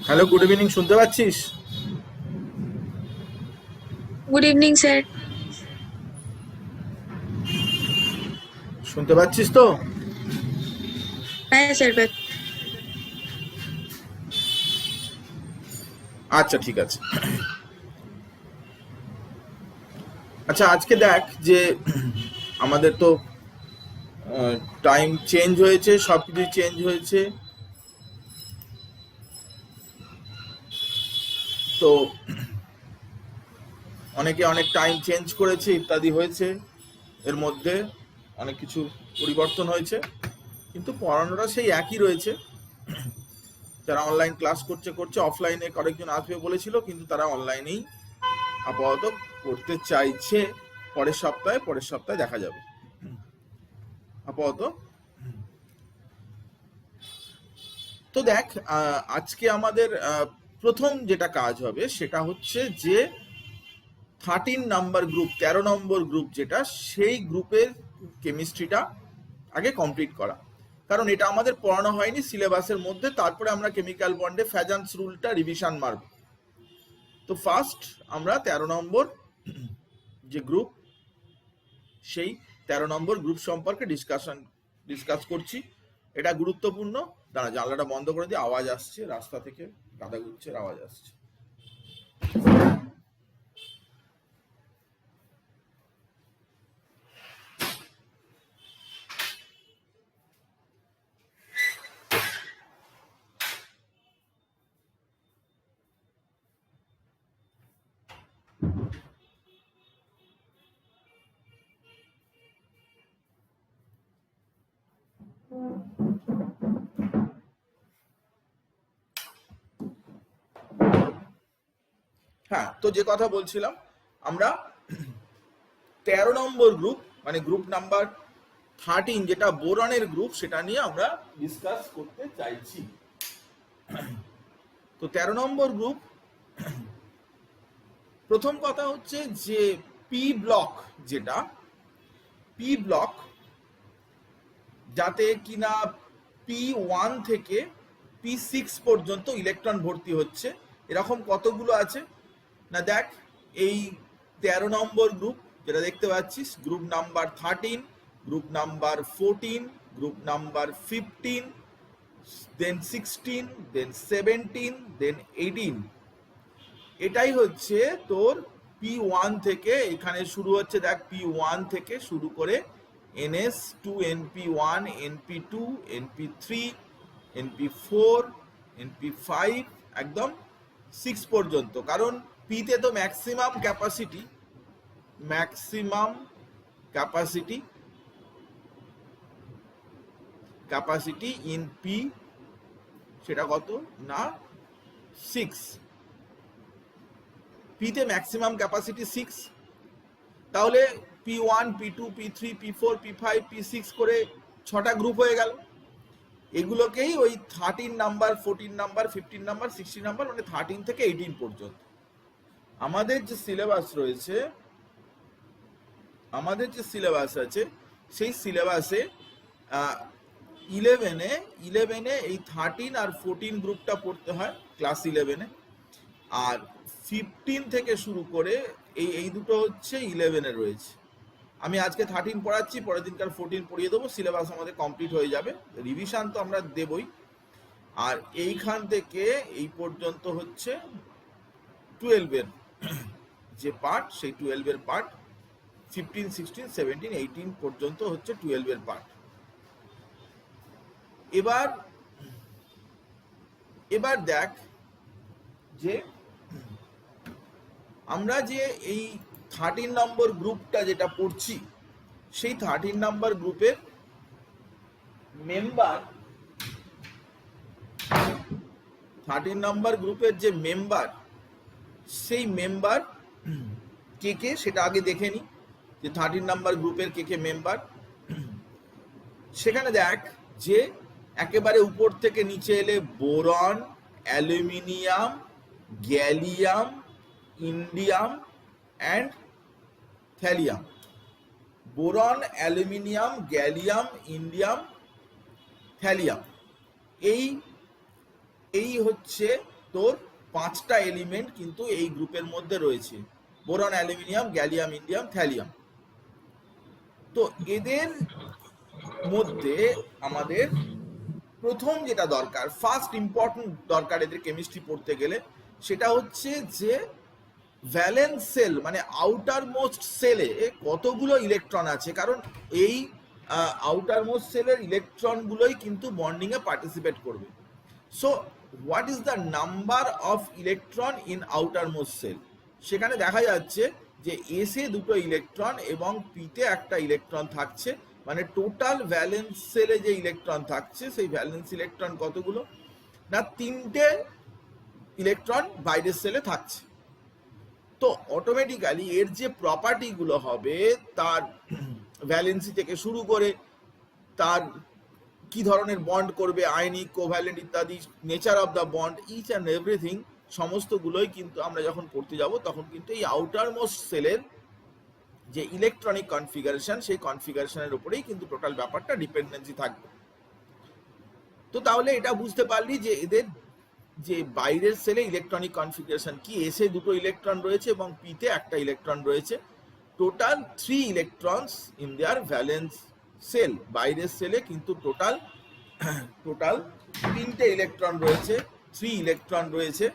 Hello, good evening. শুনতে পাচ্ছিস? Good evening sir. শুনতে পাচ্ছিস তো? হ্যাঁ স্যার। আচ্ছা, ঠিক আছে। আচ্ছা, আজকে দেখ যে আমাদের তো টাইম চেঞ্জ হয়েছে, সব কিছুই চেঞ্জ হয়েছে। তো অনেকে অনেক টাইম চেঞ্জ করেছে, ইত্যাদি হয়েছে। এর মধ্যে অনেক কিছু পরিবর্তন হয়েছে, কিন্তু পড়ানোটা সেই একই রয়েছে। যারা অনলাইন ক্লাস করছে করছে, অফলাইনে কয়েকজন আসবে বলেছিল, কিন্তু তারা অনলাইনেই আপাতত করতে চাইছে। পরের সপ্তাহে দেখা যাবে আপাতত। তো দেখ, আজকে আমাদের প্রথম যেটা কাজ হবে সেটা হচ্ছে যে 13 নম্বর গ্রুপ যেটা, সেই গ্রুপের কেমিস্ট্রিটা আগে কমপ্লিট করা। কারণ এটা আমাদের পড়ানো হয়নি সিলেবাসের মধ্যে। তারপরে আমরা কেমিক্যাল বন্ডে ফ্যাজান্স রুলটা রিভিশন মারব। তো ফার্স্ট আমরা 13 নম্বর যে গ্রুপ, সেই 13 নম্বর গ্রুপ সম্পর্কে ডিসকাস করছি। এটা গুরুত্বপূর্ণ। দাঁড়া, জানলাটা বন্ধ করে দিয়ে, আওয়াজ আসছে রাস্তা থেকে, গাদা গুচ্ছের আওয়াজ আসছে। হ্যাঁ, তো যে কথা বলছিলাম, আমরা 13 নম্বর গ্রুপ, মানে গ্রুপ নাম্বার 13, যেটা বোরনের গ্রুপ, সেটা নিয়ে আমরা ডিসকাস করতে চাইছি। তো 13 নম্বর গ্রুপ, প্রথম কথা হচ্ছে যে পি ব্লক, যেটা পি ব্লক, যাতে কিনা P1 থেকে P6 পর্যন্ত ইলেকট্রন ভর্তি হচ্ছে, এরকম কতগুলো আছে না? দেখ, এই 13 নম্বর গ্রুপ যেটা দেখতে পাচ্ছিস, group number 13, group number 14, group number 15, দেন 16, দেন 17, দেন 18। এটাই হচ্ছে তোর P1 থেকে। এখানে শুরু হচ্ছে, দেখ, P1 থেকে শুরু করে NS2, NP1, NP2, NP3, NP4, NP5, একদম 6 পর্যন্ত। কারণ পিতে তো ম্যাক্সিমাম ক্যাপাসিটি ইন পি, সেটা কত না? 6। পিতে ম্যাক্সিমাম ক্যাপাসিটি 6। তাহলে P1, P2, P3, P4, P5, P6 করে 6টা গ্রুপ হয়ে গেল। এগুলোকেই ওই 13 নাম্বার, 14 নাম্বার, 15 নাম্বার, 16 নাম্বার, মানে 13 থেকে 18 পর্যন্ত আমাদের যে সিলেবাস আছে, সেই সিলেবাসে 11-এ এই 13 আর 14 গ্রুপটা পড়তে হয় ক্লাস 11-এ। আর 15 থেকে শুরু করে এই দুটো হচ্ছে 11-এ রয়েছে। আমি আজকে 13 পড়াচ্ছি, পরের দিনকার 14 পড়িয়ে দেবো। সিলেবাস আমাদের কমপ্লিট হয়ে যাবে। রিভিশন তো আমরা দেবই। আর এইখান থেকে এই পর্যন্ত হচ্ছে 12-এর যে পার্ট, সেই 12-এর পার্ট। 15, 16, 17, 18 পর্যন্ত হচ্ছে 12-এর পার্ট। এবার এবার দেখ যে আমরা যে এই 13 নম্বর গ্রুপটা যেটা পড়ছি, সেই 13 নম্বর গ্রুপের মেম্বার, 13 নম্বর গ্রুপের যে মেম্বার, সেই মেম্বার কে কে সেটা আগে দেখে নি, যে 13 নম্বর গ্রুপের কে কে মেম্বার। সেখানে দেখ যে একেবারে উপর থেকে নিচে এলে boron, aluminium, gallium, indium and thallium. Boron, aluminium, gallium, indium, thallium, এই এই হচ্ছে তোর 5টা এলিমেন্ট কিন্তু এই গ্রুপের মধ্যে রয়েছে, boron, aluminium, gallium, indium, thallium. তো এদের মধ্যে আমাদের প্রথম যেটা দরকার, ফার্স্ট ইম্পর্টেন্ট দরকার এদের কেমিস্ট্রি পড়তে গেলে, সেটা হচ্ছে যে ভ্যালেন্স সেল মানে আউটার মোস্ট সেলে কতগুলো ইলেকট্রন আছে। কারণ এই আউটার মোস্ট সেলের ইলেকট্রনগুলোই কিন্তু বন্ডিংয়ে পার্টিসিপেট করবে। So what is the number of electron in outermost shell? সেখানে দেখা যাচ্ছে যে এসে দুটো ইলেকট্রন এবং পিতে একটা ইলেকট্রন থাকছে, মানে টোটাল ভ্যালেন্স সেলে যে ইলেকট্রন থাকছে সেই ভ্যালেন্স ইলেকট্রন কতগুলো না 3টে ইলেকট্রন বাইরের সেলে থাকছে। তো অটোমেটিক্যালি এর যে প্রপার্টিগুলো হবে, তার ভ্যালেন্সি থেকে শুরু করে তার কি ধরনের বন্ড করবে, আয়নিক, কোভ্যালেন্ট ইত্যাদি, nature of the bond, each and everything সমস্তগুলোই কিন্তু আমরা যখন পড়তে যাব তখন কিন্তু এই আউটার মোস্ট সেলের যে ইলেকট্রনিক কনফিগারেশন, সেই কনফিগারেশনের উপরেই কিন্তু টোটাল ব্যাপারটা ডিপেন্ডেন্সি থাকবে। তো তাহলে এটা বুঝতে পারলি যে এদের যে বাইরের সেলে ইলেকট্রনিক কনফিগারেশন কি, এসে দুটো ইলেকট্রন রয়েছে এবং পিতে একটা ইলেকট্রন রয়েছে, total 3 electrons in their valence shell. বাইরের সেলে কিন্তু টোটাল 3টে ইলেকট্রন রয়েছে, 3 ইলেকট্রন রয়েছে,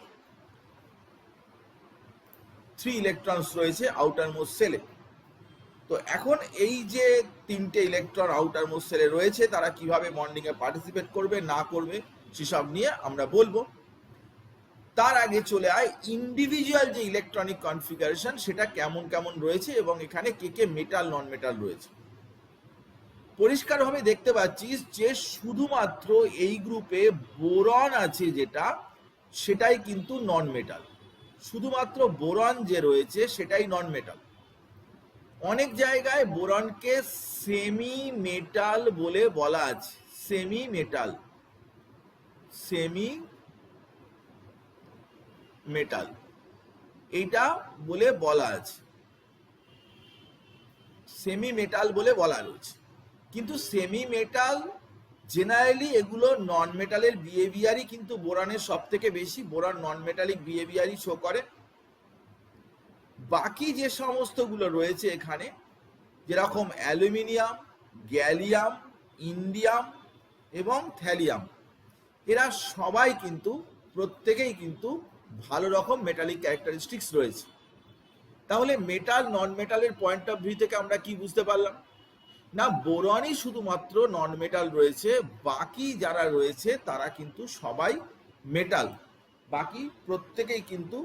3 ইলেকট্রনস রয়েছে আউটার মোস্ট সেলে। তো এখন এই যে 3টে ইলেকট্রন আউটার মোস্ট সেলে রয়েছে, তারা কিভাবে বন্ডিং এ পার্টিসিপেট করবে না করবে সেসব নিয়ে আমরা বলবো। তার আগে চলে আয় ইন্ডিভিজুয়াল যে ইলেকট্রনিক কনফিগারেশন সেটা কেমন কেমন রয়েছে এবং এখানে কে কে মেটাল নন মেটাল রয়েছে। পরিষ্কারভাবে দেখতে পাচ্ছিস যে শুধুমাত্র এই গ্রুপে বোরন আছে যেটা, সেটাই কিন্তু নন মেটাল। শুধুমাত্র বোরন যে রয়েছে সেটাই নন মেটাল। অনেক জায়গায় বোরনকে সেমি মেটাল বলে বলা আছে, সেমি মেটাল, সেমি মেটাল এইটা বলে বলা আছে, সেমি মেটাল বলে বলা রয়েছে। কিন্তু সেমি মেটাল জেনারেলি এগুলো নন মেটালের বিহেভিয়ারই কিন্তু বোরনের সব থেকে বেশি, বোরন নন মেটালিক বিহেভিয়ারই শো করে। বাকি যে সমস্তগুলো রয়েছে এখানে, যেরকম অ্যালুমিনিয়াম, গ্যালিয়াম, ইন্ডিয়াম এবং থ্যালিয়াম, এরা সবাই কিন্তু প্রত্যেকেই কিন্তু ভালো রকম মেটালিক ক্যারেক্টারিস্টিক্স রয়েছে। তাহলে মেটাল নন মেটালের পয়েন্ট অফ ভিউ থেকে আমরা কি বুঝতে পারলাম না, বোরনই শুধুমাত্র নন মেটাল রয়েছে, বাকি যারা রয়েছে তারা কিন্তু সবাই মেটাল, বাকি প্রত্যেকেই কিন্তু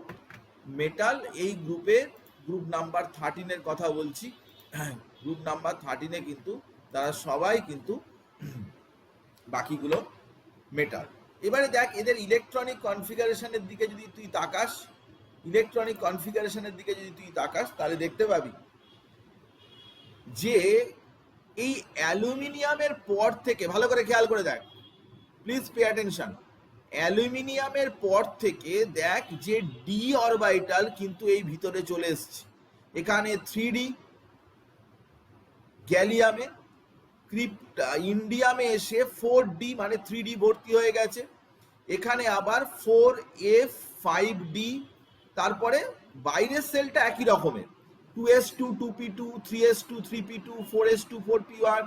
মেটাল। এই গ্রুপ নাম্বার 13 কথা বলছি, গ্রুপ নাম্বার 13 কিন্তু তারা সবাই কিন্তু বাকিগুলো মেটাল। এবারে দেখ এদের ইলেকট্রনিক কনফিগারেশনের দিকে যদি তুই তাকাস, ইলেকট্রনিক কনফিগারেশনের দিকে যদি তুই তাকাস তাহলে দেখতে পাবি যে এই অ্যালুমিনিয়ামের পর থেকে, ভালো করে খেয়াল করে দেখ, প্লিজ পে অ্যাটেনশন, অ্যালুমিনিয়ামের পর থেকে দেখ যে ডি অরবিটাল কিন্তু এই ভিতরে চলে এসছে। এখানে 3D গ্যালিয়ামে, ইন্ডিয়ামে এসে 4D মানে 3D ভর্তি হয়ে গেছে। এখানে আবার 4F 5D, তারপরে বাইরের সেলটা একই রকমের, 2s2 2p2 3s2 3p2 4s2 4p1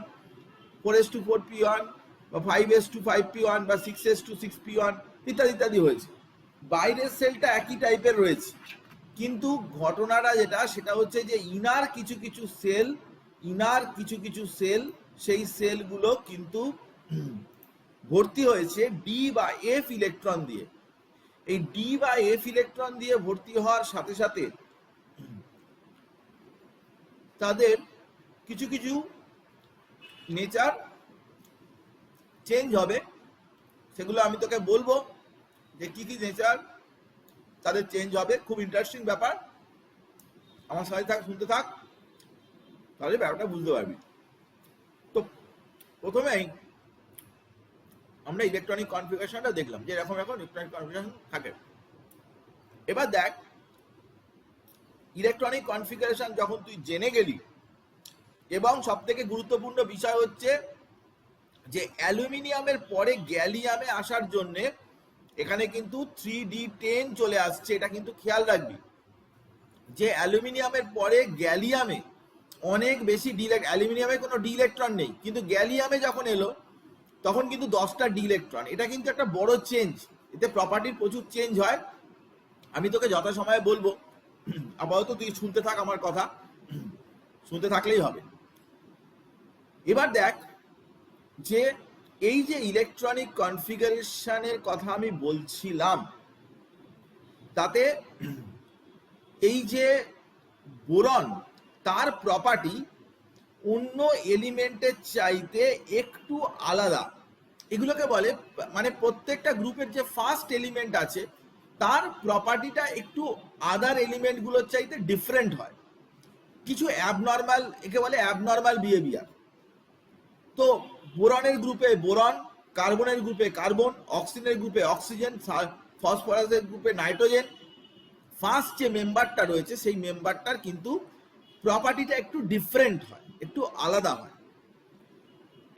4s2 4p1 বা 5s2 5p1 বা 6s2 6p1 ইত্যাদি ইত্যাদি হয়েছে। বাইরের সেলটা একই টাইপের রয়েছে, কিন্তু ঘটনাটা যেটা সেটা হচ্ছে যে ইনার কিছু কিছু সেল সেই সেলগুলো কিন্তু ভর্তি হয়েছে ডি বা এফ ইলেকট্রন দিয়ে। এই ডি বা এফ ইলেকট্রন দিয়ে ভর্তি হওয়ার সাথে সাথে তাদের কিছু কিছু নেচার চেঞ্জ হবে, সেগুলো আমি তোকে বলবো যে কি কি নেচার তাদের চেঞ্জ হবে। খুব ইন্টারেস্টিং ব্যাপার, আমার সাথে থাক, শুনতে থাক, তাহলে ব্যাপারটা বুঝতে পারবি। তো প্রথমেই আমরা ইলেকট্রনিক কনফিগারেশনটা দেখলাম যে এরকম এখন ইলেকট্রনিক কনফিগারেশন থাকে। এবার দেখ ইলেকট্রনিক কনফিগারেশন যখন তুই জেনে গেলি, এবং সব থেকে গুরুত্বপূর্ণ বিষয় হচ্ছে যে অ্যালুমিনিয়ামের পরে গ্যালিয়ামে আসার জন্যে এখানে কিন্তু 3d10 চলে আসছে, এটা কিন্তু খেয়াল রাখবি যে অ্যালুমিনিয়ামের পরে গ্যালিয়ামে অনেক বেশি অ্যালুমিনিয়ামে কোনো ডি ইলেকট্রন নেই, কিন্তু গ্যালিয়ামে যখন এলো তখন কিন্তু 10টা ডি ইলেকট্রন। এটা কিন্তু একটা বড় চেঞ্জ, এতে প্রপার্টির প্রচুর চেঞ্জ হয়। আমি তোকে যথাসময়ে বলবো, আপাতত তুই শুনতে থাক আমার কথা, শুনতে থাকলেই হবে। এবার দেখ যে এই যে ইলেকট্রনিক কনফিগারেশনের কথা আমি বলছিলাম, তাতে এই যে বোরন তার প্রপার্টি অন্য এলিমেন্টের চাইতে একটু আলাদা। এগুলোকে বলে, মানে প্রত্যেকটা গ্রুপের যে ফার্স্ট এলিমেন্ট আছে তার প্রপার্টিটা একটু আদার এলিমেন্টগুলোর চাইতে ডিফারেন্ট হয়, কিছু অ্যাবনর্মাল, একে বলে অ্যাবনর্মাল বিহেভিয়ার। তো বোরনের গ্রুপে বোরন, কার্বনের গ্রুপে কার্বন, অক্সিজেনের গ্রুপে অক্সিজেন, ফসফরাসের গ্রুপে নাইট্রোজেন। ফার্স্ট যে মেম্বারটা রয়েছে সেই মেম্বারটার কিন্তু প্রপার্টিটা একটু ডিফারেন্ট হয়, একটু আলাদা হয়।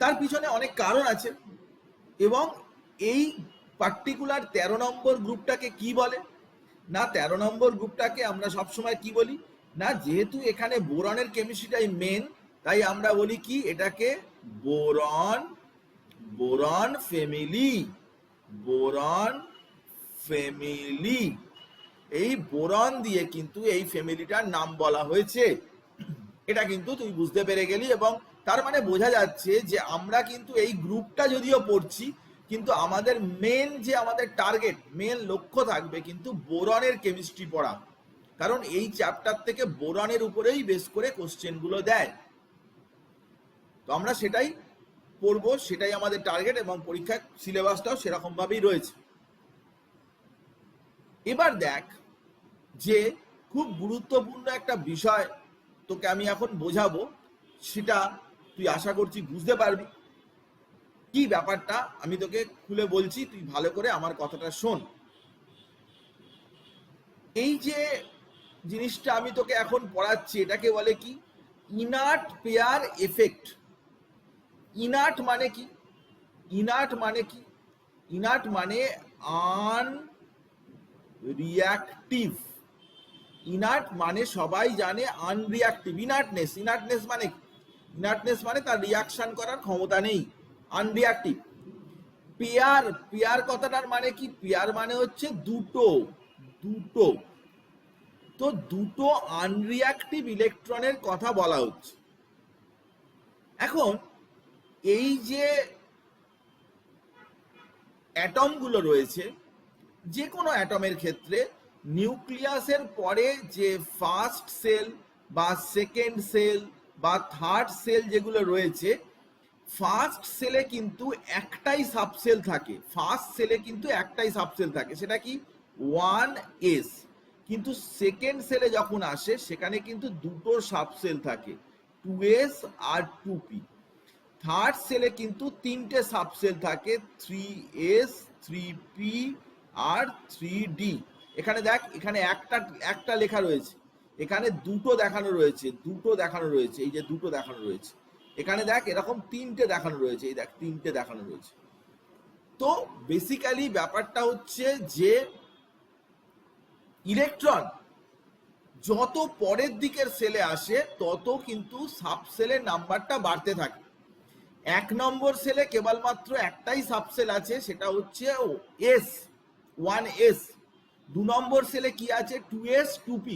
তার পিছনে অনেক কারণ আছে, এবং এই পার্টিকুলার 13 নম্বর গ্রুপটাকে কি বলে না, 13 নম্বর গ্রুপটাকে আমরা সবসময় কি বলি না, যেহেতু এখানে বোরনের কেমিস্ট্রিটাই মেন, তাই আমরা বলি কি এটাকে boron, boron family, boron family. এই বোরন দিয়ে কিন্তু এই ফ্যামিলিটার নাম বলা হয়েছে। এটা কিন্তু তুই বুঝতে পেরে গেলি, এবং তার মানে বোঝা যাচ্ছে যে আমরা কিন্তু এই গ্রুপটা যদিও পড়ছি, কিন্তু আমাদের মেন যে আমাদের টার্গেট, মেন লক্ষ্য থাকবে কিন্তু বোরনের কেমিস্ট্রি পড়া, কারণ এই চ্যাপ্টার থেকে বোরনের উপরেই বেস করে কোশ্চেনগুলো দেয়। তো আমরা সেটাই পড়বো, সেটাই আমাদের টার্গেট, এবং পরীক্ষার সিলেবাসটাও সেরকম ভাবেই রয়েছে। এবার দেখ যে খুব গুরুত্বপূর্ণ একটা বিষয় তোকে আমি এখন বোঝাবো, সেটা তুই আশা করছি বুঝতে পারবি। কি ব্যাপারটা আমি তোকে খুলে বলছি, তুই ভালো করে আমার কথাটা শোন। এই যে জিনিসটা আমি তোকে এখন পড়াচ্ছি এটাকে বলে কি ইনার্ট পেয়ার এফেক্ট। ইনার্ট মানে কি? ইনার্ট মানে কি? ইনার্ট মানে আনরিঅ্যাক্টিভ। ইনার্ট মানে সবাই জানে আনরিঅ্যাক্টিভ। ইনার্টনেস, ইনার্টনেস মানে কি? ইনার্টনেস মানে তার রিয়াকশন করার ক্ষমতা নেই, আনরিঅ্যাক্টিভ। পেয়ার, পেয়ার কথাটার মানে কি? পেয়ার মানে হচ্ছে দুটো, দুটো। তো দুটো আনরিঅ্যাক্টিভ ইলেকট্রনের কথা বলা হচ্ছে। এখন এই যে অ্যাটমগুলো রয়েছে, যে কোনো অ্যাটমের ক্ষেত্রে নিউক্লিয়াসের পরে যে ফার্স্ট সেল বা সেকেন্ড সেল বা থার্ড সেল যেগুলো রয়েছে, ফার্স্ট সেলে কিন্তু একটাই সাবসেল থাকে। ফার্স্ট সেলে কিন্তু একটাই সাবসেল থাকে, সেটা কি 1s। কিন্তু সেকেন্ড সেলে যখন আসে সেখানে কিন্তু দুটো সাবসেল থাকে, 2s আর 2p। থার্ড সেলে কিন্তু তিনটে সাবসেল থাকে, 3s, 3p আর 3d। এখানে দেখ, এখানে একটা লেখা রয়েছে, এখানে দুটো দেখানো রয়েছে, দুটো দেখানো রয়েছে, এই যে দুটো দেখানো রয়েছে। এখানে দেখ এরকম তিনটে দেখানো রয়েছে, এই দেখ তিনটে দেখানো রয়েছে। তো বেসিক্যালি ব্যাপারটা হচ্ছে যে ইলেকট্রন যত পরের দিকের সেলে আসে তত কিন্তু সাবসেলের নাম্বারটা বাড়তে থাকে। 1 নম্বর সেলে কেবলমাত্র একটাই সাবসেল আছে, সেটা হচ্ছে s, 1s। 2 নম্বর সেলে কি আছে? 2s, 2p।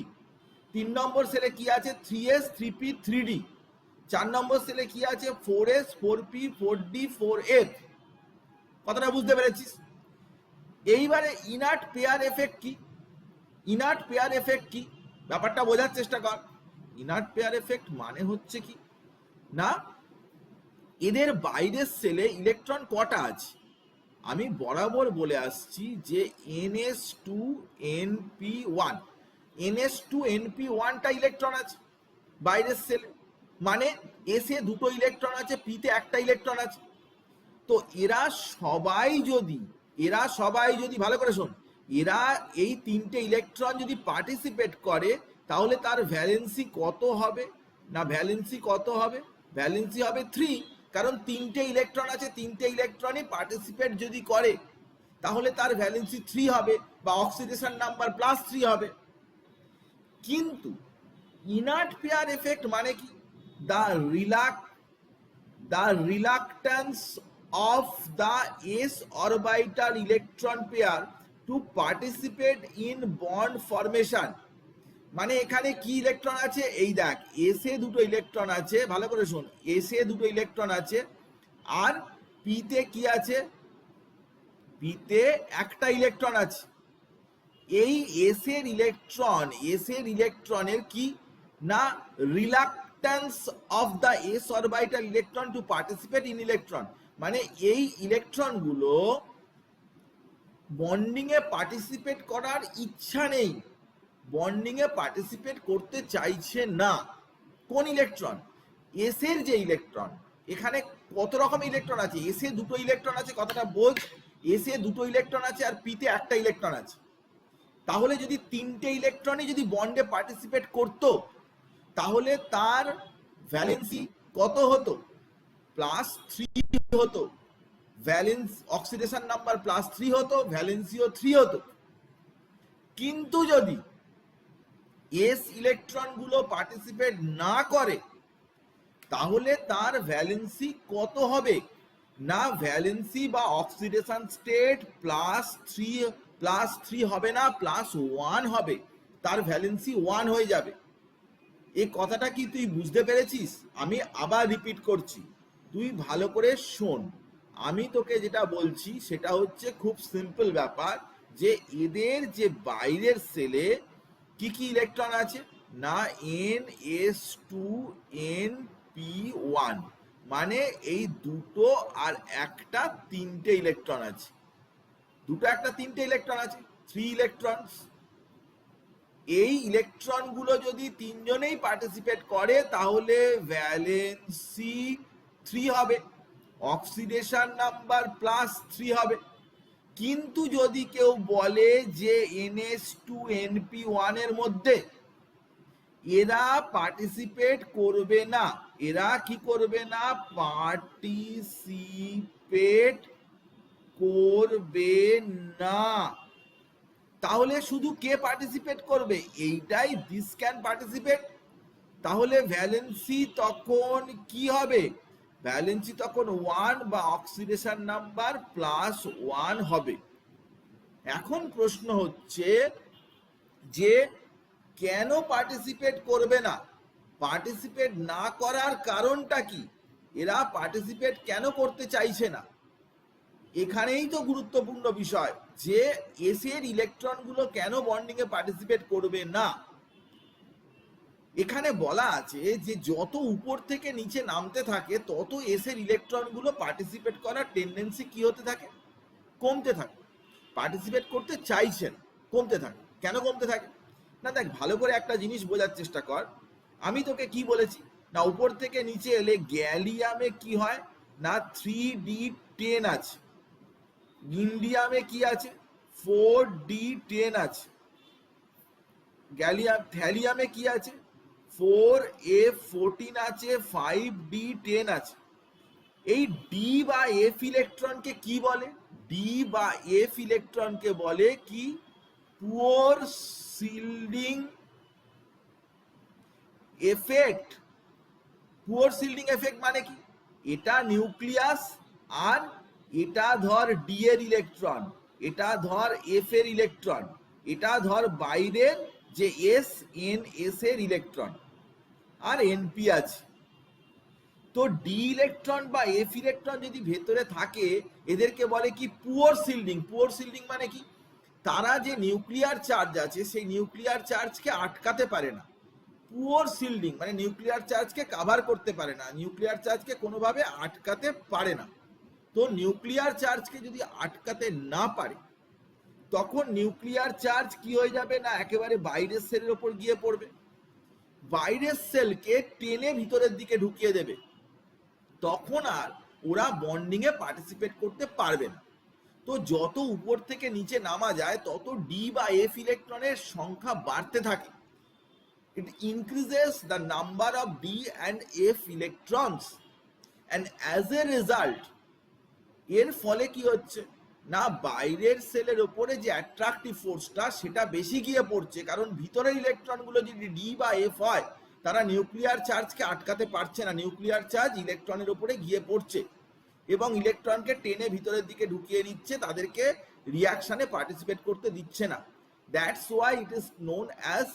3 নম্বর সেলে কি আছে? 3s, 3p, 3d। 4 নম্বর সেলে কি আছে? 4s, 4p, 4d, 4f। কথাটা বুঝতে পেরেছিস? এইবারে ইনার্ট পেয়ার এফেক্ট কি? ইনার্ট পেয়ার এফেক্ট কি ব্যাপারটা বোঝার চেষ্টা কর। ইনার্ট পেয়ার এফেক্ট মানে হচ্ছে কি না, এদের বাইরের সেলে ইলেকট্রন কটা আছে? আমি বরাবর বলে আসছি যে ns2np1, ns2np1টা ইলেকট্রন আছে বাইরের সেলে, মানে এস এ দুটো ইলেকট্রন আছে, পিতে একটা ইলেকট্রন আছে। তো এরা সবাই যদি ভালো করে শোন, এরা এই তিনটে ইলেকট্রন যদি পার্টিসিপেট করে তাহলে তার ভ্যালেন্সি কত হবে না, ভ্যালেন্সি কত হবে? ভ্যালেন্সি হবে 3, কারণ তিনটে ইলেকট্রন আছে, তিনটে ইলেকট্রনই পার্টিসিপেট যদি করে তাহলে তার ভ্যালেন্সি 3 হবে বা অক্সিডেশন নাম্বার +3 হবে। কিন্তু ইনার্ট পেয়ার এফেক্ট মানে কি? The reluctance of the s orbital electron pair to participate in bond formation। মানে এখানে কি ইলেকট্রন আছে? এই দেখ, এস এ দুটো ইলেকট্রন আছে, ভালো করে শোন, এস এ দুটো ইলেকট্রন আছে, আর পিতে কি আছে? পিতে একটা ইলেকট্রন আছে। এই এস এর ইলেকট্রনের কি না reluctance of the S orbital electron to participate in electron, মানে এই ইলেকট্রনগুলো বন্ডিং এ পার্টিসিপেট করার ইচ্ছা নেই, বন্ডিং এ পার্টিসিপেট করতে চাইছে না। কোন ইলেকট্রন? এস এর যে ইলেকট্রন। এখানে কত রকম ইলেকট্রন আছে? এস এ দুটো ইলেকট্রন আছে, কথাটা বোঝ। এস এ দুটো ইলেকট্রন আছে আর পিতে একটা ইলেকট্রন আছে। তাহলে যদি তিনটে ইলেকট্রনই যদি বন্ডে পার্টিসিপেট করত, তাহলে তার ভ্যালেন্সি কত হতো? +3 হতো। ভ্যালেন্স অক্সিডেশন নাম্বার +3 হতো, ভ্যালেন্সিও 3 হতো। কিন্তু যদি এস ইলেকট্রন গুলো পার্টিসিপেট না করে, তাহলে তার ভ্যালেন্সি কত হবে? না ভ্যালেন্সি বা অক্সিডেশন স্টেট +3 হবে না, +1 হবে। তার ভ্যালেন্সি 1 হয়ে যাবে। এই কথাটা কি তুই বুঝতে পেরেছিস? আমি আবার রিপিট করছি, তুই ভালো করে শোন। আমি তোকে যেটা বলছি সেটা হচ্ছে খুব সিম্পল ব্যাপার, যে এদের যে বাইরের সেলে কি কি ইলেকট্রন আছে না NS2NP1, মানে এই দুটো আর একটা তিনটে ইলেকট্রন আছে, দুটো একটা তিনটে ইলেকট্রন আছে, 3 ইলেকট্রনস। এই ইলেকট্রন গুলো যদি তিনজনেই পার্টিসিপেট করে, তাহলে ভ্যালেন্সি 3 হবে, অক্সিডেশন নাম্বার +3 হবে। কিন্তু যদি কেউ বলে যে NS2NP1 এর মধ্যে এরা পার্টিসিপেট করবে না, এরা কি করবে না? পার্টিসিপেট করবে না, তাহলে শুধু কে পার্টিসিপেট করবে? এইটাই, দিস ক্যান পার্টিসিপেট। তাহলে ভ্যালেন্সি তখন কি হবে? ভ্যালেন্সি তখন 1 বা অক্সিডেশন নাম্বার +1 হবে। এখন প্রশ্ন হচ্ছে যে কেন পার্টিসিপেট করবে না? পার্টিসিপেট না করার কারণটা কি? এরা পার্টিসিপেট কেন করতে চাইছে না? এখানেই তো গুরুত্বপূর্ণ বিষয়, যে এস এর ইলেকট্রন গুলো কেন বন্ডিং এ পার্টিসিপেট করবে না। এখানে বলা আছে যে যত উপর থেকে নিচে নামতে থাকে, তত এস এর ইলেকট্রন গুলো পার্টিসিপেট করার টেন্ডেন্সি কি হতে থাকে? কমতে থাকে। পার্টিসিপেট করতে চাইছেন, কমতে থাকে। কেন কমতে থাকে? না দেখ, ভালো করে একটা জিনিস বোঝার চেষ্টা কর। আমি তোকে কি বলেছি না, উপর থেকে নিচে এলে গ্যালিয়ামে কি হয় না 3D10 আছে, ইন্ডিয়ামে কি আছে 4D10 আছে, থ্যালিয়ামে কি আছে 4F14 আছে, 5D10 আছে। এই ডি বা এফ ইলেকট্রনকে কি বলে? ডি বা এফ ইলেকট্রনকে বলে কি? Poor shielding effect. Poor shielding effect মানে কি? এটা নিউক্লিয়াস, আর এটা ধর ডি এর ইলেকট্রন, এটা ধর এফ এর ইলেকট্রন, এটা ধর বাইরের যে এস এর ইলেকট্রন, আর এনপি আছে। তো ডি ইলেকট্রন বা এফ ইলেকট্রন যদি ভেতরে থাকে, এদেরকে বলে কি? Poor shielding. পুওর শিল্ডিং মানে কি? তারা যে নিউক্লিয়ার চার্জ আছে, সেই নিউক্লিয়ার চার্জকে আটকাতে পারে না। পুওর শিল্ডিং মানে নিউক্লিয়ার চার্জকে কভার করতে পারে না, নিউক্লিয়ার চার্জকে কোনোভাবে আটকাতে পারে না। তো নিউক্লিয়ার চার্জকে যদি আটকাতে না পারে, তখন নিউক্লিয়ার চার্জ কি হয়ে যাবে না একেবারে বাইরের সেলের ওপর গিয়ে পড়বে, বাইরের সেলকে টেনে ভিতরের দিকে ঢুকিয়ে দেবে। তখন আর ওরা বন্ডিং এ পার্টিসিপেট করতে পারবে না। তো যত উপর থেকে নিচে নামা যায়, তত ডি বা এফ ইলেকট্রনের সংখ্যা বাড়তে থাকে। It increases the number of D and F electrons, and as a result, এর ফলে কি হচ্ছে না, বাইরের সেলের ওপরে যে অ্যাট্রাকটিভ ফোর্সটা সেটা বেশি গিয়ে পড়ছে, কারণ ভিতরের ইলেকট্রনগুলো যদি ডি বা এফ হয় তারা নিউক্লিয়ার চার্জকে আটকাতে পারছে না, নিউক্লিয়ার চার্জ ইলেকট্রনের ওপরে গিয়ে পড়ছে এবং ইলেকট্রনকে টেনে ভিতরের দিকে ঢুকিয়ে নিচ্ছে, তাদেরকে রিয়াকশনে পার্টিসিপেট করতে দিচ্ছে না। That's why it is known as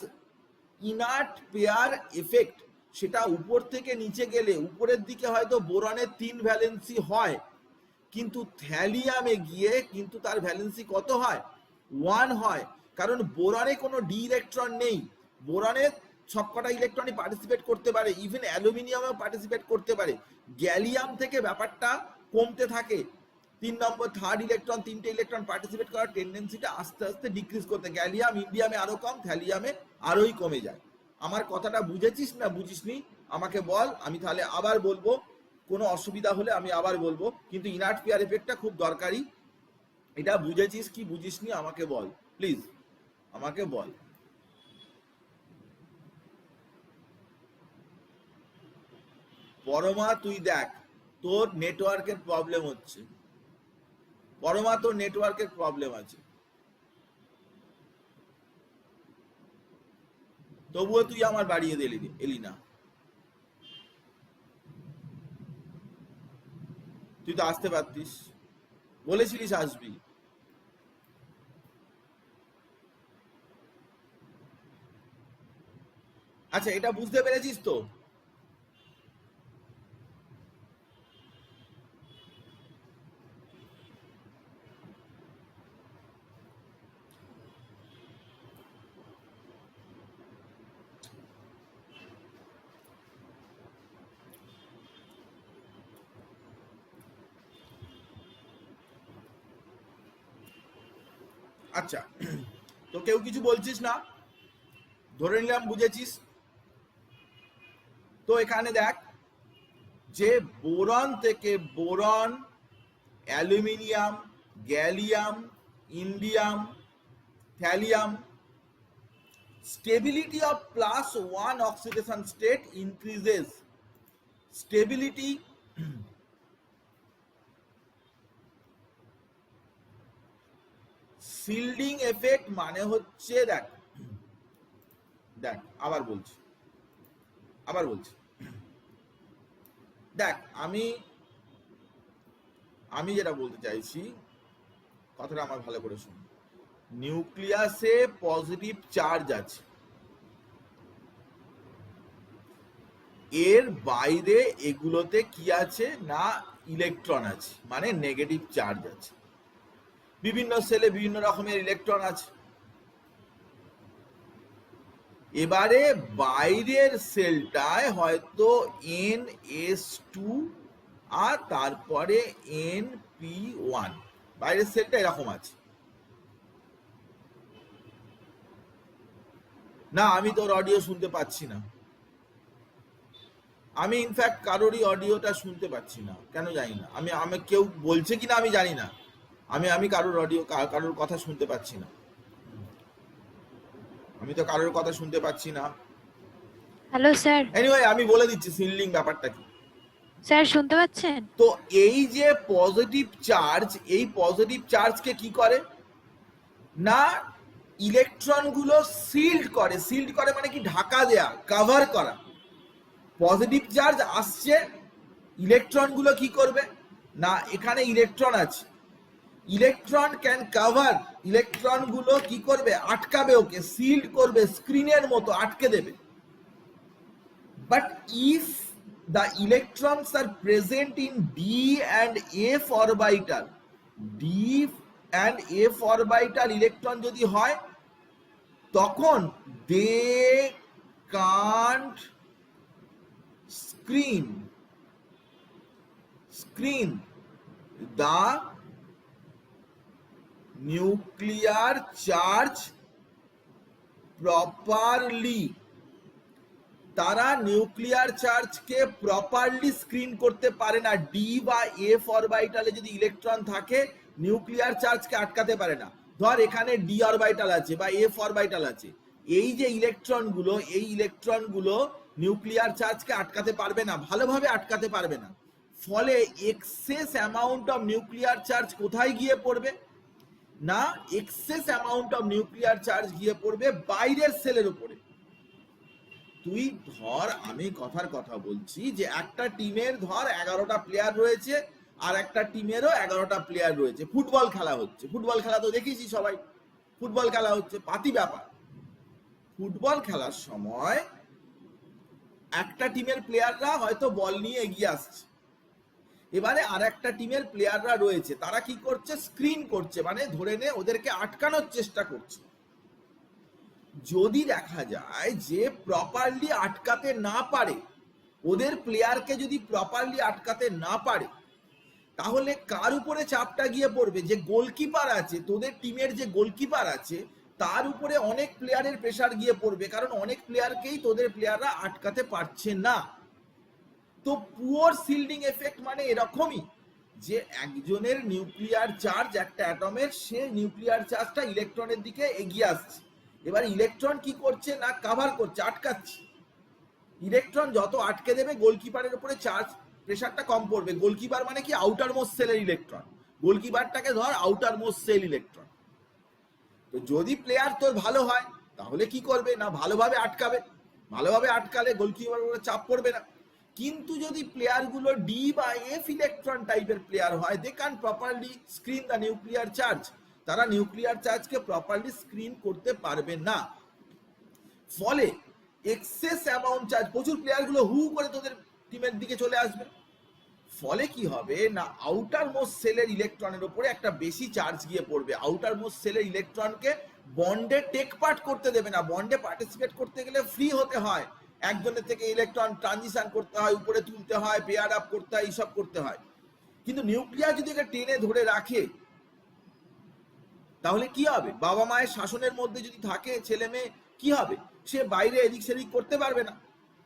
inert pair effect. সেটা উপর থেকে নিচে গেলে উপরের দিকে হয়তো বোরনের 3 ভ্যালেন্সি হয়, কিন্তু থ্যালিয়ামে গিয়ে কিন্তু তার ভ্যালেন্সি কত হয়? 1 হয়, কারণ বোরনে কোনো ডি ইলেকট্রন নেই। বোরনে সবকটা ইলেকট্রনই পার্টিসিপেট করতে পারে, ইভেন অ্যালুমিনিয়ামও পার্টিসিপেট করতে পারে। গ্যালিয়াম থেকে ব্যাপারটা কমতে থাকে, 3 নম্বর থার্ড ইলেকট্রন 3টে ইলেকট্রন পার্টিসিপেট করার টেন্ডেন্সিটা আস্তে আস্তে ডিক্রিজ করতে, গ্যালিয়াম ইন্ডিয়ামে আরো কম, থ্যালিয়ামে আরোই কমে যায়। আমার কথাটা বুঝেছিস না বুঝিসনি আমাকে বল, আমি তাহলে আবার বলবো, কোনো অসুবিধা হলে আমি আবার বলবো, কিন্তু ইনার্ট পেয়ার এফেক্টটা খুব দরকারি। এটা বুঝেছিস কি বুঝিসনি আমাকে বল প্লিজ, আমাকে বল। পরমা তুই দেখ, তোর নেটওয়ার্কের প্রবলেম হচ্ছে, পরমা তোর নেটওয়ার্কের প্রবলেম আছে, তবুও তুই আমার বাড়িয়ে এলি না। তুই তো আসতে পারতিস, বলেছিলিস আসবি। আচ্ছা, এটা বুঝতে পেরেছিস তো? আচ্ছা, তো কেউ কিছু বলছিস না, ধরে নিলাম বুঝেছিস। তো এখানে দেখ, যে বোরন থেকে boron, aluminium, gallium, indium, thallium, stability of +1 oxidation state increases. Stability shielding effect মানে হচ্ছে, দেখ দেখ আবার বলছি, দেখ আমি যেটা বলতে চাইছি, কথাটা আমার ভালো করে শুন। নিউক্লিয়াসে পজিটিভ চার্জ আছে, এর বাইরে এগুলোতে কি আছে না ইলেকট্রন আছে, মানে নেগেটিভ চার্জ আছে। বিভিন্ন সেলে বিভিন্ন রকমের ইলেকট্রন আছে। এবারে বাইরের সেলটায় হয়তো NS2 আর তারপরে NP1, বাইরের সেলটা এরকম আছে। না, আমি তোর অডিও শুনতে পাচ্ছি না, আমি ইনফ্যাক্ট কারোরই অডিওটা শুনতে পাচ্ছি না, কেন জানি না। আমি কেউ বলছে কিনা আমি জানি না, আমি কারোর অডিও, কারোর কথা শুনতে পাচ্ছি না, আমি তো কারোর কথা শুনতে পাচ্ছি না। Hello sir. এনিওয়ে, আমি বলে দিচ্ছি সিনলিং ব্যাপারটা কি। স্যার শুনতে পাচ্ছেন? তো এই যে পজিটিভ চার্জ, এই পজিটিভ চার্জকে কি করে না ইলেকট্রনগুলো সিল্ড করে মানে কি ঢাকা দেয়া, কভার করা। পজিটিভ চার্জ আসছে, ইলেকট্রনগুলো কি করবে না, এখানে ইলেকট্রন আছে, ইলেকট্রন ক্যান কভার, ইলেকট্রনগুলো কি করবে আটকাবে, ওকে সিল্ড করবে, স্ক্রিনের মতো আটকে দেবে। But if the electrons are present in d and f orbital, d and f orbital electron যদি হয়, তখন they can't screen the nuclear charge properly. তারা নিউক্লিয়ার চার্জকে প্রপারলি স্ক্রিন করতে পারে না। ডি বা এফ অরবাইটালে যদি ইলেকট্রন থাকে, নিউক্লিয়ার চার্জকে আটকাতে পারে না। ধর এখানে ডি অরবাইটাল আছে বা এফ অরবাইটাল আছে, এই যে ইলেকট্রনগুলো, এই ইলেকট্রনগুলো নিউক্লিয়ার চার্জকে আটকাতে পারবে না, ভালোভাবে আটকাতে পারবে না। ফলে excess amount of nuclear charge কোথায় গিয়ে পড়বে? না, excess amount of nuclear charge গিয়ে পড়বে বাইরের সেলের উপরে। তুই ধর, আমি কথার কথা বলছি যে একটা টিমের ধর 11টা প্লেয়ার রয়েছে, আর একটা টিমেরও 11টা প্লেয়ার রয়েছে, ফুটবল খেলা হচ্ছে। ফুটবল খেলা তো দেখেছি সবাই, ফুটবল খেলা হচ্ছে, পাতি ব্যাপার। ফুটবল খেলার সময় একটা টিমের প্লেয়াররা হয়তো বল নিয়ে এগিয়ে আসছে, এবারে আর একটা টিমের প্লেয়াররা রয়েছে, তারা কি করছে? স্ক্রিন করছে, মানে ধরে নে ওদেরকে আটকানোর চেষ্টা করছে। যদি দেখা যায় যে প্রপারলি আটকাতে না পারে, ওদের প্লেয়ারকে যদি প্রপারলি আটকাতে না পারে, তাহলে কার উপরে চাপটা গিয়ে পড়বে? যে গোলকিপার আছে, তোদের টিমের যে গোলকিপার আছে তার উপরে অনেক প্লেয়ারের প্রেসার গিয়ে পড়বে, কারণ অনেক প্লেয়ারকেই তোদের প্লেয়াররা আটকাতে পারছে না। তো পুয়ার শিল্ডিং এফেক্ট মানে এরকমই, যে একজনের নিউক্লিয়ার চার্জ, একটা অ্যাটমের, সে নিউক্লিয়ার চার্জটা ইলেকট্রনের দিকে এগিয়ে আসছে। এবার ইলেকট্রন কি করছে? না কাভার করছে, আটকাচ্ছে। ইলেকট্রন যত আটকে দেবে গোলকিপারের উপরে চার্জ প্রেসারটা কম পড়বে। গোলকিপার মানে কি? আউটার মোস্ট সেলের ইলেকট্রন। গোলকিপারটাকে ধর আউটার মোস্ট সেল ইলেকট্রন। তো যদি প্লেয়ার তোর ভালো হয় তাহলে কি করবে? না ভালোভাবে আটকাবে, ভালোভাবে আটকালে গোলকিপারের উপরে চাপ পড়বে না। কিন্তু যদি প্লেয়ারগুলো ডি বা এফ ইলেকট্রন টাইপের প্লেয়ার হয়, they can properly screen the nuclear charge, তারা নিউক্লিয়ার চার্জকে প্রপারলি স্ক্রিন করতে পারবে না। ফলে এক্সেস অ্যামাউন্ট চার্জ, প্রচুর প্লেয়ারগুলো হু করে তোদের টিমের দিকে চলে আসবে। ফলে কি হবে? না আউটার মোস্ট সেলের ইলেকট্রনের উপরে একটা বেশি চার্জ গিয়ে পড়বে। আউটার মোস্ট সেলের ইলেকট্রনকে বন্ডে টেক পার্ট করতে দেবে না। বন্ডে পার্টিসিপেট করতে গেলে ফ্রি হতে হয়, একজনের থেকে ইলেকট্রন ট্রানজিশন করতে হয়, উপরে তুলতে হয়, পেয়ার আপ করতে হয়, এইসব করতে হয়। কিন্তু নিউক্লিয়ার যদি একে টেনে ধরে রাখে তাহলে কি হবে? বাবা মায়ের শাসনের মধ্যে যদি থাকে ছেলে মেয়ে, কি হবে? সে বাইরে এদিক সেদিক করতে পারবে না।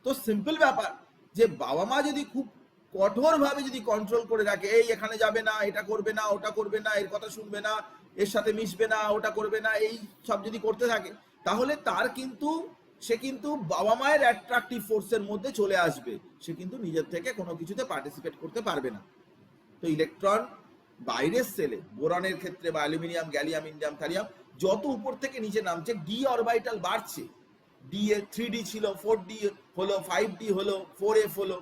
তো সিম্পল ব্যাপার, যে বাবা মা যদি খুব কঠোরভাবে যদি কন্ট্রোল করে রাখে, এই এখানে যাবে না, এটা করবে না, ওটা করবে না, এর কথা শুনবে না, এর সাথে মিশবে না, ওটা করবে না, এই সব যদি করতে থাকে, তাহলে তার কিন্তু সে কিন্তু বাবা মায়ের অ্যাট্রাকটিভ ফোর্সের মধ্যে চলে আসবে। সে কিন্তু নিজের থেকে কোনো কিছুতে পার্টিসিপেট করতে পারবে না। তো ইলেকট্রন বাইরের সেলে, বোরনের ক্ষেত্রে বা অ্যালুমিনিয়াম, গ্যালিয়াম, ইন্ডিয়াম, থারিয়াম, যত উপর থেকে নিচে নামছে, ডি অরবিটাল বাড়ছে। ডি এ 3D ছিল, 4D হলো, 5D হলো, 4F হলো।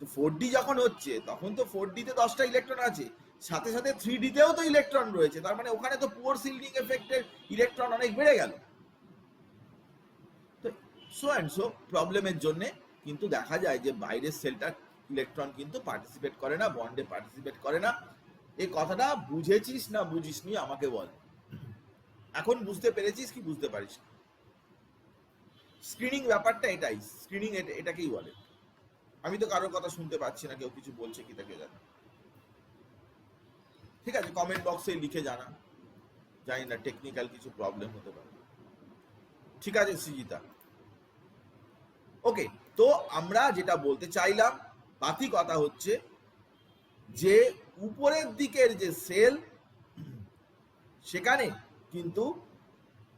তো 4D যখন হচ্ছে তখন তো 4D তে 10টা ইলেকট্রন আছে, সাথে সাথে 3D তেও তো ইলেকট্রন রয়েছে, তার মানে ওখানে তো পুয়ার শিল্ডিং এফেক্টের ইলেকট্রন অনেক বেড়ে গেল। তো সো অ্যান্ড সো প্রবলেমের জন্য কিন্তু দেখা যায় যে বাইরের সেলটা ইলেকট্রন কিন্তু পার্টিসিপেট করে না, বন্ডে পার্টিসিপেট করে না। এই কথাটা বুঝেছিস না বুঝিসনি আমাকে বল। এখন বুঝতে পেরেছিস কি বুঝতে পারিস? স্ক্রিনিং ব্যাপারটা এটাই, স্ক্রিনিং এটাকেই বলে। আমি তো কারোর কথা শুনতে পাচ্ছি না, কেউ কিছু বলছে কি তাকে জানা। ঠিক আছে, কমেন্ট বক্সে লিখে জানা, জানি না টেকনিক্যাল কিছু প্রবলেম হতে পারে। ঠিক আছে সৃজিতা, ওকে। তো আমরা যেটা বলতে চাইলাম, বাকি কথা হচ্ছে যে উপরের দিকের যে সেল, সেখানে কিন্তু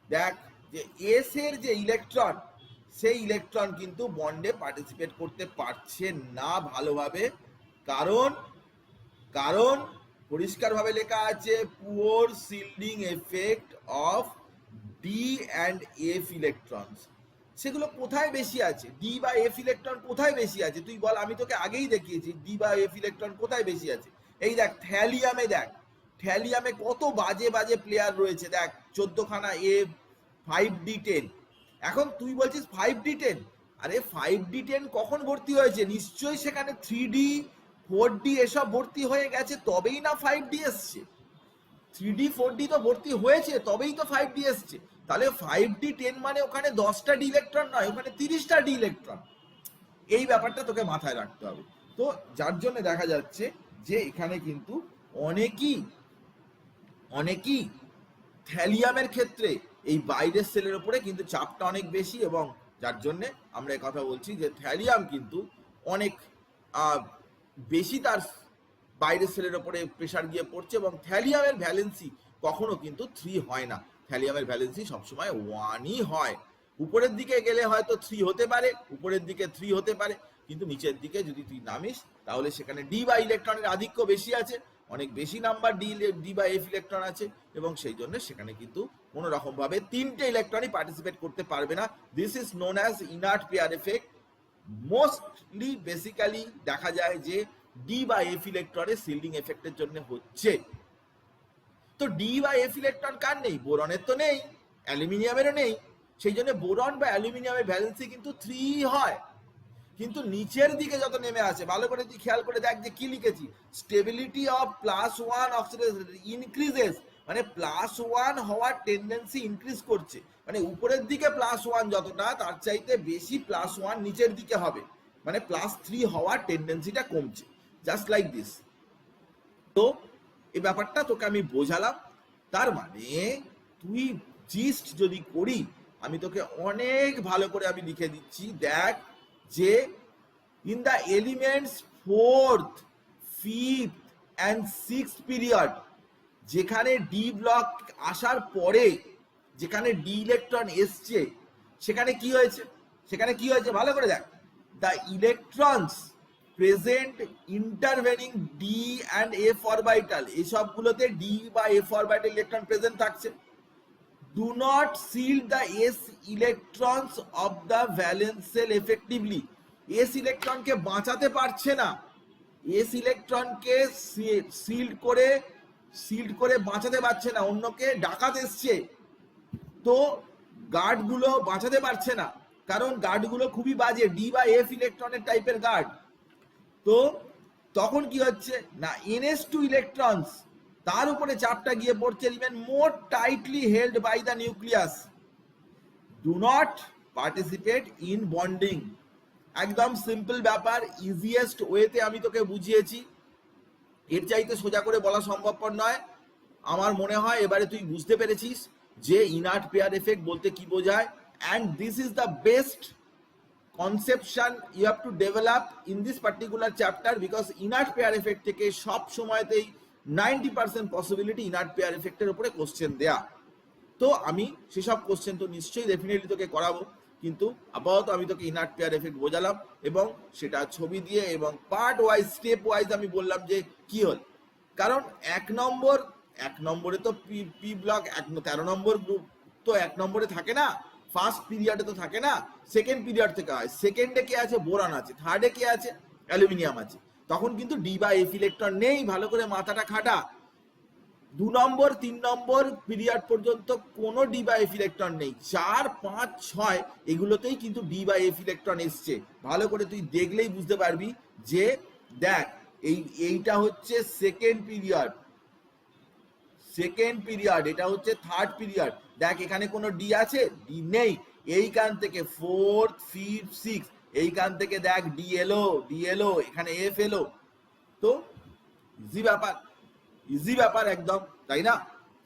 দেখ যে এস এর যে ইলেকট্রন, সেই ইলেকট্রন কিন্তু বন্ডে পার্টিসিপেট করতে পারছে না ভালোভাবে। কারণ কারণ পরিষ্কারভাবে লেখা আছে poor shielding effect of D and F electrons. সেগুলো কোথায় বেশি আছে? ডি বা এফ ইলেকট্রন কোথায় বেশি আছে তুই বল? আমি তোকে আগেই দেখিয়েছি ডি বা এফ ইলেকট্রন কোথায় বেশি আছে। এই দেখ থ্যালিয়ামে, দেখ থ্যালিয়ামে কত বাজে বাজে প্লেয়ার রয়েছে, দেখ 14খানা এফ, 5D10। এখন তুই বলছিস 5D10, আরে 5D10 কখন ভর্তি হয়েছে? নিশ্চয়ই সেখানে 3D 4D এসব ভর্তি হয়ে গেছে, তবেই না 5D এসছে। 3D 4D তো ভর্তি হয়েছে, তবেই তো 5D এসছে। তাহলে 5D10 মানে ওখানে 10টা ডি ইলেকট্রন নয়, ওখানে 30টা ডি ইলেকট্রন। এই ব্যাপারটা তোকে মাথায় রাখতে হবে। তো যার জন্য দেখা যাচ্ছে যে এখানে কিন্তু অনেকই থ্যালিয়ামের ক্ষেত্রে এই বাইরের সেলের উপরে কিন্তু চাপটা অনেক বেশি, এবং যার জন্যে আমরা এই কথা বলছি যে থ্যালিয়াম কিন্তু অনেক বেশি তার বাইরের সেলের উপরে প্রেসার গিয়ে পড়ছে, এবং থ্যালিয়ামের ভ্যালেন্সি কখনো কিন্তু 3 হয় না। থ্যালিয়ামের ভ্যালেন্সি সবসময় 1ই হয়। উপরের দিকে গেলে হয়তো 3 হতে পারে, উপরের দিকে 3 হতে পারে, কিন্তু নিচের দিকে যদি তুই নামিস তাহলে সেখানে ডি বা ইলেকট্রনের আধিক্য বেশি আছে, অনেক বেশি নাম্বার ডি বা এফ ইলেকট্রন আছে, এবং সেই জন্য সেখানে কিন্তু কোনো রকম ভাবে তিনটে ইলেকট্রনই পার্টিসিপেট করতে পারবে না। This is known as inert pair effect. Mostly basically দেখা যায় যে ডি বা এফ ইলেকট্রনের শিল্ডিং এফেক্টের জন্য হচ্ছে। তো ডি বা এফ ইলেকট্রন কার নেই? বোরনের তো নেই, অ্যালুমিনিয়ামেরও নেই। সেই জন্য বোরন বা অ্যালুমিনিয়ামের ভ্যালেন্সি কিন্তু 3 হয়। কিন্তু নিচের দিকে যত নেমে আসে, ভালো করে তুই খেয়াল করে দেখ যে কি লিখেছি, স্টেবিলিটি অফ +1 অক্সিডেশন ইনক্রিজেস, মানে +1 হওয়ার টেন্ডেন্সি ইনক্রিজ করছে, মানে উপরের দিকে +1 যতটা তার চাইতে বেশি +1 নিচের দিকে হবে, মানে +3 হওয়ার টেন্ডেন্সিটা কমছে, জাস্ট লাইক দিস। তো এই ব্যাপারটা তোকে আমি বোঝালাম। তার মানে তুই জিস্ট যদি করি, আমি তোকে অনেক ভালো করে আমি লিখে দিচ্ছি, দেখ যে in the elements 4th, 5th and 6th period, যেখানে ডি ব্লক আসার পরে যেখানে ডি ইলেকট্রন এসছে, সেখানে কি হয়েছে? সেখানে কি হয়েছে ভালো করে দেখ, the electrons present intervening D and F orbital, এসবগুলোতে ডি বা এফ অরবিটাল ইলেকট্রন প্রেজেন্ট থাকছে। Do not shield the s electrons of the valence shell effectively, s ইলেকট্রনকে বাঁচাতে পারছে না, s ইলেকট্রনকে শিল্ড করে বাঁচাতে পারছে না, অন্যকে ডাকাত এসছে, তো গার্ডগুলো বাঁচাতে পারছে না, কারণ গার্ডগুলো খুবই বাজে, ডি বা এফ ইলেকট্রনের টাইপের গার্ড। তো তখন কি হচ্ছে না, ns2 ইলেকট্রনস তার উপরে চাপটা গিয়ে পড়ছে, even more tightly held by the nucleus, do not participate in bonding. একদম সিম্পল ব্যাপার, ইজিয়েস্ট ওয়েতে আমি তোকে বুঝিয়েছি, এর চাইতে সোজা করে বলা সম্ভবপর নয়। আমার মনে হয় এবারে তুই বুঝতে পেরেছিস যে ইনার্ট পেয়ার এফেক্ট বলতে কি বোঝায়, and this is the best conception you have to develop in this particular chapter, because inert pair effect থেকে সব সময়তেই 90% পসিবিলিটি ইনার্ট পেয়ার এফেক্টের উপরে কোশ্চেন দেয়া। তো আমি সেসব কোশ্চেন তো নিশ্চয়ই ডেফিনেটলি তোকে করাবো, কিন্তু আপাতত আমি তোকে ইনার্ট পেয়ার এফেক্ট বোঝালাম, এবং সেটা ছবি দিয়ে এবং পার্ট ওয়াইজ স্টেপ ওয়াইজ আমি বললাম যে কি হল। কারণ এক নম্বরে তো পি ব্লক 13 নম্বর গ্রুপ তো 1 নম্বরে থাকে না, ফার্স্ট পিরিয়ডে তো থাকে না, সেকেন্ড পিরিয়ড থেকে হয়। সেকেন্ডে কে আছে? বোরন আছে। থার্ডে কে আছে? অ্যালুমিনিয়াম আছে। তখন কিন্তু ডি বা এফ ইলেকট্রন নেই, ভালো করে মাথাটা খাটা। 2 নম্বর 3 নম্বর পিরিয়ড পর্যন্ত কোনো ডি বা এফ ইলেকট্রন নেই, 4, 5, 6 এগুলোতেই কিন্তু ডি বা এফ ইলেকট্রন এসছে। ভালো করে তুই দেখলেই বুঝতে পারবি যে দেখ এইটা হচ্ছে সেকেন্ড পিরিয়ড, এটা হচ্ছে থার্ড পিরিয়ড। দেখ এখানে কোনো ডি আছে? ডি নেই। এইখান থেকে 4th, 5th, 6th এইখান থেকে দেখ ডি এলো, এখানে এফ এলো। তো ইজি ব্যাপার একদম, তাই না?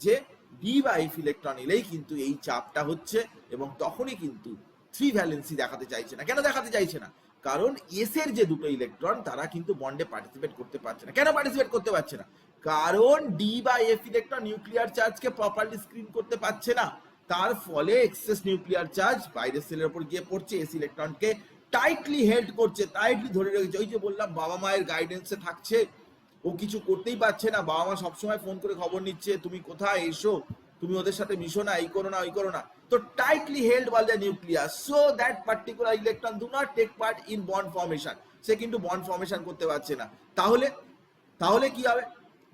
যে ডি বা এফ ইলেকট্রন এলেই কিন্তু এই চাপটা হচ্ছে, এবং তখনই কিন্তু 3 ভ্যালেন্সি দেখাতে চাইছে না। কেন দেখাতে চাইছে না? কারণ এস এর যে দুটো ইলেকট্রন তারা কিন্তু বন্ডে পার্টিসিপেট করতে পারছে না। কেন পার্টিসিপেট করতে পারছে না? কারণ ডি বা এফ ইলেকট্রন নিউক্লিয়ার চার্জকে প্রপারলি স্ক্রিন করতে পারছে না, তার ফলে এক্সেস নিউক্লিয়ার চার্জ বাইরের সেলের উপর গিয়ে পড়ছে, এস ইলেকট্রনকে টাইটলি হেল্ড করছে, টাইটলি ধরে রেখেছে। ওই যে বললাম বাবা মায়ের গাইডেন্সে থাকছে, ও কিছু করতেই পারছে না, বাবা মা সবসময় ফোন করে খবর নিচ্ছে তুমি কোথায়, এসো, তুমি ওদের সাথে মিশো না, এই করো না, ওই করো না। তো tightly held by the nucleus, so that particular electron do not take part in bond formation. সে কিন্তু বন্ড ফর্মেশন করতে পারছে না। তাহলে কি হবে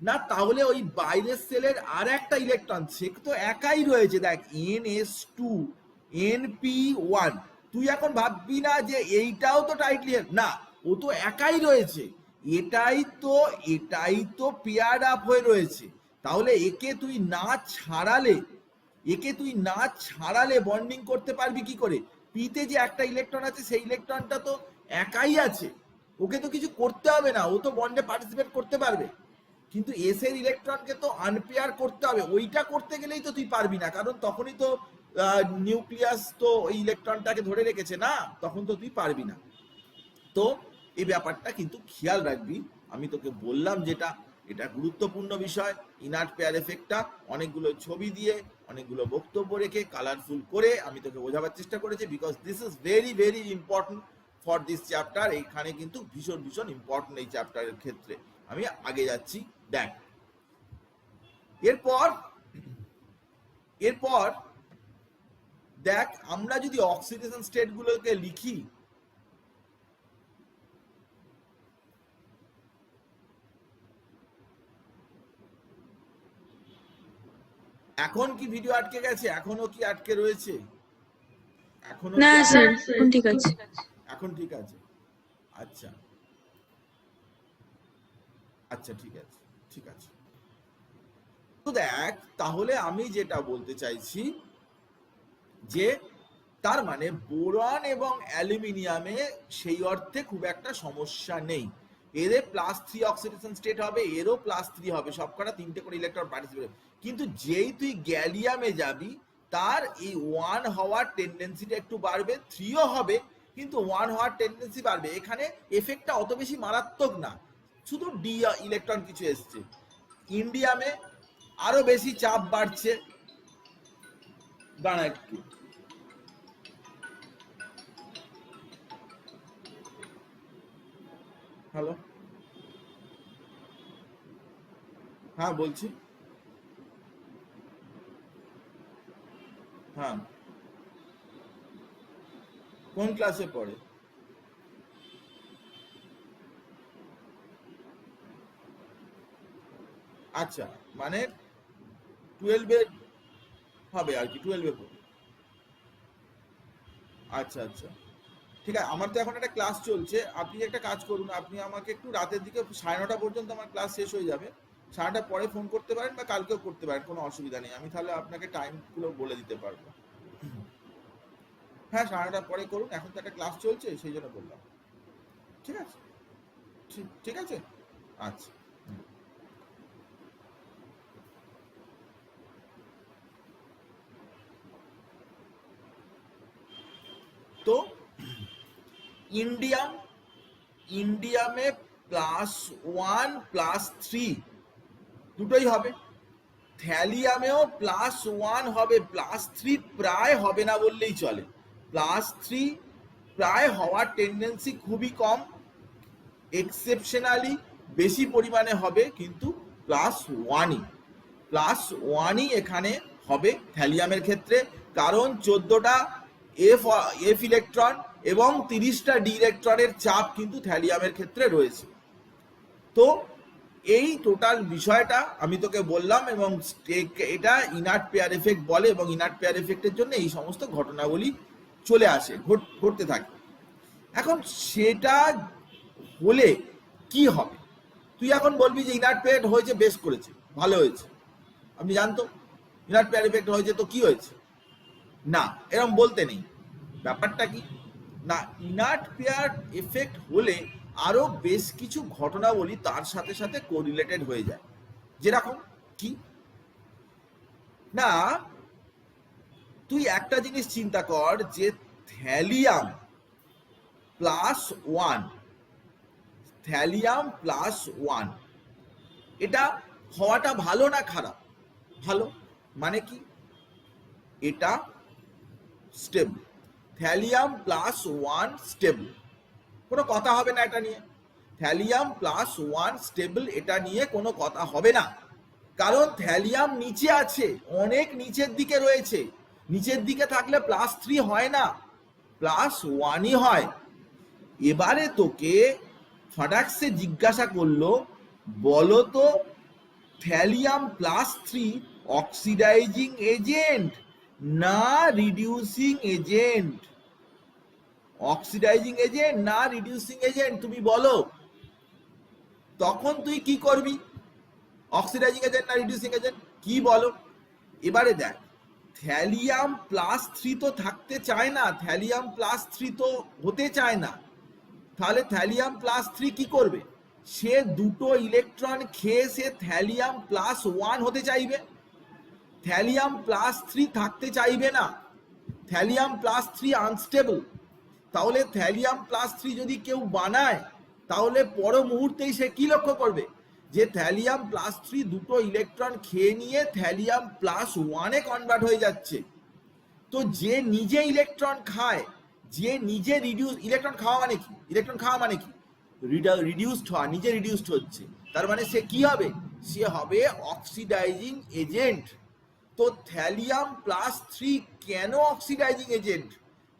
না, তাহলে ওই বাইরের সেলের আর একটা ইলেকট্রন, সে তো একাই রয়েছে, দেখ NS2 NP1। তুই এখন ভাববি না যে এইটাও তো টাইটলি না, ও তো একাই রয়েছে, এটাই তো পেয়ার আপ হয়ে রয়েছে। তাহলে একে তুই না ছাড়ালে বন্ডিং করতে পারবি কি করে? পিতে যে একটা ইলেকট্রন আছে সেই ইলেকট্রনটা তো একাই আছে, ওকে তো কিছু করতে হবে না, ও তো বন্ডে পার্টিসিপেট করতে পারবে। কিন্তু এস এর ইলেকট্রনকে তো আনপেয়ার করতে হবে, ওইটা করতে গেলেই তো তুই পারবি না, কারণ তখনই তো নিউক্লিয়াস তো ওই ইলেকট্রনটাকে ধরে রেখেছে না, তখন তো তুই পারবি না। তো এই ব্যাপারটা কিন্তু খেয়াল রাখবি, আমি তোকে বললাম যেটা, এটা গুরুত্বপূর্ণ বিষয়। ইনার্ট পেয়ার এফেক্টটা অনেকগুলো ছবি দিয়ে, অনেকগুলো বক্তব্য রেখে, কালারফুল করে আমি তোকে বোঝাবার চেষ্টা করেছি, because this is very very important for this chapter. এইখানে কিন্তু ভীষণ ভীষণ ইম্পর্টেন্ট এই চ্যাপ্টারের ক্ষেত্রে। আমি আগে যাচ্ছি, দেখ এরপর দেখ আমরা যদি অক্সিডেশন স্টেট গুলোকে লিখি, এখন কি ভিডিও আটকে গেছে? এখনো কি আটকে রয়েছে? এখনো না স্যার, এখন ঠিক আছে। এখন ঠিক আছে। আচ্ছা আচ্ছা, ঠিক আছে ঠিক আছে। তো দেখ তাহলে আমি যেটা বলতে চাইছি যে তার মানে বোরন এবং অ্যালুমিনিয়ামে সেই অর্থে খুব একটা সমস্যা নেই। এদের +3 অক্সিডেশন স্টেট হবে, এরও +3 হবে, সবকটা 3টে করে ইলেকট্রন পার্টিসিপেট। কিন্তু যেই তুই গ্যালিয়ামে যাবি তার এই 1 হওয়ার টেন্ডেন্সিটা একটু বাড়বে, 3ও হবে কিন্তু 1 হওয়ার টেন্ডেন্সি বাড়বে। এখানে এফেক্টটা অত বেশি মারাত্মক না, শুধু ডি ইলেকট্রন কিছু এসছে। ইন্ডিয়ামে আরো বেশি চাপ বাড়ছে। দাঁড়া একটু, হ্যালো, হ্যাঁ বলছি, হ্যাঁ কোন ক্লাসে পড়ে? আচ্ছা, মানে 12-এ হবে আর কি, 12-এ পড়ে। আচ্ছা আচ্ছা, ঠিক আছে। আমার তো এখন একটা ক্লাস চলছে, আপনি একটা কাজ করুন, আপনি আমাকে একটু রাতের দিকে 9:30 পর্যন্ত আমার ক্লাস শেষ হয়ে যাবে, 9:30 পরে ফোন করতে পারেন বা কালকেও করতে পারেন, কোনো অসুবিধা নেই। আমি তাহলে আপনাকে টাইমগুলো বলে দিতে পারবো। হ্যাঁ 9:30 পরে করুন, এখন তো একটা ক্লাস চলছে সেই জন্য বললাম। ঠিক আছে, ঠিক আছে, আচ্ছা। তো ইন্ডিয়ামে +1 +3 দুটোই হবে, থ্যালিয়ামেও +1 হবে, +3 প্রায় হবে না বললেই চলে। +3 প্রায় হওয়ার টেন্ডেন্সি খুবই কম, এক্সেপশনালি বেশি পরিমাণে হবে, কিন্তু +1ই এখানে হবে থ্যালিয়ামের ক্ষেত্রে, কারণ 14টা এফ ইলেকট্রন এবং 30টা ডি ইলেকট্রনের চাপ কিন্তু থ্যালিয়ামের ক্ষেত্রে রয়েছে। তো এই টোটাল বিষয়টা আমি তোকে বললাম, এবং এটা ইনার্ট পেয়ার এফেক্ট বলে, এবং ইনার্ট পেয়ার এফেক্টের জন্য এই সমস্ত ঘটনাবলী চলে আসে, ঘটতে থাকে। এখন সেটা হলে কি হবে? তুই এখন বলবি যে ইনার্ট পেয়ার হয়েছে, বেশ করেছে, ভালো হয়েছে, আপনি জানতো ইনার্ট পেয়ার এফেক্ট হয়েছে তো কি হয়েছে? না, এরকম বলতে নেই। ব্যাপারটা কি না, ইনার্ট পেয়ার এফেক্ট হলে আরো বেশ কিছু ঘটনাবলী তার সাথে সাথে কোরিলেটেড হয়ে যায়। যেরকম কি না, তুই একটা জিনিস চিন্তা কর যে থ্যালিয়াম +1 এটা হওয়াটা ভালো না খারাপ? ভালো। মানে কি, এটা স্টেবল, থ্যালিয়াম +1 স্টেবল, কোনো কথা হবে না এটা নিয়ে। থ্যালিয়াম +1 স্টেবল, এটা নিয়ে কোনো কথা হবে না, কারণ থ্যালিয়াম নিচে আছে, অনেক নিচের দিকে রয়েছে। নিচের দিকে থাকলে +3 হয় না, +1ই হয়। এবারে তোকে ফাটাক্সে জিজ্ঞাসা করলো, বলো তো থ্যালিয়াম +3 অক্সিডাইজিং এজেন্ট না রিডিউসিং এজেন্ট? অক্সিডাইজিং এজেন্ট না রিডিউসিং এজেন্ট, তুমি বলো। তখন তুই কি করবি? অক্সিডাইজিং এজেন্ট না রিডিউসিং এজেন্ট, কি বলো? এবারে দেখ, থ্যালিয়াম +3 তো থাকতে চায় না, থ্যালিয়াম +3 তো হতে চায় না। তাহলে থ্যালিয়াম +3 কি করবে? সে দুটো ইলেকট্রন খেয়ে সে থ্যালিয়াম +1 হতে চাইবে, থ্যালিয়াম +3 থাকতে চাইবে না। Thallium +3 unstable. তাহলে থ্যালিয়াম +3 যদি কেউ বানায়, তাহলে পর মুহূর্তেই সে কি লক্ষ্য করবে? যে থ্যালিয়াম +3 দুটো ইলেকট্রন খেয়ে নিয়ে থ্যালিয়াম +1-এ কনভার্ট হয়ে যাচ্ছে। তো যে নিজে ইলেকট্রন খায়, যে নিজে রিডিউস, ইলেকট্রন খাওয়া মানে কি, ইলেকট্রন খাওয়া মানে কি, রিডিউসড হওয়া, নিজে রিডিউসড হচ্ছে, তার মানে সে কি হবে, সে হবে অক্সিডাইজিং এজেন্ট। তো থ্যালিয়াম প্লাস 3 কেন অক্সিডাইজিং এজেন্ট,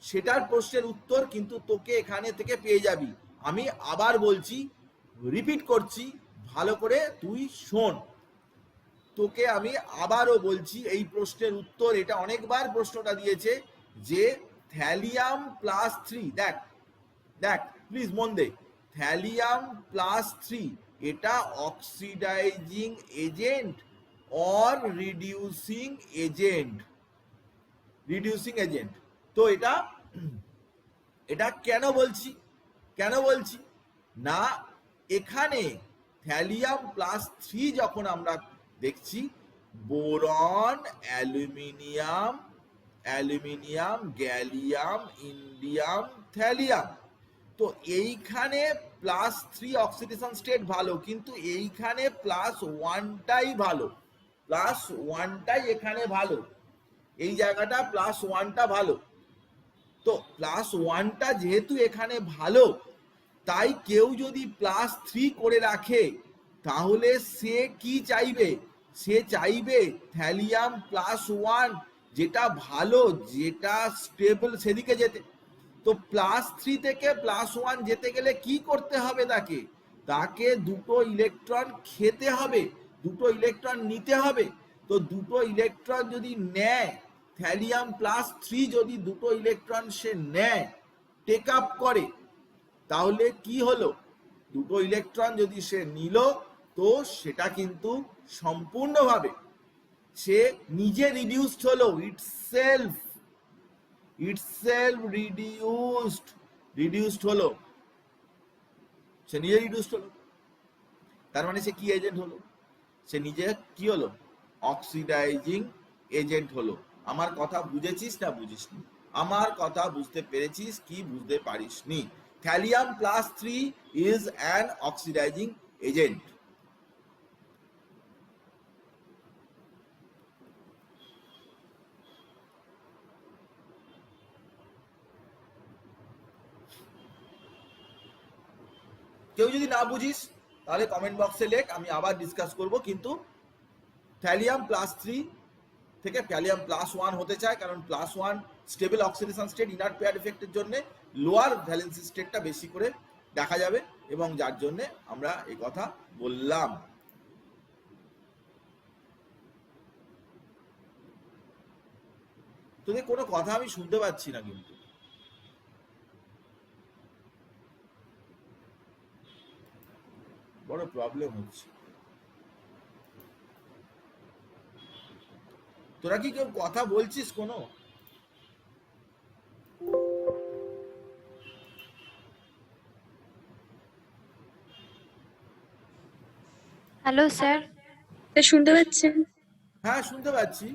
সেটার প্রশ্নের উত্তর কিন্তু তোকে এখানে থেকে পেয়ে যাবি। আমি আবার বলছি, রিপিট করছি, ভালো করে তুই শোন। তোকে আমি আবারও বলছি, এই প্রশ্নের উত্তর, এটা অনেকবার প্রশ্নটা দিয়েছে যে থ্যালিয়াম প্লাস 3, দেখ দেখ প্লিজ মন দে, থ্যালিয়াম প্লাস 3 এটা oxidising agent or reducing agent, reducing agent. তো এটা কেন বলছি না, এখানে থ্যালিয়াম প্লাস 3 যখন আমরা দেখছি, boron, aluminium, gallium, indium, thallium, তো এইখানে প্লাস 3 অক্সিডেশন স্টেট ভালো, কিন্তু এইখানে প্লাস 1টাই ভালো, প্লাস 1টাই এখানে ভালো, এই জায়গাটা প্লাস 1টা ভালো। তো প্লাস 1টা যেহেতু এখানে ভালো, তাই কেউ যদি প্লাস 3 করে রাখে, তাহলে সে কি চাইবে, সে চাইবে থ্যালিয়াম প্লাস 1 যেটা ভালো, যেটা স্টেবল, সেদিকে যেতে। তো প্লাস 3 থেকে প্লাস 1 যেতে গেলে কি করতে হবে, তাকে দুটো ইলেকট্রন খেতে হবে, দুটো ইলেকট্রন নিতে হবে। তো দুটো ইলেকট্রন যদি নেয়, থ্যালিয়াম প্লাস 3 যদি দুটো ইলেকট্রন সে নেয়, টেক আপ করে, তাহলে কি হলো, দুটো ইলেকট্রন যদি সে নিল, তো সেটা কিন্তু সম্পূর্ণভাবে সে নিজে রিডিউসড হলো, ইটসেলফ রিডিউসড হলো, সে নিজে রিডিউসড হলো। তার মানে সে কি এজেন্ট হলো, সে নিজে কি হলো, অক্সিডাইজিং এজেন্ট হলো। আমার কথা বুঝেছিস না বুঝিসনি, আমার কথা বুঝতে পেরেছিস কি বুঝতে পারিসনি? Thallium plus 3 is an oxidising agent. কেউ যদি না বুঝিস তাহলে কমেন্ট বক্সে লেখ, আমি আবার ডিসকাস করব। কিন্তু থ্যালিয়াম প্লাস 3 থেকে থ্যালিয়াম প্লাস 1 হতে চায়, কারণ plus 1 stable oxidation state, inert pair ইফেক্টের জন্য লোয়ার ভ্যালেন্সি স্টেটটা বেশি করে দেখা যাবে, এবং যার জন্য আমরা এই কথা বললাম। তোদের কোনো কথা আমি শুনতে পাচ্ছি না, কিন্তু বড় প্রবলেম হচ্ছে। তোরা কি কেউ কথা বলছিস কোনো? Hello sir. শুনতে পাচ্ছেন? হ্যাঁ শুনতে পাচ্ছি।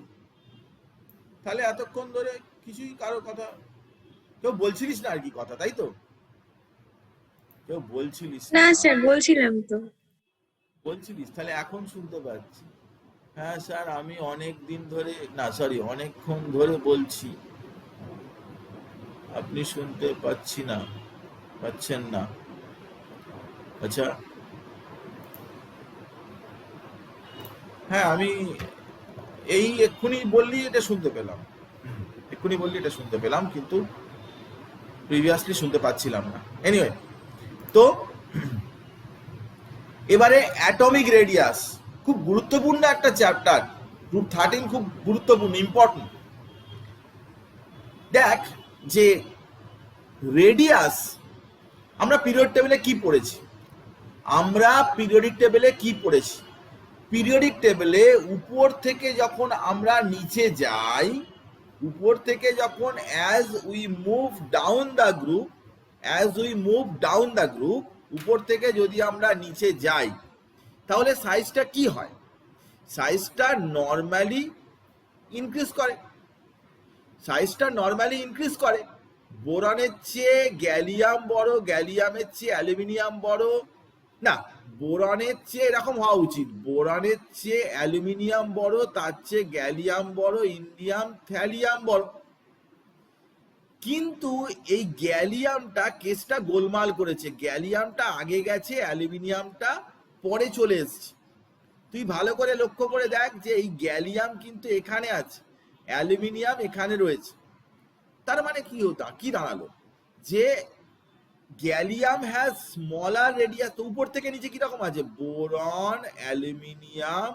তাহলে এতক্ষণ ধরে কিছুই কারো কথা কেউ বলছিলিস না আর কি কথা, তাই তো? কেউ বলছিলিস না স্যার, বলছিলাম তো। বলছিলিস, তাহলে এখন শুনতে পাচ্ছি। হ্যাঁ স্যার, আমি অনেকক্ষণ ধরে বলছি, আপনি শুনতে পাচ্ছেন না। আচ্ছা, হ্যাঁ আমি এই এক্ষুনি বললি এটা শুনতে পেলাম, কিন্তু প্রিভিয়াসলি শুনতে পাচ্ছিলাম না। এনিওয়ে, তো এবারে অ্যাটমিক রেডিয়াস খুব গুরুত্বপূর্ণ একটা চ্যাপ্টার, গ্রুপ 13 খুব গুরুত্বপূর্ণ, ইম্পর্টেন্ট। দেখ যে রেডিয়াস, আমরা পিরিয়ড টেবিলে কি পড়েছি, পিরিয়ডিক টেবিলে উপর থেকে যখন আমরা নিচে যাই, as we move down the group, উপর থেকে যদি আমরা নিচে যাই, তাহলে সাইজটা কি হয়, সাইজটা নর্মালি ইনক্রিজ করে। বোরনের চেয়ে গ্যালিয়াম বড়, গ্যালিয়ামের চেয়ে অ্যালুমিনিয়াম বড়, না বোরনের চেয়ে এরকম হওয়া উচিত, বোরনের চেয়ে অ্যালুমিনিয়াম বড়, তার চেয়ে গ্যালিয়াম বড়, ইন্ডিয়াম, থ্যালিয়াম বড়। কিন্তু এই গ্যালিয়ামটা কেসটা গোলমাল করেছে, গ্যালিয়ামটা আগে গেছে, অ্যালুমিনিয়ামটা পরে চলে এসছে। তুই ভালো করে লক্ষ্য করে দেখ যে এই গ্যালিয়াম কিন্তু এখানে আছে, অ্যালুমিনিয়াম এখানে রয়েছে। তার মানে কি দাঁড়ালো যে গ্যালিয়াম হ্যাজ স্মলার রেডিয়াস। তো উপর থেকে নিচে কিরকম আছে, boron, aluminium,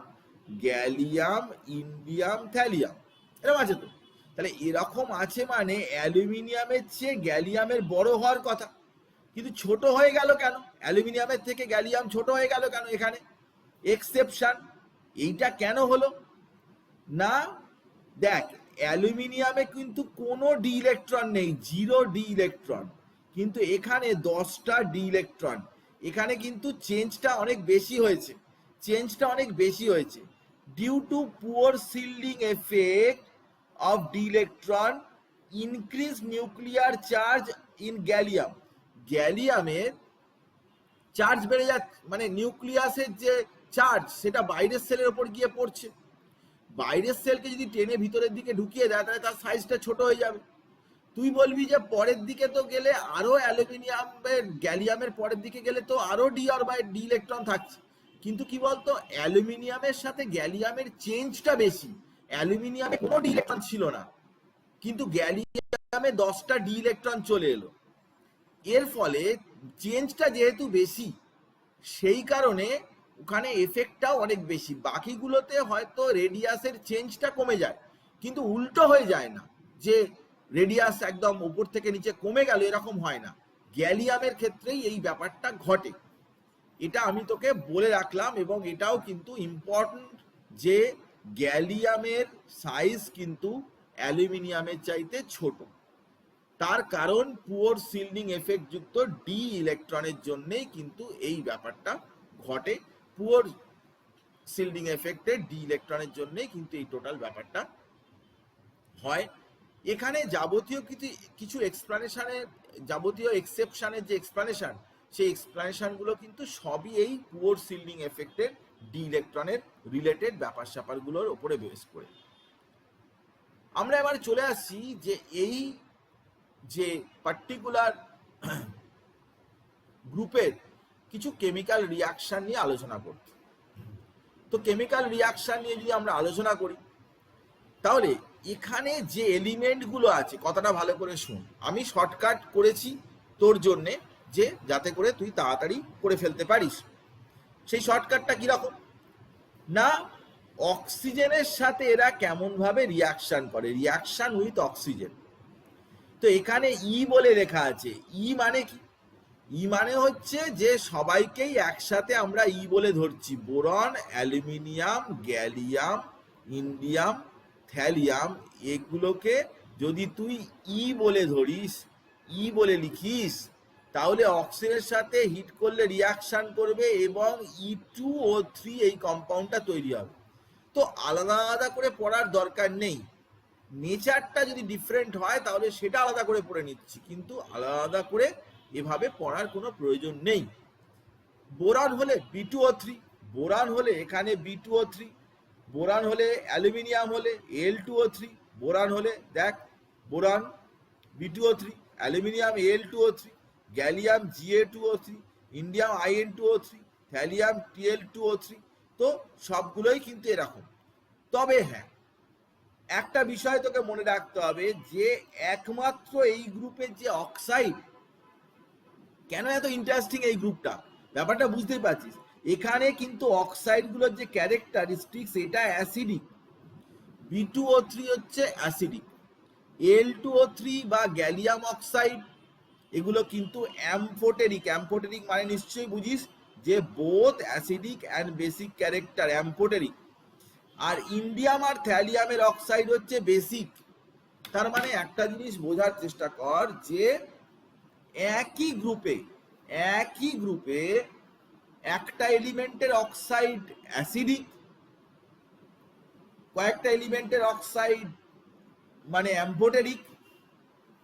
gallium, indium, thallium, এরকম আছে। তো তাহলে এরকম আছে মানে অ্যালুমিনিয়ামের চেয়ে গ্যালিয়ামের বড় হওয়ার কথা, কিন্তু ছোট হয়ে গেল কেন? অ্যালুমিনিয়ামের থেকে গ্যালিয়াম ছোট হয়ে গেল কেন? এখানে এক্সেপশন এইটা কেন হলো না? দেখ, অ্যালুমিনিয়ামে কিন্তু কোনো ডি ইলেকট্রন নেই, 0 ডি ইলেকট্রন, কিন্তু এখানে 10টা ডি ইলেকট্রন। এখানে কিন্তু চেঞ্জটা অনেক বেশি হয়েছে due to poor shielding effect of D electron, increase nuclear charge in gallium. গ্যালিয়ামের চার্জ বেড়ে যাচ্ছে, মানে নিউক্লিয়াসের যে চার্জ সেটা বাইরের সেলের ওপর গিয়ে পড়ছে। বাইরের সেলকে যদি টেনে ভিতরের দিকে ঢুকিয়ে দেয় তাহলে তার সাইজটা ছোট হয়ে যাবে। তুই বলবি যে পরের দিকে তো গেলে আরো অ্যালুমিনিয়ামের, গ্যালিয়ামের পরের দিকে গেলে তো আরো ডি অরবিট, ডি ইলেকট্রন থাকছে। কিন্তু কি বলতো, অ্যালুমিনিয়ামের সাথে গ্যালিয়ামের চেঞ্জটা বেশি। অ্যালুমিনিয়ামে কোনো ডি ইলেকট্রন ছিল না, কিন্তু গ্যালিয়ামে 10টা ডি ইলেকট্রন চলে এলো। এর ফলে চেঞ্জটা যেহেতু বেশি, সেই কারণে ওখানে এফেক্টটাও অনেক বেশি। বাকিগুলোতে হয়তো রেডিয়াসের চেঞ্জটা কমে যায়, কিন্তু উল্টো হয়ে যায় না যে রেডিয়াস একদম উপর থেকে নিচে কমে গেল, এরকম হয় না। গ্যালিয়ামের ক্ষেত্রেই এই ব্যাপারটা ঘটে। এটা আমি তোকে বলে রাখলাম, এবং এটাও কিন্তু ইম্পর্টেন্ট যে গ্যালিয়ামের সাইজ কিন্তু অ্যালুমিনিয়ামের চাইতে ছোট। তার কারণ পুয়ার শিল্ডিং এফেক্ট যুক্ত ডি ইলেকট্রনের জন্যই কিন্তু এই ব্যাপারটা ঘটে। পুয়ার শিল্ডিং এফেক্টের ডি ইলেকট্রনের জন্যই কিন্তু এই টোটাল ব্যাপারটা হয়। এখানে যাবতীয় কিছু এক্সপ্লানেশনের, যাবতীয় এক্সেপশনের যে এক্সপ্লানেশন, সেই এক্সপ্লানেশনগুলো কিন্তু সবই এই পুয়ার শিল্ডিং এফেক্টের ডি ইলেকট্রনের রিলেটেড ব্যাপার স্যাপারগুলোর ওপরে বেস করে। আমরা এবার চলে আসছি যে এই যে পার্টিকুলার গ্রুপের কিছু কেমিক্যাল রিয়াকশন নিয়ে আলোচনা করতে। তো কেমিক্যাল রিয়াকশন নিয়ে যদি আমরা আলোচনা করি, তাহলে এখানে যে এলিমেন্টগুলো আছে, কথাটা ভালো করে শুন। আমি শর্টকাট করেছি তোর জন্যে, যে যাতে করে তুই তাড়াতাড়ি করে ফেলতে পারিস। সেই শর্টকাটটা কিরকম না, অক্সিজেনের সাথে এরা কেমন ভাবে রিয়াকশন করে, রিয়াকশন উইথ অক্সিজেন। তো এখানে ই বলে লেখা আছে। ই মানে কি? ই মানে হচ্ছে যে সবাইকেই একসাথে আমরা ই বলে ধরছি। Boron, aluminium, gallium, indium, thallium, এগুলোকে যদি তুই ই বলে ধরিস, ই বলে লিখিস, তাহলে অক্সিজেনের সাথে হিট করলে রিয়াকশন করবে এবং E2O3 এই কম্পাউন্ডটা তৈরি হবে। তো আলাদা আলাদা করে পড়ার দরকার নেই। নেচারটা যদি ডিফারেন্ট হয় তাহলে সেটা আলাদা করে পড়ে নিচ্ছি, কিন্তু আলাদা আলাদা করে এভাবে পড়ার কোনো প্রয়োজন নেই। বোরান হলে B2O3, বোরান হলে এখানে B2O3, বোরান হলে অ্যালুমিনিয়াম হলে Al2O3, বোরান হলে দেখ বোরান B2O3, aluminium Al2O3, gallium Ga2O3, indium In2O3, thallium Tl2O3। তো সবগুলোই কিন্তু এরকম। তবে হ্যাঁ, একটা বিষয় তোকে মনে রাখতে হবে যে একমাত্র এই গ্রুপের যে অক্সাইড, কেন এত ইন্টারেস্টিং এই গ্রুপটা, ব্যাপারটা বুঝতেই পারছিস। এখানে কিন্তু অক্সাইড গুলোর যে ক্যারেক্টারিস্টিক্স, এটা অ্যাসিডিক। B2O3 হচ্ছে অ্যাসিডিক, Al2O3 বা গ্যালিয়াম অক্সাইড এগুলো কিন্তু অ্যাম্ফোটেরিক। অ্যাম্ফোটেরিক মানে নিশ্চয়ই বুঝিস যে both acidic and basic character, amphoteric. আর ইন্ডিয়াম আর থ্যালিয়ামের অক্সাইড হচ্ছে বেসিক। তার মানে একটা জিনিস বোঝার চেষ্টা কর যে একই গ্রুপে একটা এলিমেন্টের অক্সাইড অ্যাসিডিক, কয়েকটা এলিমেন্টের অক্সাইড মানে অ্যাম্ফোটেরিক,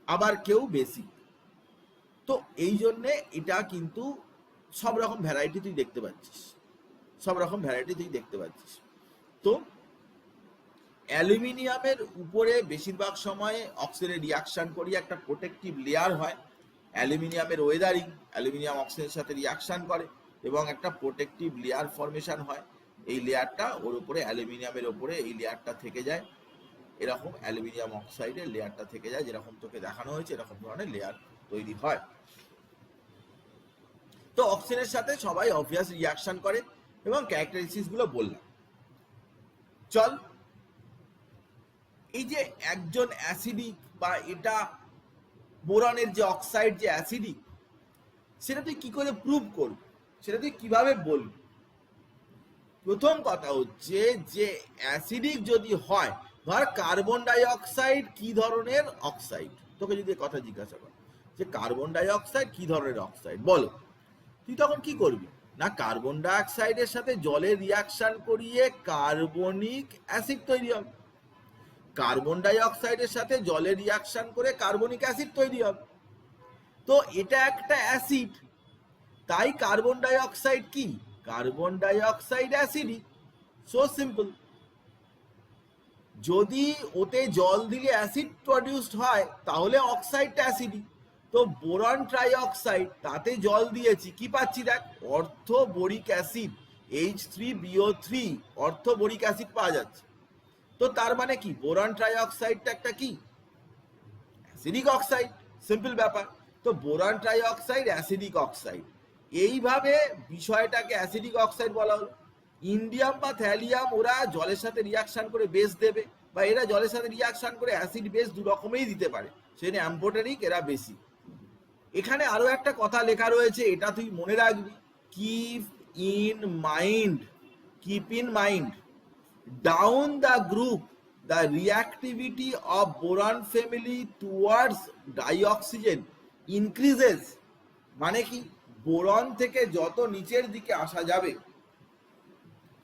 আবার কেউ বেসিক। তো এই জন্যে এটা কিন্তু সব রকম ভ্যারাইটি তুই দেখতে পাচ্ছিস, তো অ্যালুমিনিয়ামের উপরে বেশিরভাগ সময় অক্সিজেনের রিয়াকশন করিয়ে একটা প্রোটেক্টিভ লেয়ার হয়। অ্যালুমিনিয়ামের ওয়েদারিং, অ্যালুমিনিয়াম অক্সিজেনের সাথে রিয়াকশন করে এবং একটা প্রোটেক্টিভ লেয়ার ফর্মেশন হয়। এই লেয়ারটা ওর উপরে, অ্যালুমিনিয়ামের ওপরে এই লেয়ারটা থেকে যায়, এরকম অ্যালুমিনিয়াম অক্সাইডের লেয়ারটা থেকে যায়, যেরকম তোকে দেখানো হয়েছে এরকম ধরনের লেয়ার তৈরি হয়। তো অক্সিজেনের সাথে সবাই অবভিয়াস রিয়াকশন করে এবং ক্যারেক্টারিস্টিক্স গুলো বললাম। চল, এই যে একজন অ্যাসিডিক বা এটা বোরনের যে অক্সাইড যে অ্যাসিডিক, সেটা তুই কি করে প্রুভ করবি, সেটা তুই কিভাবে বলবি? প্রথম কথা হচ্ছে যে অ্যাসিডিক যদি হয়, ধর কার্বন ডাই অক্সাইড কি ধরনের অক্সাইড, তোকে যদি কথা জিজ্ঞাসা করে যে কার্বন ডাই অক্সাইড কি ধরনের অক্সাইড বলো, তুই তখন কি করবি না, কার্বন ডাই অক্সাইডের সাথে জলের রিয়াকশন করিয়ে কার্বনিক অ্যাসিড তৈরি হবে, কার্বন ডাই অক্সাইডের সাথে জলের রিয়াকশন করে কার্বনিক অ্যাসিড তৈরি হবে। তো এটা একটা অ্যাসিড, তাই কার্বন ডাই অক্সাইড কি, carbon die oxide acidic. So simple. যদি ওতে জল দিলে অ্যাসিড প্রডিউসড হয় তাহলে অক্সাইডটা অ্যাসিডিক। তো বোরন ট্রাই অক্সাইড, তাতে জল দিয়েছি, কি পাচ্ছি দেখ, অর্থ বোরিক অ্যাসিড H3BO3 অর্থ বোরিক অ্যাসিড পাওয়া যাচ্ছে। তো তার মানে কি, বোরন ট্রাই অক্সাইডটা একটা কি, অ্যাসিডিক অক্সাইড। সিম্পল ব্যাপার। তো boron try oxide acidic oxide, এইভাবে বিষয়টাকে অ্যাসিডিক অক্সাইড বলা হলো। ইন্ডিয়াম বা থ্যালিয়াম ওরা জলের সাথে রিয়াকশন করে বেস দেবে, বা এরা জলের সাথে রিয়াকশন করে অ্যাসিড বেস দু রকমেই দিতে পারে, সেখানে অ্যাম্ফোটেরিক, এরা বেশি। এখানে আরো একটা কথা লেখা রয়েছে, এটা তুই মনে রাখবি, keep in mind, keep in mind, down the group the reactivity of boron family towards dioxygen increases। মানে কি, বোরন থেকে যত নিচের দিকে আসা যাবে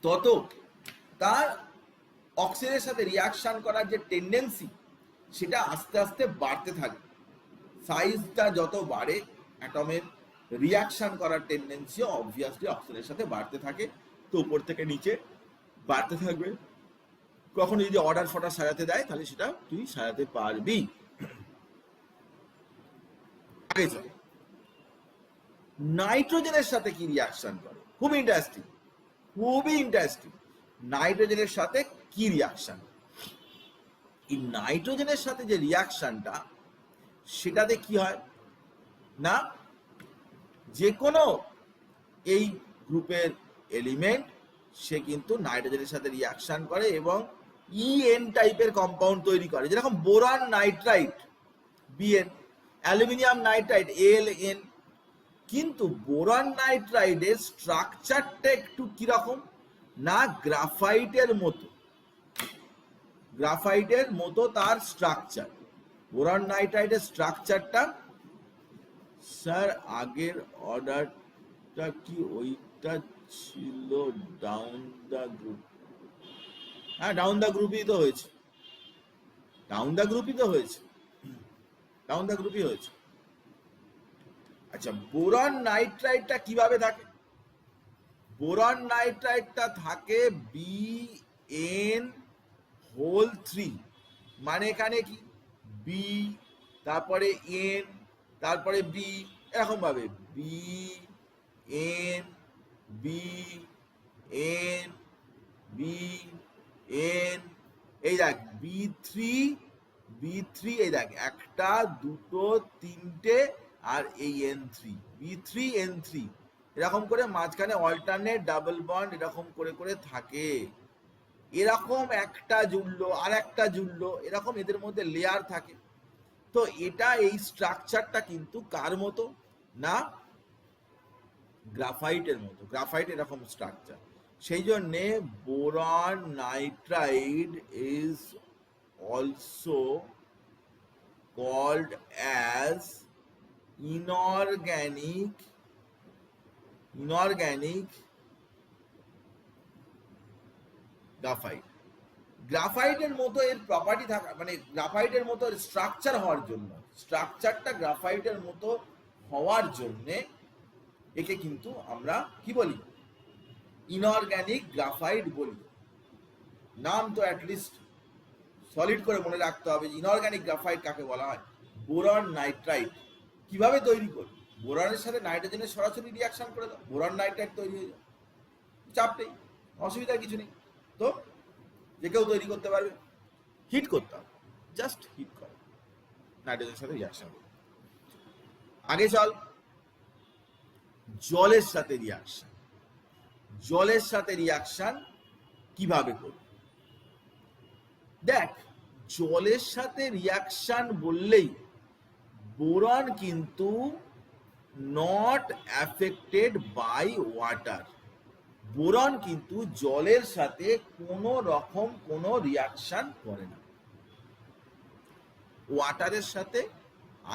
তত তার অক্সিজেনের সাথে রিয়াকশন করার যে টেন্ডেন্সি সেটা আস্তে আস্তে বাড়তে থাকে। সাইজটা যত বাড়ে অ্যাটমের, রিয়াকশন করার টেন্ডেন্সিও অবভিয়াসলি অক্সিজেনের সাথে বাড়তে থাকে। তো উপর থেকে নিচে বাড়তে থাকবে। কখনো যদি অর্ডার ফর্ডার সাজাতে দেয় তাহলে সেটা তুই সাজাতে পারবি। নাইট্রোজেনের সাথে কি রিয়াকশন করে, খুব ইন্টারেস্টিং, খুবই ইন্টারেস্টিং। নাইট্রোজেনের সাথে কি রিয়াকশন, এই নাইট্রোজেনের সাথে যে রিয়াকশনটা, সেটাতে কি হয় না, যে কোনো এই গ্রুপের এলিমেন্ট সে কিন্তু নাইট্রোজেনের সাথে রিয়াকশন করে এবং ইএন টাইপের কম্পাউন্ড তৈরি করে, যেরকম boron nitrite BN, aluminium nitrite LN. কিন্তু বোরন নাইট্রাইডের স্ট্রাকচারটা একটু কিরকম না, গ্রাফাইটের মতো, গ্রাফাইটের মতো তার স্ট্রাকচার। বোরন নাইট্রাইডের স্ট্রাকচারটা, স্যার আগের অর্ডারটা কি ওইটা ছিল ডাউন দ্য গ্রুপ? হ্যাঁ, ডাউন দ্য গ্রুপই তো হয়েছে, ডাউন দ্য গ্রুপই তো হয়েছে, ডাউন দ্য গ্রুপই হয়েছে। আচ্ছা, বোরন নাইট্রাইটটা কিভাবে থাকে? বোরন নাইট্রাইটটা থাকে Bn3, মানে এখানে কি বি, তারপরে এন, তারপরে বি, এরকম ভাবে B N B N B N, এই দেখ বি3, এই দেখ একটা দুটো তিনটে আর এই N3, B3N3, এরকম করে মাঝখানে অল্টারনেট ডাবল বন্ড এরকম করে করে থাকে। এরকম একটা জুড়লো আর একটা জুড়লো, এরকম এদের মধ্যে লেয়ার থাকে। তো এটা, এই স্ট্রাকচারটা কিন্তু কার মতো না, গ্রাফাইটের মতো। গ্রাফাইট এরকম স্ট্রাকচার, সেই জন্যে boron nitride is also called as inorganic graphite. গ্রাফাইটের মতো এর প্রপার্টি থাকা, মানে গ্রাফাইটের মতো স্ট্রাকচার হওয়ার জন্য, স্ট্রাকচারটা গ্রাফাইটের মতো হওয়ার জন্যে একে কিন্তু আমরা কি বলি, ইনঅর্গ্যানিক গ্রাফাইট বলি। নাম তো অ্যাটলিস্ট সলিড করে মনে রাখতে হবে যে ইনঅর্গানিক গ্রাফাইট কাকে বলা হয়। বোরন নাইট্রাইট কিভাবে তৈরি করবে, বোরনের সাথে নাইট্রোজেনের সরাসরি রিয়াকশন করে দাও, বোরন নাইট্রাইট তৈরি হয়ে যাবে, চাপ নেই, অসুবিধা কিছু নেই। তো যে কেউ তৈরি করতে পারবে, হিট করতে হবে, জাস্ট হিট করো, নাইট্রোজেনের সাথে রিয়াকশন করবে। আগে চল জলের সাথে রিয়াকশন, জলের সাথে রিয়াকশন কিভাবে করবে। দেখ, জলের সাথে রিয়াকশন বললেই বোরন কিন্তু not affected by water, boron কিন্তু জলের সাথে কোনো রকম কোনো রিয়াকশন করে না, ওয়াটারের সাথে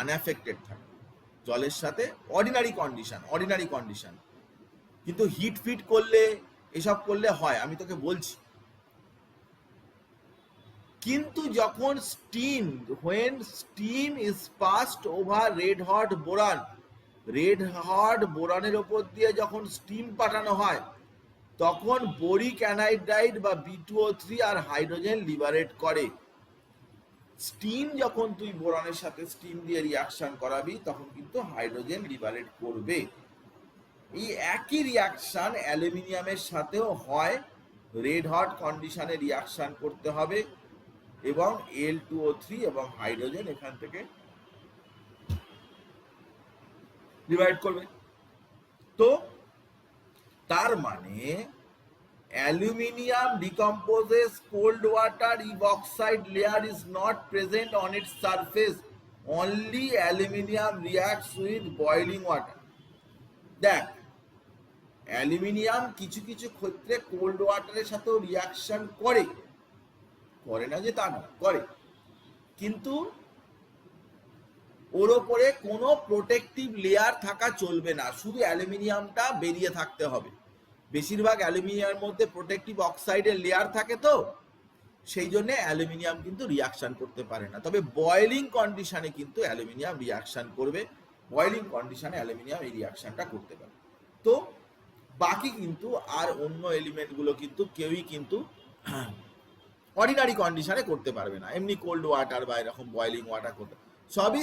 আনঅ্যাফেক্টেড থাকে, জলের সাথে অর্ডিনারি কন্ডিশন। কিন্তু হিট ফিট করলে এসব করলে হয়, আমি তোকে বলছি। কিন্তু যখন when steam is passed over red hot বোরনের ওপর দিয়ে যখন স্টিম পাঠানো হয়, তখন বোরিক অ্যানাইড্রাইড বা B2O3 আর হাইড্রোজেন লিবারেট করে। স্টিম যখন তুই বোরনের সাথে স্টিম দিয়ে রিয়াকশন করাবি, তখন কিন্তু হাইড্রোজেন লিবারেট করবে। এই একই রিয়াকশন অ্যালুমিনিয়ামের সাথেও হয়, রেড হট কন্ডিশনে রিয়াকশন করতে হবে এবং L2O3 এবং হাইড্রোজেন এখান থেকে ডিভাইড করবে। তো তার মানে aluminium decomposes cold water if oxide layer is not present on its surface, only aluminium reacts with boiling water. দেখ, অ্যালুমিনিয়াম কিছু কিছু ক্ষেত্রে কোল্ড ওয়াটারের সাথেও রিয়াকশন করে না যে তা না, করে, কিন্তু ওর ওপরে কোনো প্রোটেক্টিভ লেয়ার থাকা চলবে না, শুধু অ্যালুমিনিয়ামটা বেরিয়ে থাকতে হবে। বেশিরভাগ অ্যালুমিনিয়ামের মধ্যে প্রোটেক্টিভ অক্সাইডের লেয়ার থাকে, তো সেই জন্য অ্যালুমিনিয়াম কিন্তু রিয়াকশন করতে পারে না। তবে বয়েলিং কন্ডিশনে কিন্তু অ্যালুমিনিয়াম রিয়াকশন করবে, বয়েলিং কন্ডিশনে অ্যালুমিনিয়াম এই রিয়াকশনটা করতে পারে। তো বাকি কিন্তু আর অন্য এলিমেন্টগুলো কিন্তু কেউই কিন্তু অর্ডিনারি কন্ডিশনে করতে পারবে না, এমনি কোল্ড ওয়াটার বা এরকম বয়েলিং ওয়াটার করতে, সবই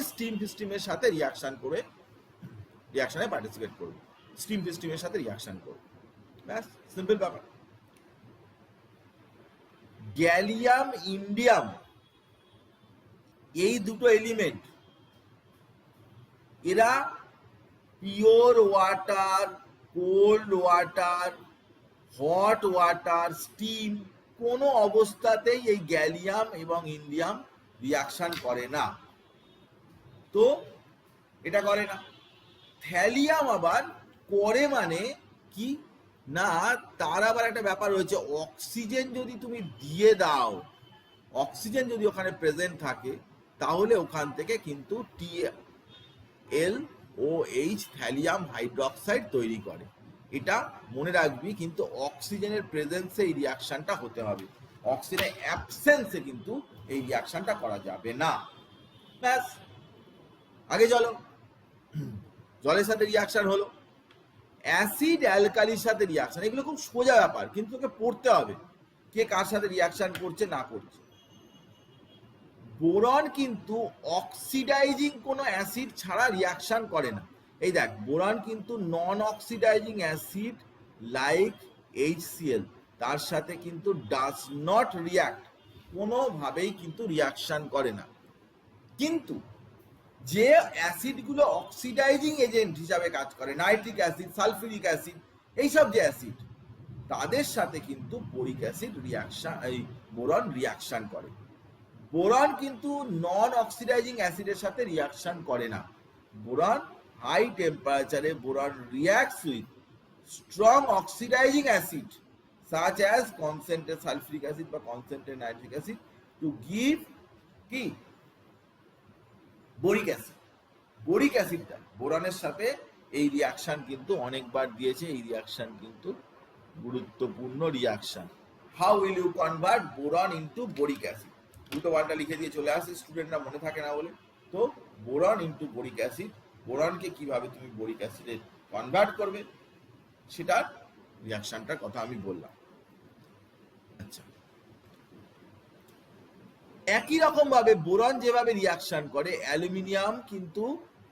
স্টিমের সাথে রিয়াকশন করে, রিয়াকশনে পার্টিসিপেট করবে, স্টিমের সাথে রিয়াকশন করবে, ব্যাস, সিম্পল ব্যাপার। গ্যালিয়াম ইন্ডিয়াম এই দুটো এলিমেন্ট, এরা pure water, cold water, hot water, steam, কোনো অবস্থাতেই এই গ্যালিয়াম এবং ইন্ডিয়াম রিয়াকশন করে না। তো এটা করে না। থ্যালিয়াম আবার করে, মানে কি না, তার আবার একটা ব্যাপার রয়েছে, অক্সিজেন যদি তুমি দিয়ে দাও, অক্সিজেন যদি ওখানে প্রেজেন্ট থাকে, তাহলে ওখান থেকে কিন্তু TlOH থ্যালিয়াম হাইড্রোক্সাইড তৈরি করে। এটা মনে রাখবি, কিন্তু অক্সিজেনের প্রেজেন্সে এই রিয়াকশনটা হতে হবে, অক্সিজেনের অ্যাবসেন্সে কিন্তু এই রিয়াকশনটা করা যাবে না। ব্যাস, আগে চলো, জলের সাথে রিয়াকশন হলো, অ্যাসিড অ্যালকালির সাথে রিয়াকশন, এগুলো খুব সোজা ব্যাপার, কিন্তু তোকে পড়তে হবে কে কার সাথে রিয়াকশন করছে না করছে। বোরন কিন্তু অক্সিডাইজিং কোনো অ্যাসিড ছাড়া রিয়াকশন করে না। এই দেখ, বোরন কিন্তু non oxidizing acid like HCl তার সাথে কিন্তু ডাজ নট রিয়াক্ট, কোনোভাবেই কিন্তু রিয়াকশন করে না। কিন্তু যে অ্যাসিডগুলো অক্সিডাইজিং এজেন্ট হিসাবে কাজ করে, নাইট্রিক অ্যাসিড, সালফিউরিক অ্যাসিড, এইসব যে অ্যাসিড, তাদের সাথে কিন্তু বোরিক অ্যাসিড রিয়াকশন, এই বোরন রিয়াকশন করে। বোরন কিন্তু নন অক্সিডাইজিং অ্যাসিডের সাথে রিয়াকশন করে না। বোরন হাই টেম্পারেচারে boron reacts with strong oxidising acid such as concentrate sulphuric acid বা concentrate nitric acid to give কি বোরিক অ্যাসিড। বোরিক অ্যাসিডটা বোরনের সাথে এই রিয়াকশন কিন্তু অনেকবার দিয়েছে, এই রিয়াকশন কিন্তু গুরুত্বপূর্ণ reaction. How will you convert boron into boric acid? দুটো ওয়ার্ডটা লিখে দিয়ে চলে আসে, স্টুডেন্টরা মনে থাকে না বলে। তো বোরন ইনটু বোরিক অ্যাসিড, বোরনকে কিভাবে তুমি বোরিক অ্যাসিডে কনভার্ট করবে সেটার রিয়াকশনটার কথা আমি বললাম। আচ্ছা, একই রকম ভাবে বোরন যেভাবে রিয়াকশন করে অ্যালুমিনিয়াম কিন্তু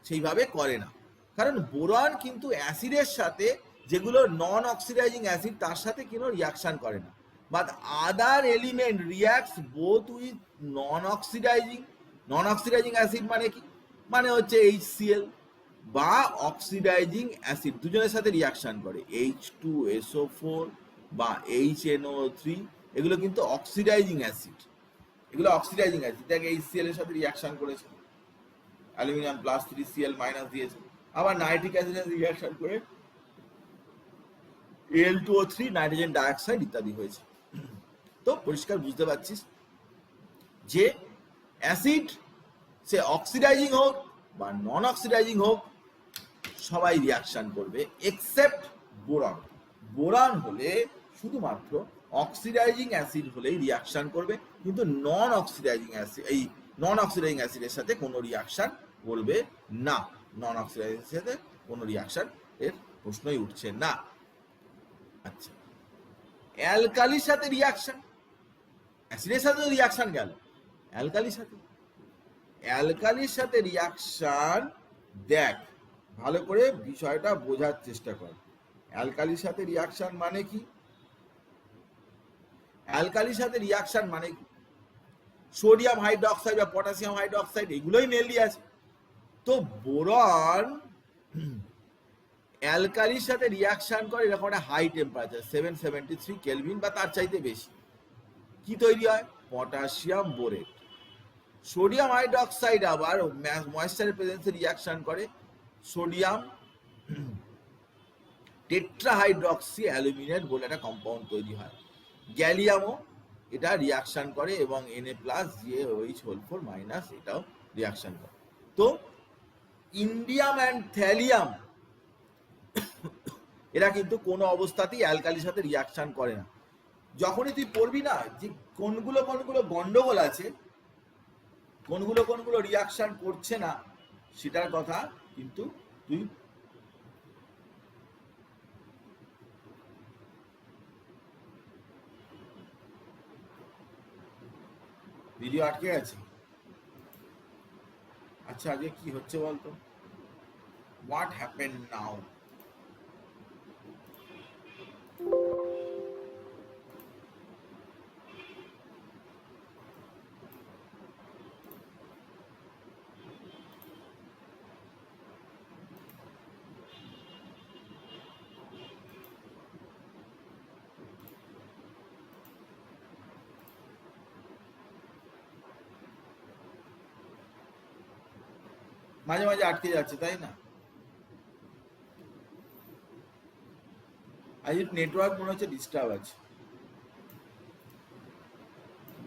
সেইভাবে করে না, কারণ বোরন কিন্তু অ্যাসিডের সাথে, যেগুলো নন অক্সিডাইজিং অ্যাসিড, তার সাথে কিন্তু রিয়াকশন করে না, but other element reacts both with non oxidizing acid মানে কি, মানে হচ্ছে HCl বা অক্সিডাইজিং অ্যাসিড, দুজনের সাথে রিয়াকশন করে, H2SO4 বা HNO3, এগুলো কিন্তু অক্সিডাইজিং অ্যাসিড, এগুলো অক্সিডাইজিং অ্যাসিড। দেখ HCl এর সাথে রিয়াকশন করেছে, অ্যালুমিনিয়াম প্লাস 3Cl মাইনাস দিয়েছে, আবার নাইট্রিক অ্যাসিডের সাথে রিয়াকশন করে Al2O3 নাইট্রোজেন ডাইঅক্সাইড ইত্যাদি হয়েছে। তো পরিষ্কার বুঝতে পারছিস যে অ্যাসিড সে অক্সিডাইজিং হোক বা নন অক্সিডাইজিং হোক, সবাই রিয়াকশন করবে এক্সেপ্ট বোরন। বোরন হলে শুধুমাত্র অক্সিডাইজিং অ্যাসিড হলেই রিয়াকশন করবে, কিন্তু নন অক্সিডাইজিং অ্যাসিডের সাথে কোনো রিয়াকশন করবে না, নন অক্সিডাইজিং এর সাথে কোনো রিয়াকশন এর প্রশ্নই উঠছে না। আচ্ছা, অ্যালকালির সাথে রিয়াকশন, অ্যাসিডের সাথে রিয়াকশন গেল, অ্যালকালির সাথে রিয়াকশন, দেখ ভালো করে বিষয়টা বোঝার চেষ্টা কর। অ্যালকালির সাথে রিয়াকশন মানে কি? অ্যালকালির সাথে রিয়াকশন মানে কি? সোডিয়াম হাইড্রোক্সাইড বা পটাশিয়াম হাইড্রোক্সাইড, এগুলোই মেনলি আছে। তো বোরন অ্যালকালির সাথে রিয়াকশন করে এরকম একটা হাই টেম্পারেচার 773 কেলভিন বা তার চাইতে বেশি। কি তৈরি হয়? Potassium borate. সোডিয়াম হাইড্রোক্সাইড আবার ময়েশ্চারের প্রেজেন্সে রিয়াকশন করে, সোডিয়াম টেট্রাহাইড্রক্সি অ্যালুমিনেট বলে একটা কম্পাউন্ড তৈরি হয়। গ্যালিয়ামও এটা রিয়াকশন করে এবং Na+GaOH4- এটাও রিয়াকশন করে। তো ইন্ডিয়াম অ্যান্ড থ্যালিয়াম এরা কিন্তু কোনো অবস্থাতেই অ্যালকালির সাথে রিয়াকশন করে না। যখনই তুই পড়বি না যে কোনগুলো গন্ডগোল আছে, কোনগুলো রিয়াকশন করছে না, সেটার কথা কিন্তু তুই ভিডিও আটকে গেছে। আচ্ছা, আগে কি হচ্ছে বলতো? হোয়াট হ্যাপেন নাও? মাঝে মাঝে আটকে যাচ্ছে, তাই না? আজ নেটওয়ার্ক মনে হচ্ছে ডিস্টার্ব আছে,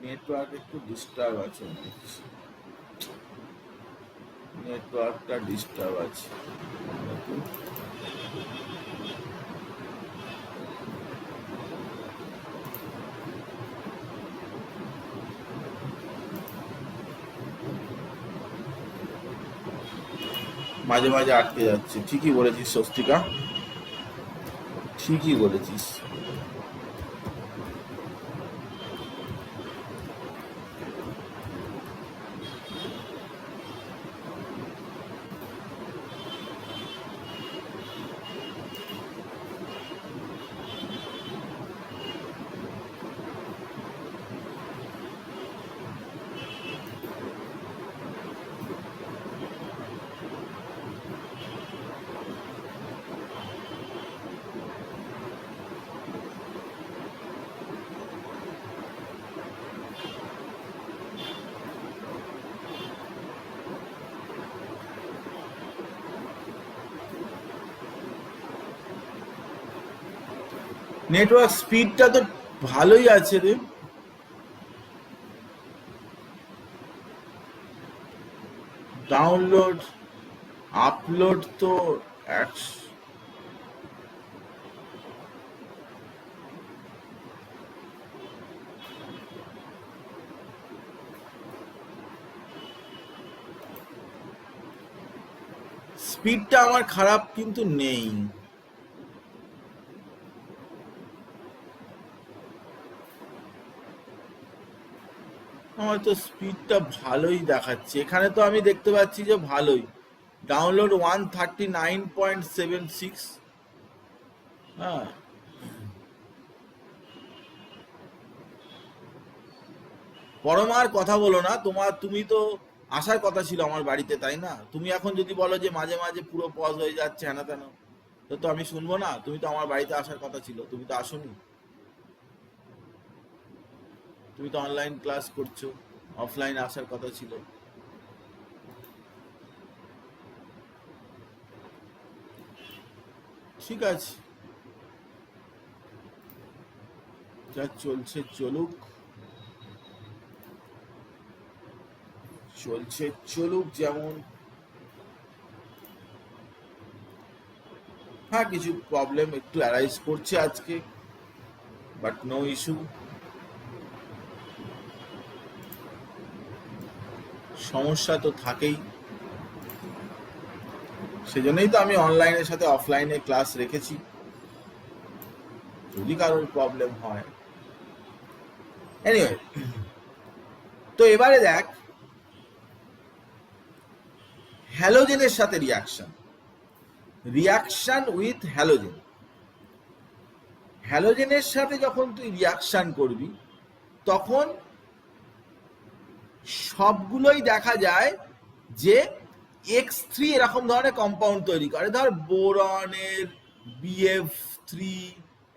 নেটওয়ার্ক একটু ডিস্টার্ব আছে, নেটওয়ার্কটা ডিস্টার্ব আছে। মাঝে মাঝে আটকে যাচ্ছে। ঠিকই বলেছিস স্বস্তিকা, ঠিকই বলেছিস। নেটওয়ার্ক স্পিডটা তো ভালোই আছে রে, ডাউনলোড আপলোড তো স্পিডটা আমার খারাপ কিন্তু নেই। আমার তো স্পিডটা ভালোই দেখাচ্ছে, এখানে তো আমি দেখতে পাচ্ছি যে ভালোই ডাউনলোড 139.76। হ্যাঁ, পরমার কথা বলো না, তুমি তো আসার কথা ছিল আমার বাড়িতে, তাই না? তুমি এখন যদি বলো যে মাঝে মাঝে পুরো পজ হয়ে যাচ্ছে হ্যানা তেন, তো আমি শুনবো না। তুমি তো আমার বাড়িতে আসার কথা ছিল, তুমি তো আসোনি। তুমি তো অনলাইন ক্লাস করছো, অফলাইনে আসার কথা ছিল। ঠিক আছে, যা চলছে চলুক, চলছে চলুক যেমন। হ্যাঁ, কিছু প্রবলেম একটু অ্যারাইজ করছে আজকে, বাট নো ইস্যু। সমস্যা তো থাকেই, সেজন্যই তো আমি অনলাইনের সাথে অফলাইনে ক্লাস রেখেছি, যদি কারোর প্রবলেম হয়। এনিওয়ে, তো এবারে দেখ হ্যালোজেনের সাথে রিয়াকশন উইথ হ্যালোজেন। হ্যালোজেনের সাথে যখন তুই রিয়াকশন করবি তখন সবগুলোই দেখা যায় যে X3 এরকম ধরনের কম্পাউন্ড তৈরি করে। ধর বোরনের BF3,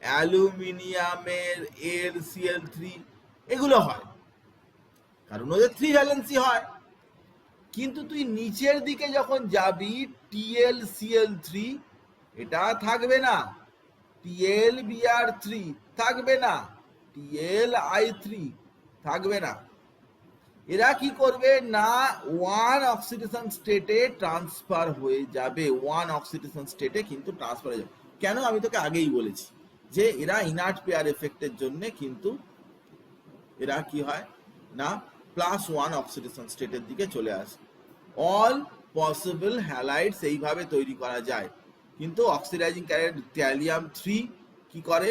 অ্যালুমিনিয়ামের AlCl3, এগুলো হয় কারণ ওদের 3 ভ্যালেন্সি হয়। কিন্তু তুই নিচের দিকে যখন যাবি TlCl3 এটা থাকবে না, TlBr3 থাকবে না, TlI3 থাকবে না। এরা কি করবে না, ওয়ান অক্সিডেশন স্টেটে ট্রান্সফার হয়ে যাবে, ওয়ান অক্সিডেশন স্টেটে কিন্তু ট্রান্সফার হয়ে যাবে। কেন? আমি তোকে আগেই বলেছি যে এরা ইনার্ট পেয়ার এফেক্টের জন্য কিন্তু এরা কি হয় না, +1 অক্সিডেশন স্টেটের দিকে চলে আসে। অল পসিবল হ্যালাইডস এইভাবে তৈরি করা যায়, কিন্তু অক্সিডাইজিং ক্যারেক্টার ট্যালিয়াম-3 কি করে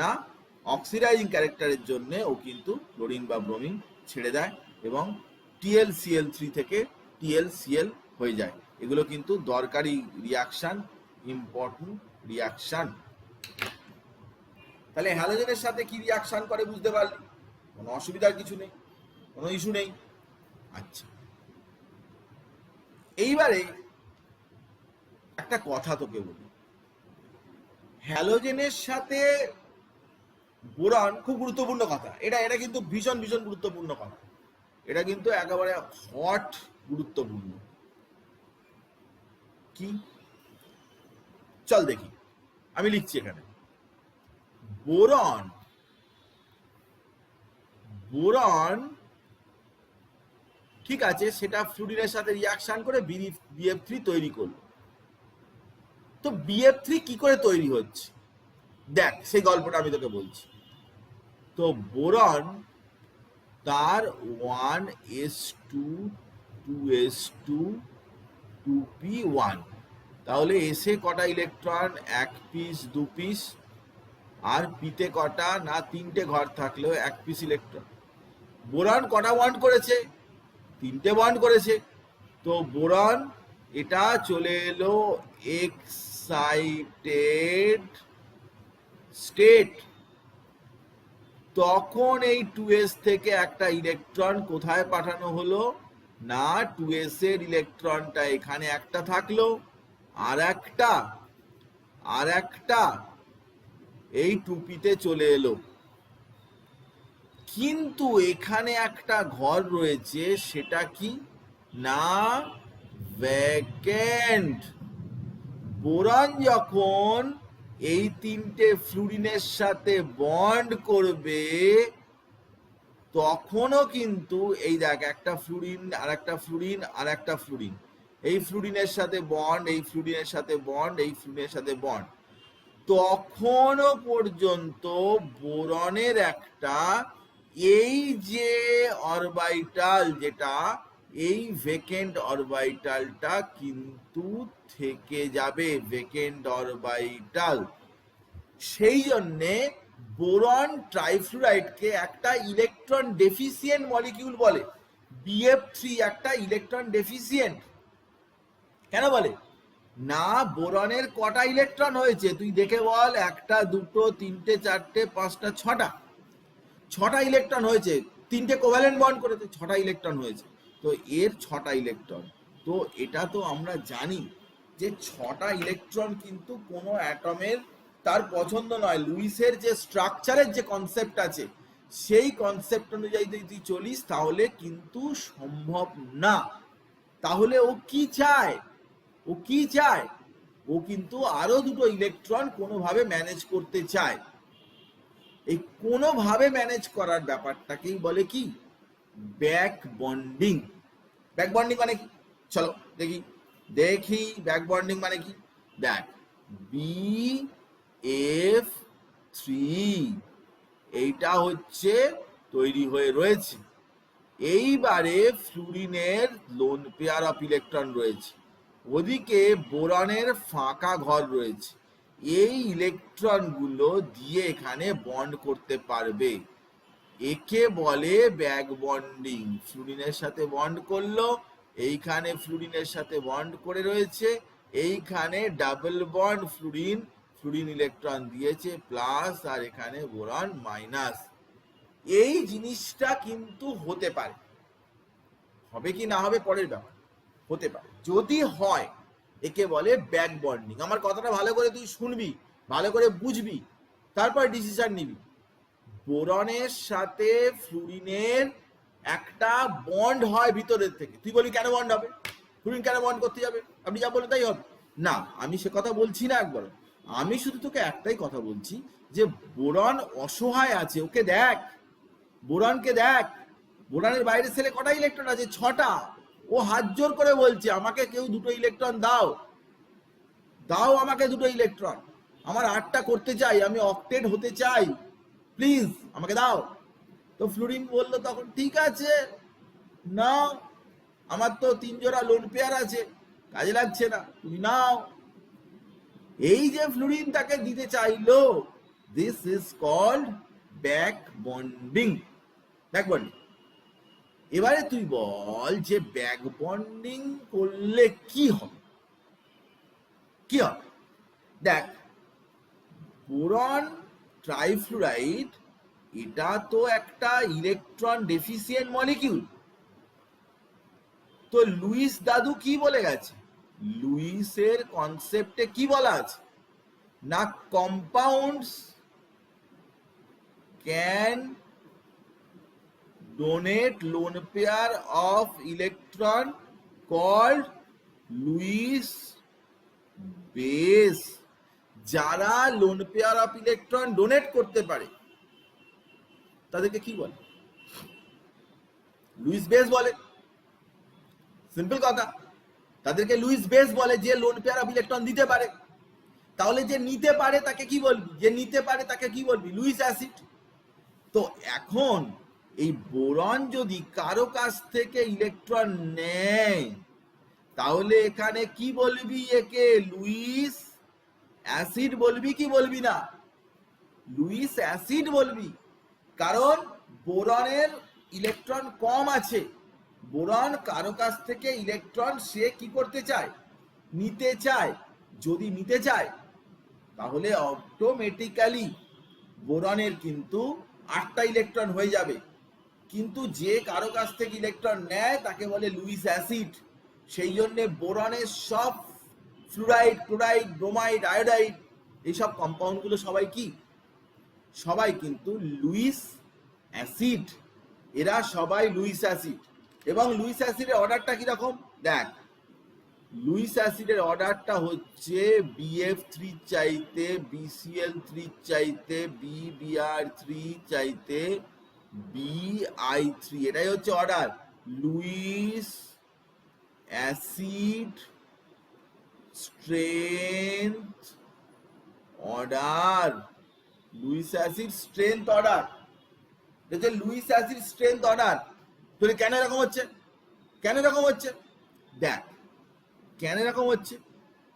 না, অক্সিডাইজিং ক্যারেক্টারের জন্য ও কিন্তু ক্লোরিন বা ব্রোমিন ছেড়ে দেয় এবং TlCl3 থেকে TlCl হয়ে যায়। এগুলো কিন্তু দরকারি রিয়াকশন, ইম্পর্টেন্ট রিয়াকশন। তাহলে হ্যালোজেনের সাথে কি রিয়াকশন করে বুঝতে পারলি? কোনো অসুবিধার কিছু নেই, কোনো ইস্যু নেই। আচ্ছা, এইবারে একটা কথা তোকে বলি, হ্যালোজেনের সাথে বোরন খুব গুরুত্বপূর্ণ কথা, এটা কিন্তু ভীষণ ভীষণ গুরুত্বপূর্ণ কথা, এটা কিন্তু একেবারে হট গুরুত্বপূর্ণ। কি? চল দেখি, আমি লিখছি এখানে বোরন ঠিক আছে, সেটা ফ্লুরিনের সাথে রিয়াকশন করে BF3 তৈরি করলো। তো BF3 কি করে তৈরি হচ্ছে দেখ, সেই গল্পটা আমি তোকে বলছি। তো বোরন তার 1s2 2s2 2p1, তাহলে এসে কটা ইলেকট্রন, 1 পিস 2 পিস, আর পিতে কটা না 3টে ঘর থাকলেও 1 পিস ইলেকট্রন। বোরন কটা বন্ড করেছে? 3টে বন্ড করেছে। তো বোরন এটা চলে এলো এক্সাইটেড স্টেট। তখন এই 2s থেকে একটা ইলেকট্রন কোথায় পাঠানো হলো না, 2s এর ইলেকট্রনটা এখানে একটা থাকলো, আর একটা এই 2p-তে চলে এলো। কিন্তু এখানে একটা ঘর রয়েছে, সেটা কি না ভ্যাকেন্ট। বোরন যখন এই 3টে ফ্লুরিনের সাথে বন্ড করবে তখনও কিন্তু এই দেখ, একটা ফ্লুরিন আর একটা ফ্লুরিন আর একটা ফ্লুরিন, এই ফ্লুরিনের সাথে বন্ড, এই ফ্লুরিনের সাথে বন্ড, এই ফ্লুরিনের সাথে বন্ড, তখনও পর্যন্ত বোরনের একটা এই যে অরবিটাল, যেটা এই ভেকেন্ট অরবিটালটা কিন্তু থেকে যাবে, ভেকেন্ট অরবিটাল। সেই জন্যে বোরন ট্রাইফ্লুরাইডকে একটা ইলেকট্রন ডেফিসিয়েন্ট মলিকিউল বলে। BF3 একটা ইলেকট্রন ডেফিসিয়েন্ট। কেন বলে? না, বোরনের কটা ইলেকট্রন হয়েছে তুই দেখে বল। একটা, দুটো, তিনটে, চারটে, পাঁচটা, ছটা ইলেকট্রন হয়েছে। তিনটে কোভ্যালেন্ট বন্ড করেছে, ছটা ইলেকট্রন হয়েছে। তো এর ছটা ইলেকট্রন। তো এটা তো আমরা জানি যে ছটা ইলেকট্রন কিন্তু কোনো অ্যাটমের তার পছন্দ নয়। লুইসের যে স্ট্রাকচারের যে কনসেপ্ট আছে সেই কনসেপ্ট অনুযায়ী যদি তুই চলিস তাহলে কিন্তু সম্ভব না। তাহলে ও কি চায়? ও কিন্তু আরো দুটো ইলেকট্রন কোনোভাবে ম্যানেজ করতে চায়। এই কোনোভাবে ম্যানেজ করার ব্যাপারটাকেই বলে কি? Back bonding. ব্যাক বন্ডিং মানে কি? চলো দেখি ব্যাক বন্ডিং মানে কি। দেখ, BF3 এইটা হচ্ছে তৈরি হয়ে রয়েছে। এইবারে ফ্লুরিনের লোন পেয়ার অফ ইলেকট্রন রয়েছে, ওদিকে বোরনের ফাঁকা ঘর রয়েছে। এই ইলেকট্রনগুলো দিয়ে এখানে বন্ড করতে পারবে। একে বলে ব্যাক বন্ডিং। ফ্লুরিনের সাথে বন্ড করলো, এইখানে ফ্লুরিনের সাথে বন্ড করে রয়েছে, এইখানে ডাবল বন্ড ফ্লুরিন ইলেকট্রন দিয়েছে প্লাস, আর এখানে বোরন মাইনাস। এই জিনিসটা কিন্তু হতে পারে, হবে কি না হবে পরের ব্যাপার, হতে পারে। যদি হয় একে বলে ব্যাক বন্ডিং। আমার কথাটা ভালো করে তুই শুনবি, ভালো করে বুঝবি, তারপর ডিসিশন নিবি। বোরনের সাথে ফ্লুরিনের একটা বন্ড হয় ভিতরের থেকে। তুই বলবি কেন বন্ড হবে? ফ্লুরিন কেন বন্ড করতে যাবে? আপনি যা বলে তাই হবে না, আমি সে কথা বলছি না একবার। আমি শুধু তোকে একটাই কথা বলছি যে বোরন অসহায় আছে, ওকে দেখ, বোরনকে দেখ। বোরনের বাইরে সেলে কটা ইলেকট্রন আছে? 6টা। ও হাত জোর করে বলছে আমাকে কেউ দুটো ইলেকট্রন দাও, আমাকে দুটো ইলেকট্রন। আমার 8টা করতে চাই, আমি অক্টেট হতে চাই, প্লিজ আমাকে দাও। তো ফ্লুরিন বললো তখন ঠিক আছে নাও, আমার তো 3 জোড়া লোন পেয়ার আছে, কাজে লাগছে না, তুমি নাও। এই যে ফ্লুরিন তাকে দিতে চাইলো, this is called back bonding. Back bonding. এবারে তুই বল যে ব্যাক বন্ডিং করলে কি হবে? দেখ, বোরন ট্রাইফ্লুরাইড এটা তো একটা ইলেকট্রন ডেফিসিয়েন্ট মলিকিউল। তো লুইস দাদু কি বলে গেছে? লুইসের কনসেপ্টে কি বলা আছে না, compounds can donate lone pair of electron called Lewis base। যারা loan pair of electron donate করতে পারে তাদেরকে কি বলে? লুইস বেস বলে। সিম্পল কথা, তাদেরকে লুইস বেস বলে যে লোন পেয়ার অফ ইলেকট্রন দিতে পারে। তাহলে যে নিতে পারে তাকে কি বলবি? যে নিতে পারে তাকে কি বলবি? Luis acid. তো এখন এই বোরন যদি কারো কাছ থেকে ইলেকট্রন নেয় তাহলে এখানে কি বলবি? একে লুইস অ্যাসিড বলবি কি বলবি না? লুইস অ্যাসিড বলবি, কারণ বোরনের ইলেকট্রন কম আছে। বোরন কারো কাছ থেকে ইলেকট্রন সে কি করতে চায়? নিতে চায়। যদি নিতে চায় তাহলে অটোমেটিক্যালি বোরনের কিন্তু 8টা ইলেকট্রন হয়ে যাবে। কিন্তু যে কারো কাছ থেকে ইলেকট্রন নেয় তাকে বলে লুইস অ্যাসিড। সেই জন্য বোরনের সব ফ্লুরাইড, ক্লোরাইড, ব্রোমাইড, আয়োডাইড এইসব কম্পাউন্ডগুলো সবাই কি? সবাই কিন্তু লুইস অ্যাসিড। এরা সবাই লুইস অ্যাসিড। এবং লুইস অ্যাসিডের অর্ডারটা কিরকম দেখ। লুইস অ্যাসিডের অর্ডারটা হচ্ছে BF3 চাইতে BCl3 চাইতে BBr3 চাইতে BI3, এটাই হচ্ছে order. Luis acid strength order. Luis acid strength order, এটা লুইস অ্যাসিড স্ট্রেংথ অর্ডার। তাহলে কেন এরকম হচ্ছে? দেখ কেন এরকম হচ্ছে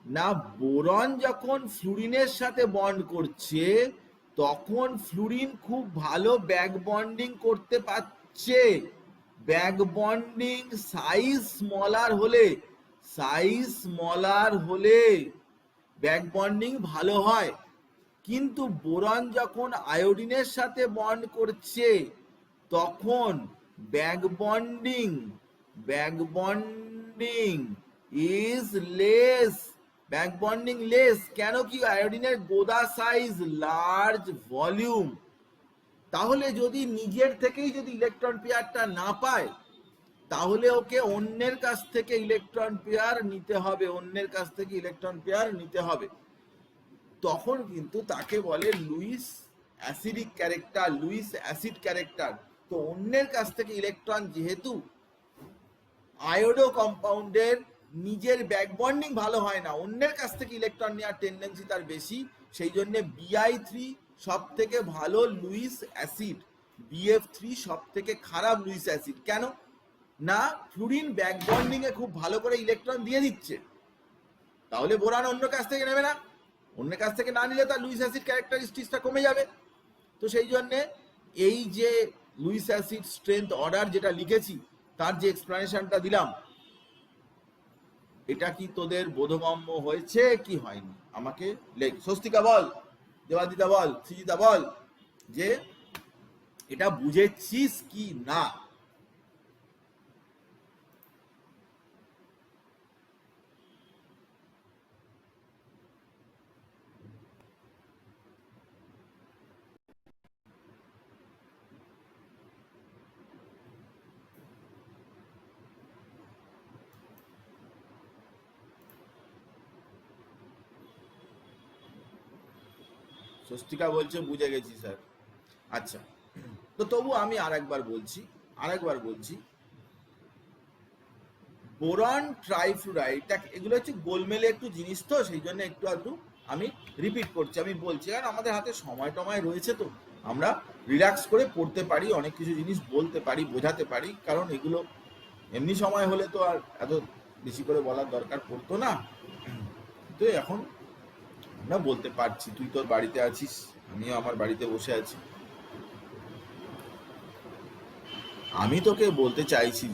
না, বোরন যখন ফ্লুরিনের সাথে বন্ড করছে তখন ফ্লুরিন খুব ভালো ব্যাক বন্ডিং করতে পারছে। ব্যাক বন্ডিং সাইজ স্মলার হলে ব্যাক বন্ডিং ভালো হয়। কিন্তু বোরন যখন আয়োডিনের সাথে বন্ড করছে তখন back bonding is less, back bonding less. কেন কি? আয়োডিনের গোদা সাইজ, লার্জ ভলিউম। তাহলে যদি নিজের থেকেই যদি ইলেকট্রন পেয়ারটা না পায় তাহলে ওকে অন্যের কাছ থেকে ইলেকট্রন পেয়ার নিতে হবে, তখন কিন্তু তাকে বলে Lewis acidic character, Lewis acid character. তো অন্যের কাছ থেকে ইলেকট্রন, যেহেতু আয়োডো কম্পাউন্ডের নিজের ব্যাক বন্ডিং ভালো হয় না, অন্যের কাছ থেকে ইলেকট্রন নেওয়ার টেন্ডেন্সি তার বেশি, সেই জন্য Bi3 সব থেকে ভালো লুইস অ্যাসিড, BF3 সব থেকে খারাপ লুইস অ্যাসিড। কেন না? ফ্লুরিন ব্যাক বন্ডিং এ খুব ভালো করে ইলেকট্রন দিয়ে দিচ্ছে, তাহলে বোরন অন্য কাছ থেকে নেবে না। অন্যের কাছ থেকে না নিলে তার লুইস অ্যাসিড ক্যারেক্টারিস্টিক্সটা কমে যাবে। তো সেই জন্যে এই যে লুইস অ্যাসিড স্ট্রেংথ অর্ডার যেটা লিখেছি, তার যে এক্সপ্লানেশনটা দিলাম, এটা কি তোদের বোধগম্য হয়েছে কি হয়নি? আমাকে লেখ। স্বস্তিকা বল, দেবাদিতা বল, সৃজিতা বল যে এটা বুঝেছিস কি না। স্বস্তিকা বলছে বুঝে গেছি স্যার। আচ্ছা, তো তবু আমি আরেকবার বলছি, বোরন ট্রাইফ্লুরাইড, এগুলো হচ্ছে গোলমেলে একটু জিনিস, তো সেই জন্য একটু আমি রিপিট করছি, আমি বলছি, কারণ আমাদের হাতে সময় টময় রয়েছে, তো আমরা রিল্যাক্স করে পড়তে পারি, অনেক কিছু জিনিস বলতে পারি, বোঝাতে পারি, কারণ এগুলো এমনি সময় হলে তো আর এত বেশি করে বলার দরকার পড়তো না। তো এখন আমরা বলতে পারছি, তুই তোর বাড়িতে আছিস, আমিও আমার বাড়িতে বসে আছি। আমি তোকে বলতে চাইছি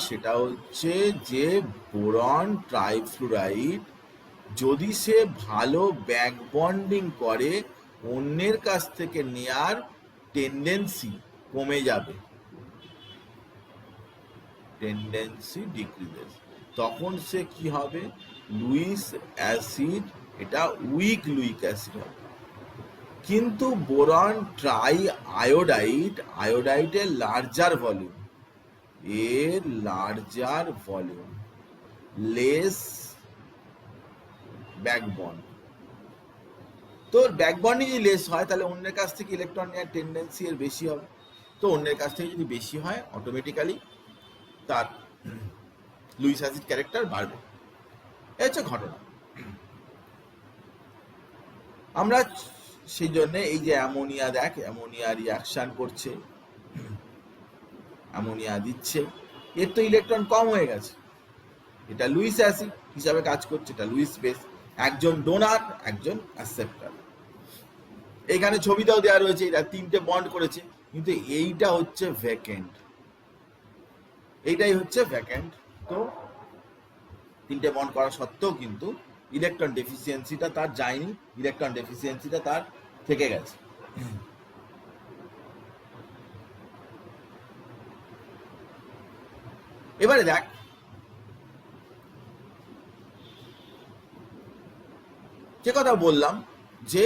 সেটা হচ্ছে যে বোরন ট্রাইফ্লুরাইড যদি সে ভালো ব্যাক বন্ডিং করে, অন্যের কাছ থেকে নেয়ার টেন্ডেন্সি কমে যাবে, টেন্ডেন্সি ডিক্রিজেস। তখন সে কি হবে? লুইস অ্যাসিড, এটা উইক লুইক অ্যাসিড হবে। কিন্তু বোরন ট্রাই আয়োডাইডের লার্জার ভলিউম, লেস ব্যাকবন্ড। তো ব্যাকবন্ডিং যদি লেস হয় তাহলে অন্যের কাছ থেকে ইলেকট্রন নেওয়ার টেন্ডেন্সি এর বেশি হবে। তো অন্যের কাছ থেকে যদি বেশি হয়, অটোমেটিক্যালি তার লুইস অ্যাসিড ক্যারেক্টার বাড়বে। এই হচ্ছে ঘটনা। আমরা সেই জন্য এই যে অ্যামোনিয়া, দেখ অ্যামোনিয়া রিয়াকশন করছে, অ্যামোনিয়া দিচ্ছে, এর তো ইলেকট্রন কম হয়ে গেছে, এটা লুইস অ্যাসিড হিসাবে কাজ করছে, এটা লুইস বেস, একজন ডোনার একজন অ্যাকসেপ্টার। এখানে ছবিটাও দেওয়া রয়েছে, এটা তিনটে বন্ড করেছে, কিন্তু এইটা হচ্ছে ভ্যাকেন্ট, এইটাই হচ্ছে ভ্যাকেন্ট। তো তিনটে বন্ড করা সত্ত্বেও কিন্তু ইলেকট্রন ডেফিসিয়েন্সিটা তার যায়নি, ইলেকট্রন ডেফিসিয়েন্সিটা তার থেকে গেছে। এবারে দেখ, যে কথা বললাম যে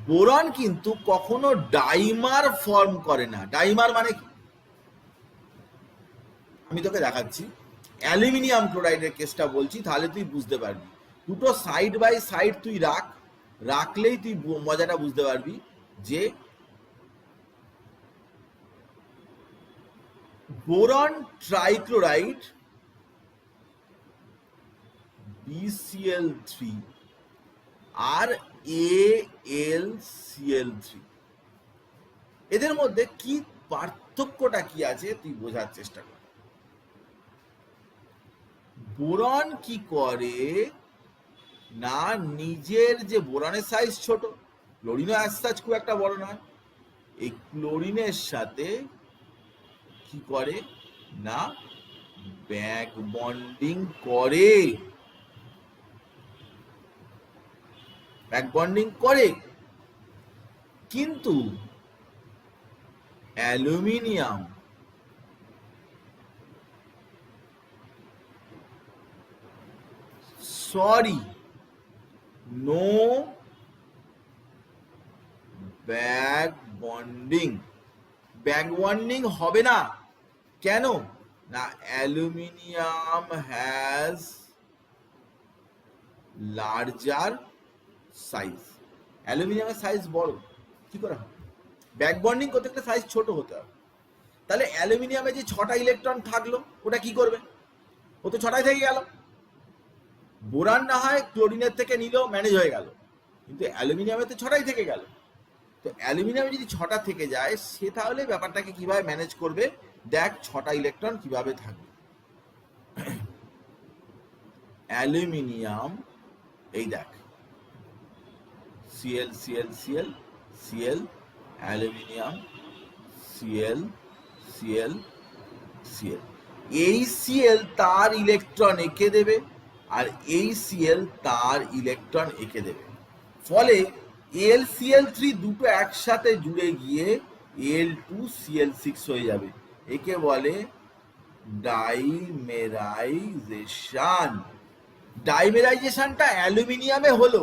বোরন কিন্তু কখনো ডাইমার ফর্ম করে না। ডাইমার মানে কি আমি তোকে দেখাচ্ছি, অ্যালুমিনিয়াম ক্লোরাইডের কেসটা বলছি, তাহলে তুই বুঝতে পারবি। দুটো সাইড বাই সাইড তুই রাখলেই তুই মজাটা বুঝতে পারবি যে বোরন ট্রাইক্লোরাইড BCl3 আর AlCl3, এদের মধ্যে কি পার্থক্যটা কি আছে তুই বোঝার চেষ্টা কর। বোরন কি করে না, নিজের যে বোরনের সাইজ ছোট, ক্লোরিনও অ্যাজ সাচ খুব একটা বড় নয়। এই ক্লোরিনের সাথে কি করে না ব্যাক বন্ডিং করে, ব্যাক বন্ডিং করে। কিন্তু aluminium sorry no back bonding, back bonding হবে না। কেন না অ্যালুমিনিয়াম হ্যাজ লার্জার সাইজ, অ্যালুমিনিয়ামের সাইজ বড়, কি করে হবে? ব্যাক বন্ডিং করতে একটা সাইজ ছোট হতে হবে। তাহলে অ্যালুমিনিয়ামে যে 6টা ইলেকট্রন থাকলো ওটা কি করবে? ও তো 6টাই থেকে গেল। বোরান না হয় ক্লোরিনের থেকে নিল, ম্যানেজ হয়ে গেল, কিন্তু অ্যালুমিনিয়ামে তো 6টাই থেকে গেল। তো অ্যালুমিনিয়ামে যদি 6টা থেকে যায় সে তাহলে ব্যাপারটাকে কিভাবে ম্যানেজ করবে? দেখ 6টা ইলেকট্রন কিভাবে থাকবে। অ্যালুমিনিয়াম এই দেখ Cl Cl Cl Cl, aluminium Cl Cl Cl, এই Cl তার ইলেকট্রন এঁকে দেবে আর এই Cl তার ইলেকট্রন এঁকে দেবে। ফলে Al-Cl3 দুটো একসাথে জুড়ে গিয়ে Al2Cl6 হয়ে যাবে। একে বলে ডাইমেরাইজেশন। ডাইমেরাইজেশনটা অ্যালুমিনিয়ামে হলো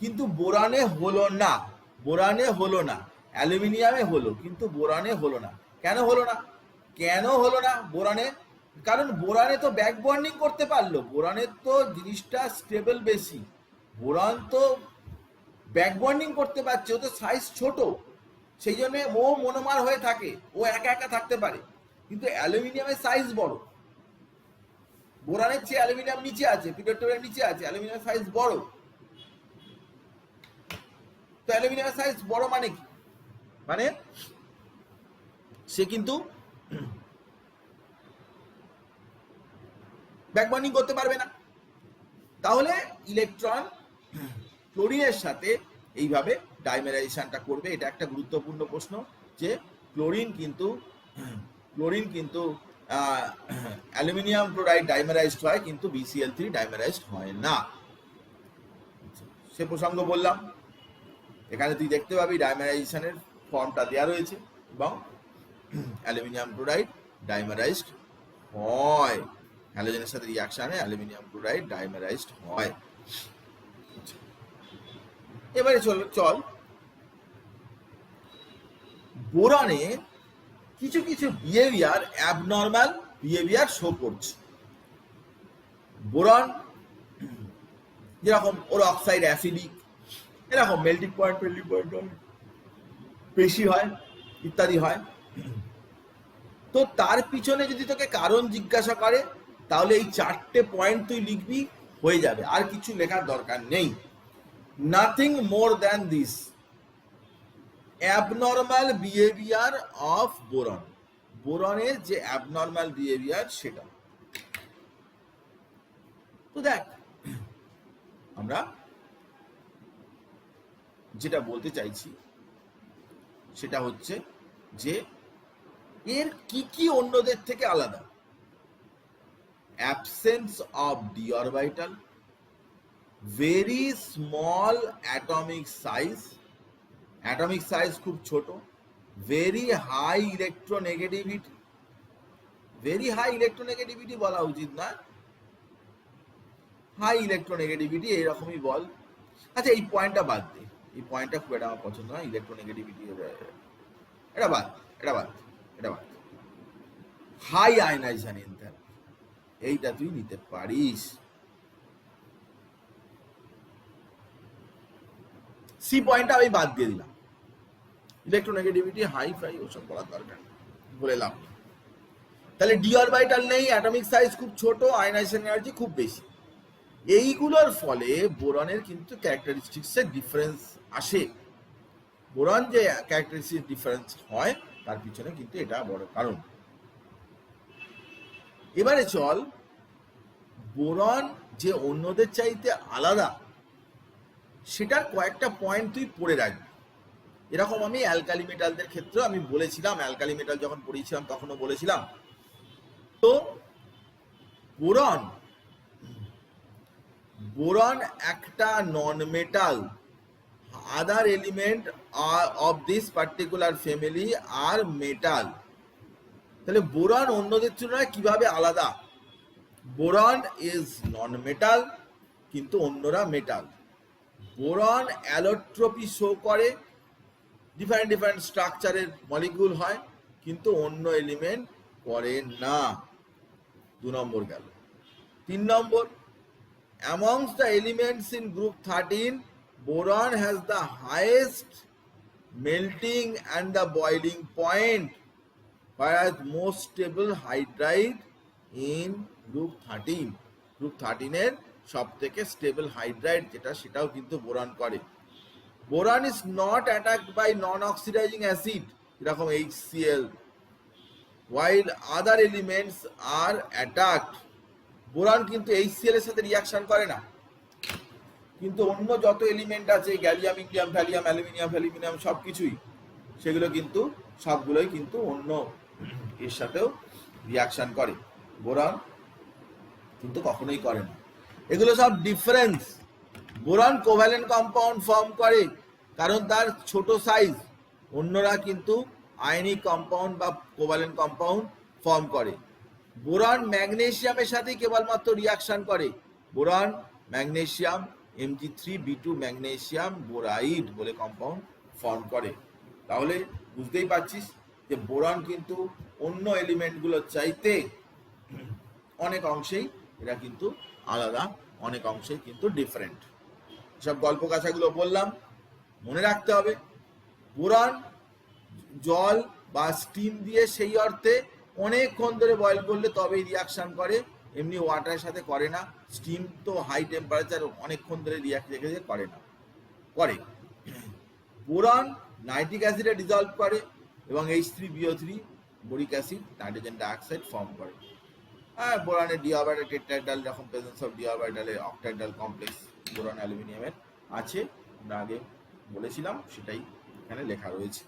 কিন্তু বোরানে হলো না, বোরানে হলো না। অ্যালুমিনিয়ামে হলো কিন্তু বোরানে হলো না। কেন হলো না? কেন হলো না বোরানে? কারণ বোরানে তো ব্যাক বন্ডিং করতে পারলো, বোরানের তো জিনিসটা স্টেবল বেশি, বোরান তো ব্যাক বন্ডিং করতে পারছে, ও তো সাইজ ছোট, সেই জন্য ও মনোমার হয়ে থাকে, ও একা একা থাকতে পারে। কিন্তু অ্যালুমিনিয়ামের সাইজ বড়, বোরানের চেয়ে অ্যালুমিনিয়াম নিচে আছে, পিরিয়ড টেবিলের নিচে আছে, অ্যালুমিনিয়ামের সাইজ বড়। তো অ্যালুমিনিয়ামের সাইজ বড় মানে কি? মানে সে কিন্তু ব্যাক বন্ডিং করতে পারবে না। তাহলে ইলেকট্রন ক্লোরিনের সাথে এইভাবে ডাইমেরাইজেশনটা করবে। এটা একটা গুরুত্বপূর্ণ প্রশ্ন যে ক্লোরিন কিন্তু অ্যালুমিনিয়াম ক্লোরাইড ডাইমেরাইজড হয় কিন্তু BCl3 ডাইমেরাইজড হয় না। সে প্রসঙ্গ বললাম। এখানে তুই দেখতে পাবি ডাইমেরাইজেশনের ফর্মটা দেওয়া রয়েছে এবং অ্যালুমিনিয়াম ক্লোরাইড ডাইমেরাইজড হয়, হ্যালোজেনের সাথে রিঅ্যাকশনে অ্যালুমিনিয়াম ক্লোরাইড ডাইমেরাইজড হয়। এবারে চল বোরনে কিছু কিছু বিহেভিয়ার, অ্যাবনর্মাল বিহেভিয়ার শো করছে। বোরন যেরকম ওর অক্সাইড অ্যাসিডিক, এরকম মেল্টিং পয়েন্ট বেশি হয় ইত্যাদি হয়। তো তার পিছনে যদি তোকে কারণ জিজ্ঞাসা করে তাহলে এই 4টে পয়েন্ট তুই লিখবি, হয়ে যাবে, আর কিছু লেখার দরকার নেই। Nothing more than this, abnormal behaviour of boron, বোরনের যে অ্যাবনর্মাল বিহেভিয়ার সেটা। তো দেখ আমরা যেটা বলতে চাইছি সেটা হচ্ছে যে এর কি কি অন্যদের থেকে আলাদা। Absence of D orbital, very small atomic size, atomic size খুব ছোট, very high electronegativity, very high electronegativity বলা উচিত না, হাই ইলেকট্রোনেগেটিভিটি এইরকমই বল। আচ্ছা এই পয়েন্টটা বাদ দে, এই পয়েন্টটা খুব একটা আমার পছন্দ নয়, ইলেকট্রোনেগেটিভিটি এটা বাদ, এটা বাদ, এটা বাদ। হাই আয়নাইজেশন এনথালপি এইটা তুই নিতে পারিস। সি পয়েন্টটা আমি বাদ দিয়ে দিলাম, ইলেকট্রোনেগেটিভিটি হাই ফাই ওসব বলার দরকার বলে লাভ। তাহলে ডি অরবিটাল নেই, অ্যাটমিক সাইজ খুব ছোট, আয়নাইজেশন এনার্জি খুব বেশি। এইগুলোর ফলে বোরনের কিন্তু ক্যারেক্টারিস্টিক্সের ডিফারেন্স আসে। বোরন যে ক্যারেক্টারিস্টিক ডিফারেন্স হয় তার পিছনে কিন্তু এটা বড় কারণ। এবারে চল বোরন যে অন্যদের চাইতে আলাদা সেটার কয়েকটা পয়েন্ট তুই পড়ে রাখবি। এরকম আমি অ্যালকালি মেটালদের ক্ষেত্রে আমি বলেছিলাম, অ্যালকালি মেটাল যখন পড়িয়েছিলাম তখনও বলেছিলাম। তো বোরন, বোরন একটা non metal, other element of this particular family are metal. তাহলে বোরন অন্যদের তুলনায় কিভাবে আলাদা? বোরন ইজ নন মেটাল, কিন্তু অন্যরা মেটাল। বোরন অ্যালোট্রপি শো করে, ডিফারেন্ট ডিফারেন্ট স্ট্রাকচারের মলিকিউল হয়, কিন্তু অন্য এলিমেন্ট করে না। 2 নম্বর গেল। 3 নম্বর, amongst the elements in group 13, boron has the highest melting and the boiling point, whereas most stable hydride in group 13. group 13 এর সব থেকে স্টেবল হাইড্রাইড যেটা, সেটাও কিন্তু বোরন করে। Boron is not attacked by non oxidizing acid, এরকম HCl, while other elements are attacked. Boron কিন্তু HCl এর সাথে রিয়াকশন করে না, কিন্তু অন্য যত এলিমেন্ট আছে, গ্যালিয়াম, ইন্ডিয়াম, ভ্যালিয়াম, অ্যালুমিনিয়াম, ফ্যালিমিনিয়াম, সব কিছুই, সেগুলো কিন্তু সবগুলোই কিন্তু অন্য এর সাথেও রিয়াকশন করে। বোরন কিন্তু কখনোই করে না। এগুলো সব difference. Boron covalent compound form করে কারণ তার ছোট সাইজ, অন্যরা কিন্তু আয়নিক কম্পাউন্ড বা কোভ্যালেন্ট কম্পাউন্ড ফর্ম করে। বোরন ম্যাগনেসিয়ামের সাথে কেবলমাত্র রিয়াকশন করে। বোরন ম্যাগনেসিয়াম Mg3B2 ম্যাগনেসিয়াম বোরাইড বলে কম্পাউন্ড ফর্ম করে। তাহলে বুঝতেই পারছিস যে বোরন কিন্তু অন্য এলিমেন্টগুলোর চাইতে অনেক অংশেই এরা কিন্তু আলাদা, অনেক অংশেই কিন্তু ডিফারেন্ট। সব গল্প কাছাগুলো বললাম, মনে রাখতে হবে। বোরন জল বা স্টিম দিয়ে সেই অর্থে অনেকক্ষণ ধরে বয়েল করলে তবেই রিয়াকশন করে, এমনি ওয়াটারের সাথে করে না। স্টিম তো হাই টেম্পারেচার অনেকক্ষণ ধরে রেখে করে না, করে। বোরন নাইট্রিক অ্যাসিডে ডিজলভ করে এবং H3BO3 boric acid, nitrogen dioxide form করে। হ্যাঁ, বোরনের ডিঅরবিটাল, টেট্রাহেড্রাল, এরকম প্রেজেন্স অফ ডিঅরবিটালে অক্টাহেড্রাল কমপ্লেক্স বোরন অ্যালুমিনিয়ামের আছে, আমরা আগে বলেছিলাম, সেটাই এখানে লেখা রয়েছে।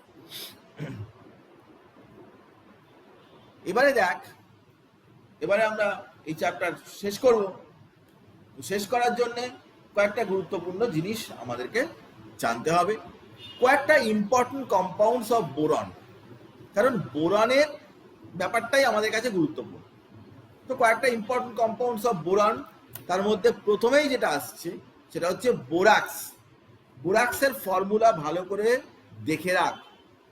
এবারে দেখ, এবারে আমরা এই চ্যাপ্টার শেষ করব। শেষ করার জন্য কয়েকটা গুরুত্বপূর্ণ জিনিস আমাদেরকে জানতে হবে, কয়েকটা ইম্পর্টেন্ট কম্পাউন্ডস অফ বোরন, কারণ বোরনের ব্যাপারটাই আমাদের কাছে গুরুত্বপূর্ণ। তো কয়েকটা ইম্পর্টেন্ট কম্পাউন্ডস অফ বোরন, তার মধ্যে প্রথমেই যেটা আসছে সেটা হচ্ছে বোরাক্স। বোরাক্সের ফর্মুলা ভালো করে দেখে রাখ,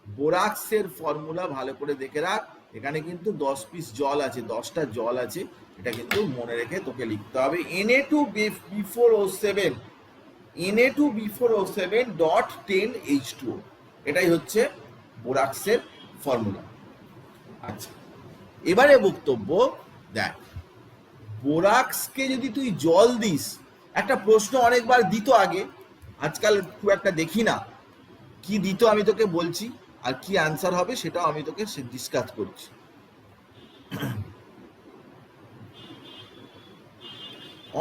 বোরাক্সের ফর্মুলা ভালো করে দেখে রাখ। এখানে কিন্তু 10 পিস জল আছে, 10টা জল আছে, এটা কিন্তু মনে রেখে তোকে লিখতে হবে। Na2B4O7, Na2B4O7.10H2O, এটাই হচ্ছে বোরাক্সের ফর্মুলা। আচ্ছা, এবারে বক্তব্য দেখ, বোরাক্সকে যদি তুই জল দিস, একটা প্রশ্ন অনেকবার দিত আগে, আজকাল খুব একটা দেখি না, কি দিত আমি তোকে বলছি, আর কি অ্যান্সার হবে সেটাও আমি তোকে ডিসকাস করছি।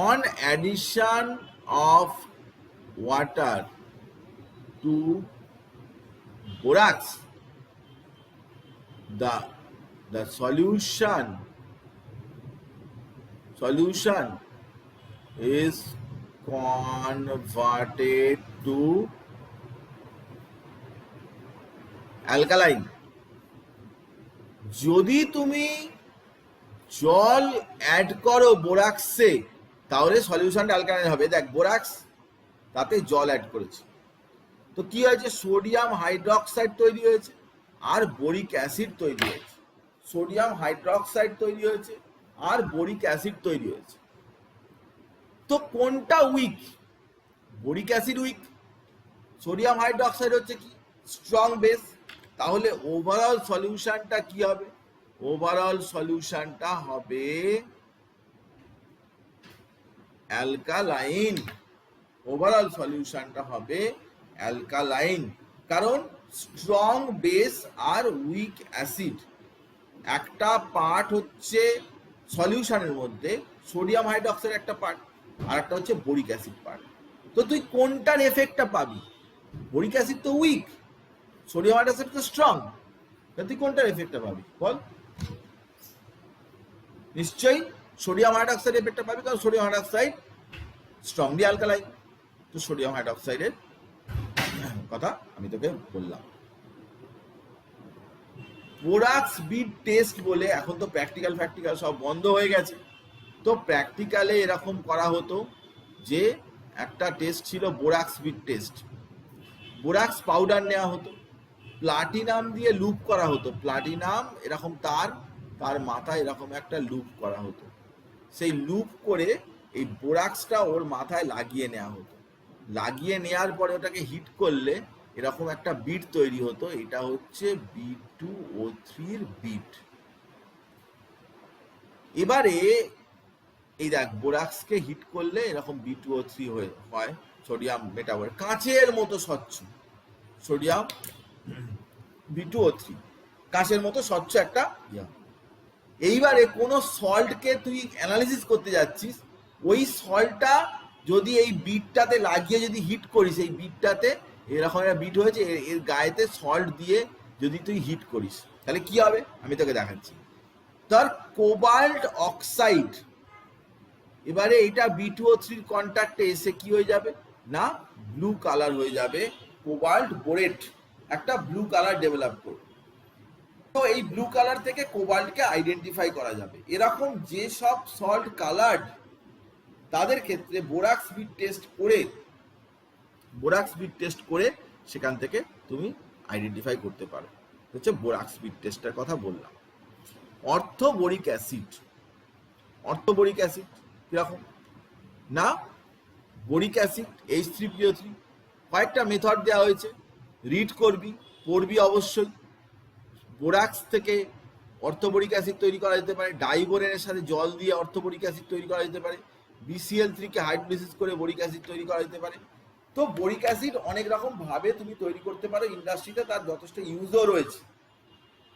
On addition of water to borax, the solution is converted to alkaline. যদি তুমি জল অ্যাড করো বোরাক্সে, তাহলে সলিউশনটা অ্যালকালাইন হবে। দেখ, বোরাক্স তাতে জল অ্যাড করেছে, তো কি হয়েছে, সোডিয়াম হাইড্রক্সাইড তৈরি হয়েছে আর বোরিক অ্যাসিড তৈরি হয়েছে। সোডিয়াম হাইড্রক্সাইড তৈরি হয়েছে আর বোরিক অ্যাসিড তৈরি হয়েছে। তো কোনটা weak? Boric acid weak, sodium hydroxide হচ্ছে কি স্ট্রং বেস। তাহলে ওভারঅল সলিউশনটা কি হবে? ওভারঅল সলিউশনটা হবে অ্যালকালাইন। ওভারঅল সলিউশনটা হবে অ্যালকালাইন, কারণ স্ট্রং বেস আর উইক অ্যাসিড, একটা পার্ট হচ্ছে সলিউশনের মধ্যে সোডিয়াম হাইড্রক্সাইড একটা পার্ট, আর একটা হচ্ছে বোরিক অ্যাসিড পার্ট। তো তুই কোনটার এফেক্টটা পাবি? বোরিক অ্যাসিড তো উইক, সোডিয়াম হাইড্রোক্সাইড তো স্ট্রং, তুই কোনটার এফেক্টটা পাবি বল? নিশ্চয়ই সোডিয়াম হাইড্রোক্সাইড এফেক্টটা পাবি, কারণ সোডিয়াম হাইড্রোক্সাইড স্ট্রংলি অ্যালকালাইন। তো সোডিয়াম হাইড্রোক্সাইডের কথা আমি তোকে বললাম। বোরাক্স বিট টেস্ট বলে, এখন তো প্র্যাকটিক্যাল সব বন্ধ হয়ে গেছে। তো প্র্যাকটিক্যালে এরকম করা হতো যে একটা টেস্ট ছিল borax bead test. Borax powder নেওয়া হতো, প্লাটিনাম দিয়ে লুপ করা হতো, প্লাটিনাম এরকম তার মাথায় এরকম একটা লুপ করা হতো। সেই লুপ করে এই বোরাক্সটা ওর মাথায় লাগিয়ে নেওয়া হতো। লাগিয়ে নেওয়ার পরে ওটাকে হিট করলে এরকম একটা বিট তৈরি হতো। এটা হচ্ছে B2O3 বিট। এবারে এই দেখ, বোরাক্সকে হিট করলে এরকম B2O3 হয়, সোডিয়াম মেটাবর, কাঁচের মতো স্বচ্ছ সোডিয়াম B2O3, কাঁচের মতো স্বচ্ছ একটা ইয়া। এইবারে কোনো সল্টকে তুই অ্যানালিসিস করতে যাচ্ছিস, ওই সল্টটা যদি এই বিটটাতে লাগিয়ে যদি হিট করিস, এই বিটটাতে এরকম একটা বিট হয়েছে, এর গায়েতে সল্ট দিয়ে যদি তুই হিট করিস, তাহলে কি হবে আমি তোকে দেখাচ্ছি। তার কোবাল্ট অক্সাইড, এবারে এটা B2O3 কন্ট্যাক্টে এসে কি হয়ে যাবে না, ব্লু কালার হয়ে যাবে, কোবাল্ট বোরেট একটা ব্লু কালার ডেভেলপ করবে। তো এই ব্লু কালার থেকে কোবাল্টকে আইডেন্টিফাই করা যাবে। এরকম যে সব সল্ট কালার্ড, তাদের ক্ষেত্রে বোরাক্স বিট টেস্ট করে সেখান থেকে তুমি আইডেন্টিফাই করতে পারো। হচ্ছে বোরাক্স বিট টেস্টের কথা বললাম। অর্থোবোরিক অ্যাসিড কিরকম না, বোরিক অ্যাসিড H3PO3, কয়েকটা মেথড দেওয়া হয়েছে, রিড করবি, পড়বি অবশ্যই। বোরাক্স থেকে অর্থোবোরিক অ্যাসিড তৈরি করা যেতে পারে, ডাইবোরেনের সাথে জল দিয়ে অর্থোবোরিক অ্যাসিড তৈরি করা যেতে পারে, BCl3 কে হাইড্রোলিসিস করে বোরিক অ্যাসিড তৈরি করা যেতে পারে। তো বোরিক অ্যাসিড অনেক রকম ভাবে তুমি তৈরি করতে পারো, ইন্ডাস্ট্রিতে তার যথেষ্ট ইউজও রয়েছে।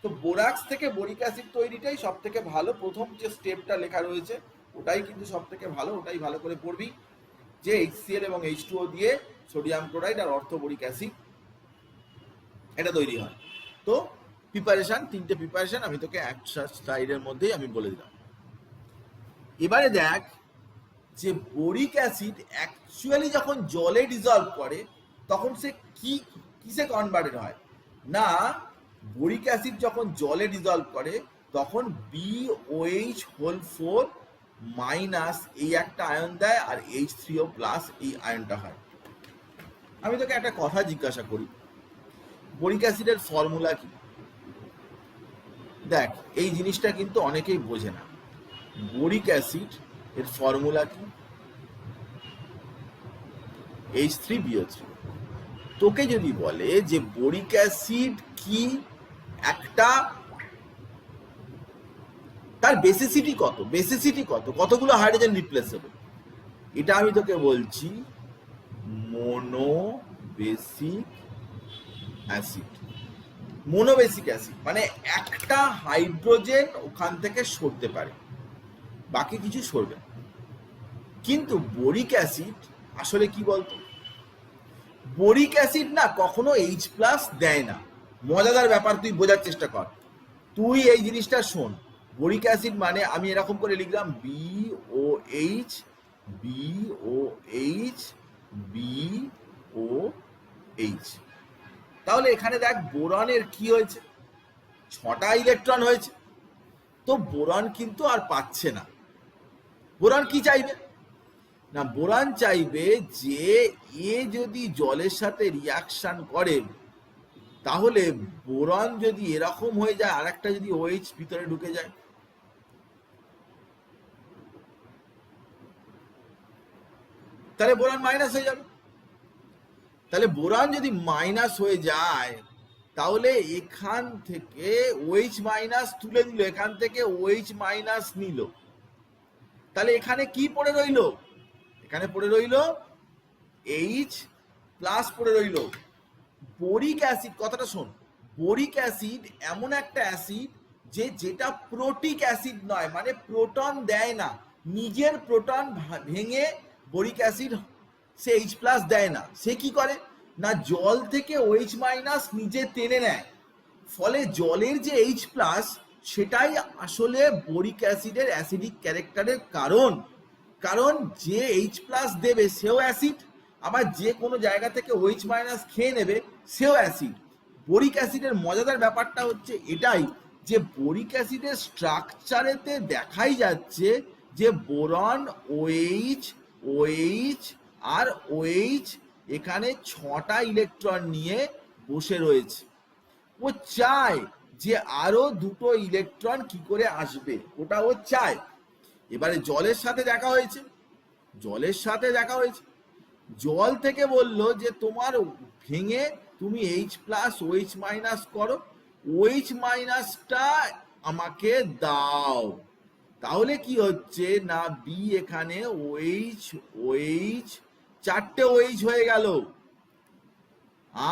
তো বোরাক্স থেকে বোরিক অ্যাসিড তৈরিটাই সব থেকে ভালো। প্রথম যে স্টেপটা লেখা রয়েছে ওটাই কিন্তু সব থেকে ভালো, ওটাই ভালো করে পড়বি, যে HCl এবং H2O দিয়ে সোডিয়াম ক্লোরাইড আর অর্থোবোরিক অ্যাসিড এটা তৈরি হয়। তো তিনটে প্রিপারেশন আমি তোকে একটা স্লাইডের মধ্যেই আমি বলে দিলাম। এবারে দেখ যে বোরিক অ্যাসিড অ্যাকচুয়ালি যখন জলে ডিজলভ করে তখন সে কিসে কনভার্টেড হয় না, বোরিক অ্যাসিড যখন জলে ডিজলভ করে তখন BOH4 মাইনাস এই একটা আয়ন দেয়, আর H3O প্লাস এই আয়নটা হয়। আমি তোকে একটা কথা জিজ্ঞাসা করি, বোরিক অ্যাসিডের ফর্মুলা কি? দেখ, এই জিনিসটা কিন্তু অনেকেই বোঝে না। বোরিক অ্যাসিড এর ফর্মুলা কি? H3BO3। তোকে যদি বলে যে বোরিক অ্যাসিড কি একটা, তার বেসিসিটি কত, কতগুলো হাইড্রোজেন রিপ্লেসেবল, এটা আমি তোকে বলছি মোনোবেসিক অ্যাসিড। মানে একটা হাইড্রোজেন ওখান থেকে সরতে পারে, বাকি কিছু সরবে না। কিন্তু বোরিক অ্যাসিড আসলে কি বলতো, বোরিক অ্যাসিড না কখনো H+ দেয় না। মজাদার ব্যাপার, তুই বোঝার চেষ্টা কর, তুই এই জিনিসটা শোন। বোরিক অ্যাসিড মানে আমি এরকম করে লিখলাম BOH BOH BOH। তাহলে এখানে দেখ বোরনের কি হয়েছে, 6টা ইলেকট্রন হয়েছে। তো বোরন কিন্তু আর পাচ্ছে না। বোরন কি চাইবে না, বোরন চাইবে যে এ যদি জলের সাথে রিয়াকশন করে তাহলে বোরন যদি এরকম হয়ে যায়, আর একটা যদি OH ভিতরে ঢুকে যায়, তাহলে বোরন মাইনাস হয়ে যাবে। তাহলে বোরন যদি মাইনাস হয়ে যায় তাহলে এখান থেকে OH মাইনাস তুলে দিল, এখান থেকে OH মাইনাস নিল, তাহলে এখানে কি পড়ে রইল, এখানে পড়ে রইল H+ পড়ে রইল। বোরিক অ্যাসিড, কথাটা শোন, বোরিক অ্যাসিড এমন একটা অ্যাসিড যেটা প্রোটিক অ্যাসিড নয়, মানে প্রোটন দেয় না, নিজের প্রোটন ভেঙে বোরিক অ্যাসিড সে H+ দেয় না। সে কি করে, না জল থেকে OH মাইনাস নিজে টেনে নেয়, ফলে জলের যে H প্লাস সেটাই আসলে বোরিক অ্যাসিডের অ্যাসিডিক ক্যারেক্টারের কারণ। কারণ যে H প্লাস দেবে সেও অ্যাসিড, আবার যে কোনো জায়গা থেকে OH মাইনাস খেয়ে নেবে সেও অ্যাসিড। বোরিক অ্যাসিডের মজাদার ব্যাপারটা হচ্ছে এটাই যে বোরিক অ্যাসিডের স্ট্রাকচারেতে দেখাই যাচ্ছে যে বোরন OH OH আর OH এখানে 6টা ইলেকট্রন নিয়ে বসে রয়েছে। ও চায় যে আরো 2টো ইলেকট্রন কি করে আসবে, ওটা ও চায়। এবারে জলের সাথে দেখা হয়েছে, জল থেকে বলল যে তোমার ভেঙে তুমি H প্লাস OH মাইনাস করো, OH মাইনাসটা আমাকে দাও। তাহলে কি হচ্ছে না বি এখানে OH OH 4টে OH হয়ে গেল,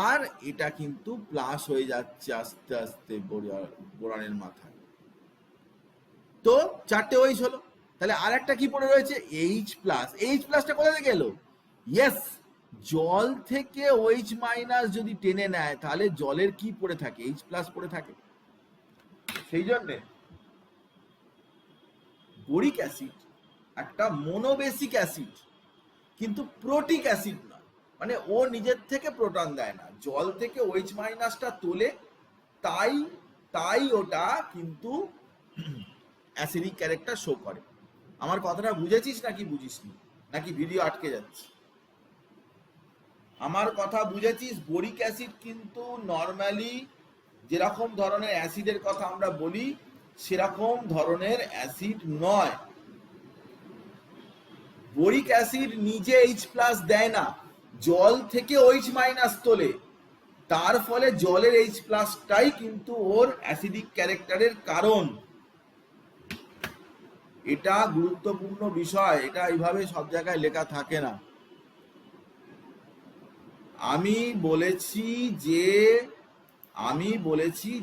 আর এটা কিন্তু প্লাস হয়ে যাচ্ছে আস্তে আস্তে বোরনের মাথায়। তো 4টে OH হলো, তাহলে আর একটা কি পড়ে রয়েছে H প্লাস। H প্লাসটা কোথা থেকে এলো? ইয়েস, জল থেকে OH মাইনাস যদি টেনে নেয় তাহলে জলের কি পড়ে থাকে? H প্লাস পড়ে থাকে। সেই জন্য বোরিক অ্যাসিড একটা মোনোবেসিক অ্যাসিড, কিন্তু প্রোটিক অ্যাসিড না, মানে ও নিজের থেকে প্রোটন দেয় না, জল থেকে OH মাইনাসটা তোলে, তাই ওটা কিন্তু অ্যাসিডিক ক্যারেক্টার শো করে। আমার কথাটা বুঝেছিস নাকি বুঝিসনি, নাকি ভিডিও আটকে যাচ্ছে? আমার কথা বুঝেছিস? বোরিক অ্যাসিড কিন্তু নর্মালি যেরকম ধরনের অ্যাসিডের কথা আমরা বলি সেরকম ধরনের অ্যাসিড নয়। বোরিক অ্যাসিড নিজে H প্লাস দেয় না, জল থেকে OH মাইনাস তোলে, তার ফলে জলের H প্লাসটাই কিন্তু ওর অ্যাসিডিক ক্যারেক্টারের কারণ। এটা গুরুত্বপূর্ণ বিষয়, এটা এইভাবে সব জায়গায় লেখা থাকে না। আমি বলেছি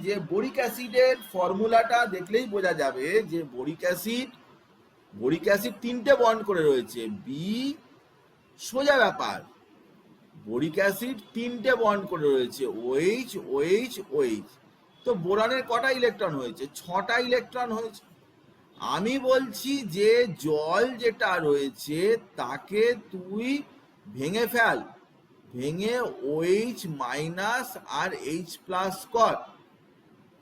যে বোরিক অ্যাসিডের ফর্মুলাটা দেখলেই বোঝা যাবে যে বোরিক অ্যাসিড 3টে বন্ড করে রয়েছে। বি সোজা ব্যাপার, বোরিক অ্যাসিড 3টে বন্ড করে রয়েছে, OH OH OH। তো বোরনের কটা ইলেকট্রন হয়েছে? 6টা ইলেকট্রন হয়েছে। আমি বলছি যে জল যেটা রয়েছে তাকে তুই ভেঙে ফেল, ভেঙে OH মাইনাস আর H প্লাস কর।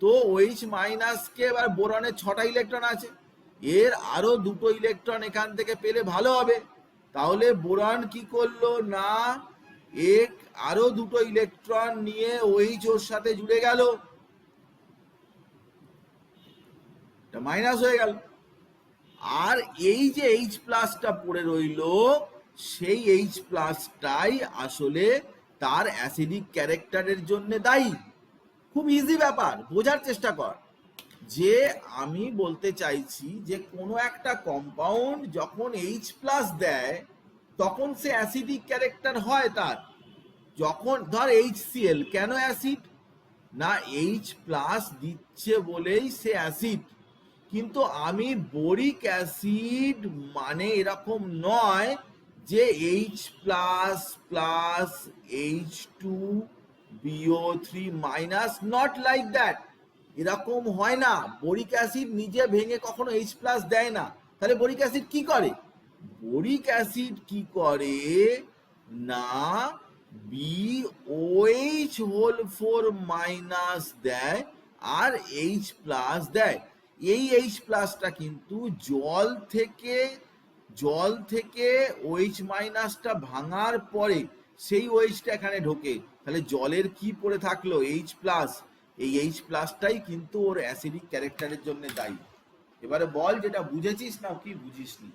তো OH মাইনাসকে এবার বোরনের 6টা ইলেকট্রন আছে, এর আরো 2টো ইলেকট্রন এখান থেকে পেলে ভালো হবে। তাহলে বোরন কি করলো না আরো 2টো ইলেকট্রন নিয়ে OH ওর সাথে জুড়ে গেল, এটা মাইনাস হয়ে গেল। আর এই যে H প্লাসটা পড়ে রইল, সেই H প্লাসটাই আসলে তার অ্যাসিডিক ক্যারেক্টারের জন্য দায়ী। খুব ইজি ব্যাপার, বোঝার চেষ্টা কর। যে আমি বলতে চাইছি যে কোনো একটা কম্পাউন্ড যখন H প্লাস দেয় তখন সে অ্যাসিডিক ক্যারেক্টার হয় তার। যখন ধর HCl কেন অ্যাসিড? না H প্লাস দিচ্ছে বলেই সে অ্যাসিড। কিন্তু আমি বোরিক অ্যাসিড মানে এরকম নয় যে H plus plus H2BO3 minus, not like that. এরকম হয় না। বোরিক অ্যাসিড নিজে ভেঙে কখনো H প্লাস দেয় না। তাহলে বোরিক অ্যাসিড কি করে? বোরিক অ্যাসিড কি করে না BOH হোল 4 মাইনাস দেয় আর H প্লাস দেয়। এই H প্লাসটা কিন্তু জল থেকে OH মাইনাসটা ভাঙার পরে সেই OHটা এখানে ঢোকে, তাহলে জলের কি পড়ে থাকলো? H plus. এই H প্লাসটাই কিন্তু ওর অ্যাসিডিক ক্যারেক্টারের জন্য দায়ী। এবারে বল যেটা বুঝেছিস না কি বুঝিসনি।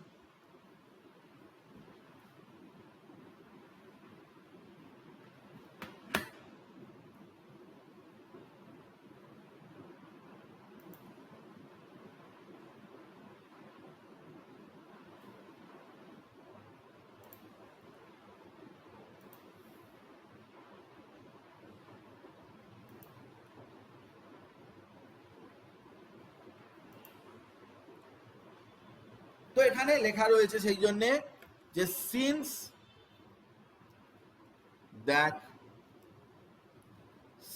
তো এখানে লেখা রয়েছে সেই জন্যে যে সিন্স দেখ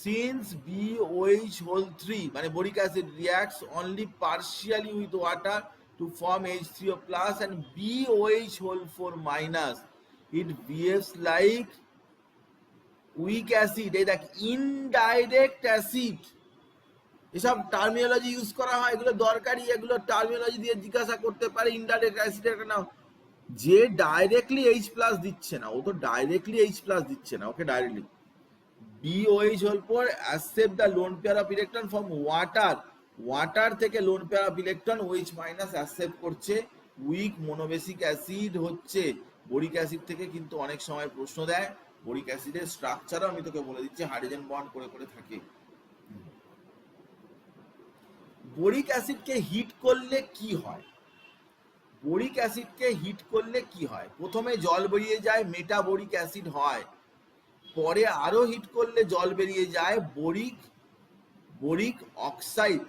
since BOH whole 3 মানে boric acid reacts only partially with water to form H3O plus and BOH whole 4 minus, it behaves like weak acid, এই দেখ indirect acid। এসব টার্মিনোলজি ইউজ করা হয়, এগুলো দরকারি, এগুলো টার্মিনোলজি দিয়ে জিজ্ঞাসা করতে পারে। ইনডাইরেক্ট অ্যাসিডের একটা নাম, যে ডাইরেক্টলি এইচ প্লাস দিচ্ছে না, ও তো ডাইরেক্টলি এইচ প্লাস দিচ্ছে না, ওকে ডাইরেক্টলি BOH হল পর accept the lone pair of electron from water, water থেকে lone pair of electron OH minus accept করছে। উইক মোনোবেসিক অ্যাসিড হচ্ছে বোরিক অ্যাসিড থেকে, কিন্তু অনেক সময় প্রশ্ন দেয়। বোরিক অ্যাসিডের স্ট্রাকচারও আমি তোকে বলে দিচ্ছি, হাইড্রোজেন বন্ড করে করে থাকে। বোরিক অ্যাসিডকে হিট করলে কি হয়? বোরিক অ্যাসিডকে হিট করলে কি হয়? প্রথমে জল বেরিয়ে যায়, মেটাবোরিক অ্যাসিড হয়। পরে আরো হিট করলে জল বেরিয়ে যায় বোরিক অক্সাইড,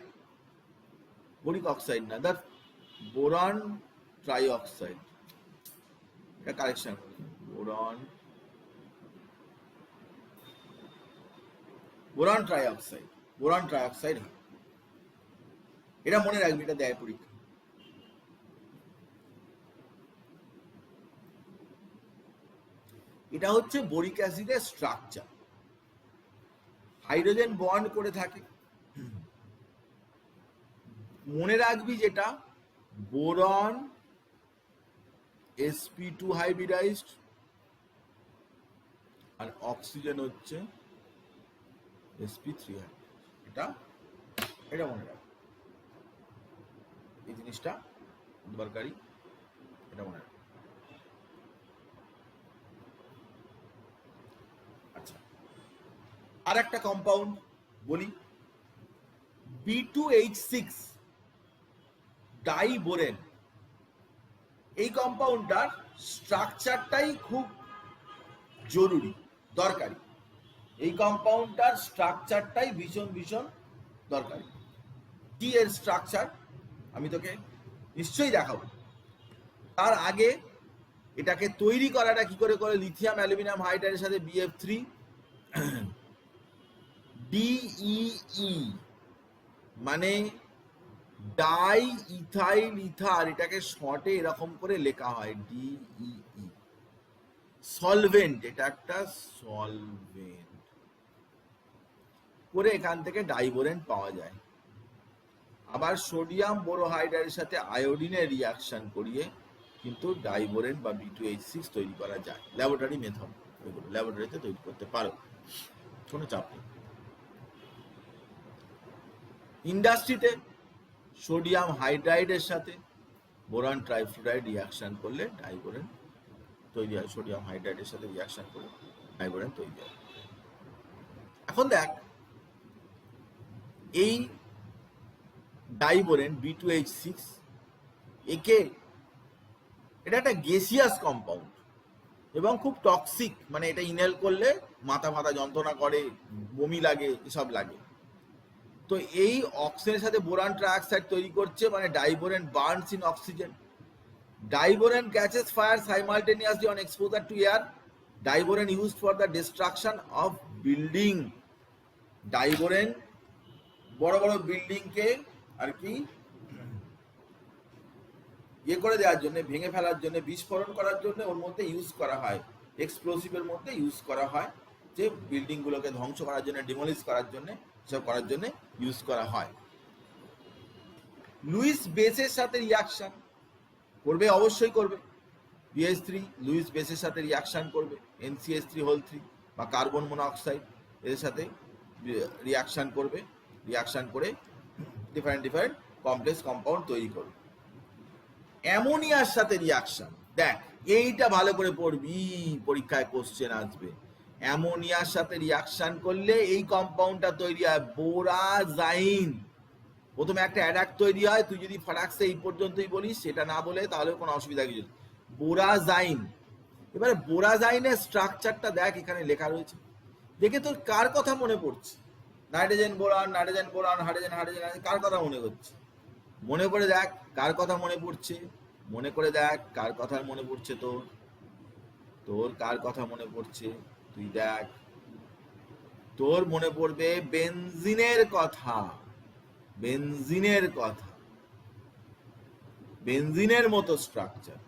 বোরিক অক্সাইড না, দ্যাট বোরন ট্রাই অক্সাইড, এটা correction, boron try oxide, boron try oxide হয়। এটা মনে রাখবি, এটা দেয় পরীক্ষা। এটা হচ্ছে বোরিক অ্যাসিডের স্ট্রাকচার, হাইড্রোজেন বন্ড করে থাকে। মনে রাখবি যেটা বোরন sp2 হাইব্রিডাইজড আর অক্সিজেন হচ্ছে sp3 হাইব্রিডাইজড। এটা মনে রাখবি, এই জিনিসটা দরকারি, এটা মনে রাখবি। আচ্ছা, আর একটা কম্পাউন্ড বলি, B2H6 ডাইবোরেন। এই কম্পাউন্ডটার স্ট্রাকচারটাই খুব জরুরি, দরকারি। এই কম্পাউন্ডটার স্ট্রাকচারটাই ভীষণ ভীষণ দরকারি। কি এর স্ট্রাকচার আমি তোকে নিশ্চয়ই দেখাবো। তার আগে এটাকে তৈরি করাটা কি করে করে, লিথিয়াম অ্যালুমিনিয়াম হাইড্রাইডের সাথে BF3 DEE মানে ডাই ইথাইল ইথার, এটাকে শর্টে এরকম করে লেখা হয় DEE। সলভেন্ট, এটা একটা সলভেন্ট করে এখান থেকে ডাইবোরেন পাওয়া যায়। আবার সোডিয়াম বোরোহাইড্রাইডের সাথে আয়োডিনের রিয়াকশন করিয়ে কিন্তু ডাইবোরেন বা B2H6 তৈরি করা যায়। ল্যাবরেটরি মেথড, এগুলো ল্যাবরেটরিতে তৈরি করতে পারো, কোনো চাপ নেই। ইন্ডাস্ট্রিতে সোডিয়াম হাইড্রাইডের সাথে বোরন ট্রাইফ্লুরাইড রিয়াকশন করলে ডাইবোরেন তৈরি হয়, সোডিয়াম হাইড্রাইডের সাথে রিয়াকশন করলে ডাইবোরেন তৈরি হয়। এখন দেখ, এই ডাইবোরেন B2H6 একে, এটা একটা গেসিয়াস কম্পাউন্ড এবং খুব টক্সিক, মানে এটা ইনহেল করলে মাথা মাথা যন্ত্রণা করে, বমি লাগে, এসব লাগে। তো এই অক্সিজেনের সাথে বোরন ট্রাইঅক্সাইড তৈরি করছে, মানে diborane burns in oxygen. Diborane catches fire simultaneously on exposure to air. Diborane used for the destruction of building. Diborane বড় বড় বিল্ডিংকে আর কি ইয়ে করে দেওয়ার জন্য, ভেঙে ফেলার জন্য, বিস্ফোরণ করার জন্য ওর মধ্যে ইউজ করা হয়, এক্সপ্লোসিভের মধ্যে ইউজ করা হয়, যে বিল্ডিং গুলোকে ধ্বংস করার জন্য, ডিমলিশ করার জন্য, সব করার জন্য ইউজ করা হয়। লুইস বেসের সাথে রিয়াকশন করবে, অবশ্যই করবে। BH3 লুইস বেসের সাথে রিয়াকশন করবে, NCH3 হোল 3 বা কার্বন মনোঅক্সাইড এর সাথে রিয়াকশন করবে, রিয়াকশন করে ডিফারেন্ট ডিফারেন্ট কমপ্লেক্স কম্পাউন্ড তৈরি করবে। অ্যামোনিয়ার সাথে রিয়াকশন, দেখ এইটা ভালো করে পড়বি, পরীক্ষায় কোশ্চেন আসবে। অ্যামোনিয়ার সাথে রিয়াকশন করলে এই কম্পাউন্ডটা তৈরি হয় বোরাজাইন। প্রথমে একটা অ্যাডাক্ট তৈরি হয়, তুই যদি ফারাক্সে এই পর্যন্তই বলিস, সেটা না বলে তাহলে কোনো অসুবিধা কিছু নেই। বোরাজাইন, এবারে বোরাজাইনের স্ট্রাকচারটা দেখ, এখানে লেখা রয়েছে, দেখে তোর কার কথা মনে পড়ছে? Nitrogen boron, nitrogen boron, hydrogen hydrogen, কার কথা মনে করছে? মনে করে দেখ কার কথা মনে পড়ছে, মনে করে দেখ কার কথা মনে পড়ছে, তোর কার কথা মনে পড়ছে তুই দেখ। তোর মনে পড়বে বেনজিনের কথা, বেনজিনের কথা, বেনজিনের মতো স্ট্রাকচার,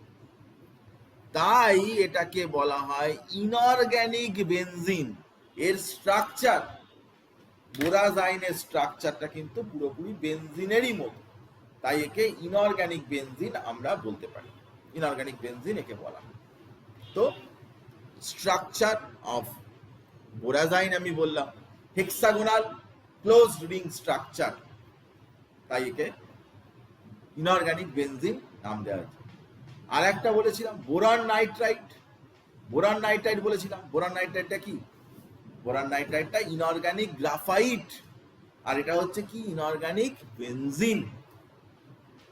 তাই এটাকে বলা হয় ইনঅর্গ্যানিক বেনজিন। এর স্ট্রাকচার, বোরাজাইনের স্ট্রাকচারটা কিন্তু পুরোপুরি বেনজিনেরই মতো, তাই একে ইনঅর্গ্যানিক বেনজিন আমরা বলতে পারি। ইনঅর্গ্যানিক বেনজিন একে বলা হয়। তো স্ট্রাকচার অফ বোরাজাইন আমি বললাম হেক্সাগোনাল ক্লোজড রিং স্ট্রাকচার, তাই একে ইনঅর্গ্যানিক বেনজিন নাম দেওয়া হয়েছে। আর একটা বলেছিলাম বোরন নাইট্রাইট, বোরন নাইট্রাইট বলেছিলাম। বোরন নাইট্রাইটটা কি? বোরন নাইট্রাইটটা ইনঅর্গ্যানিক গ্রাফাইট, আর এটা হচ্ছে কি ইনঅর্গ্যানিক বেনজিন।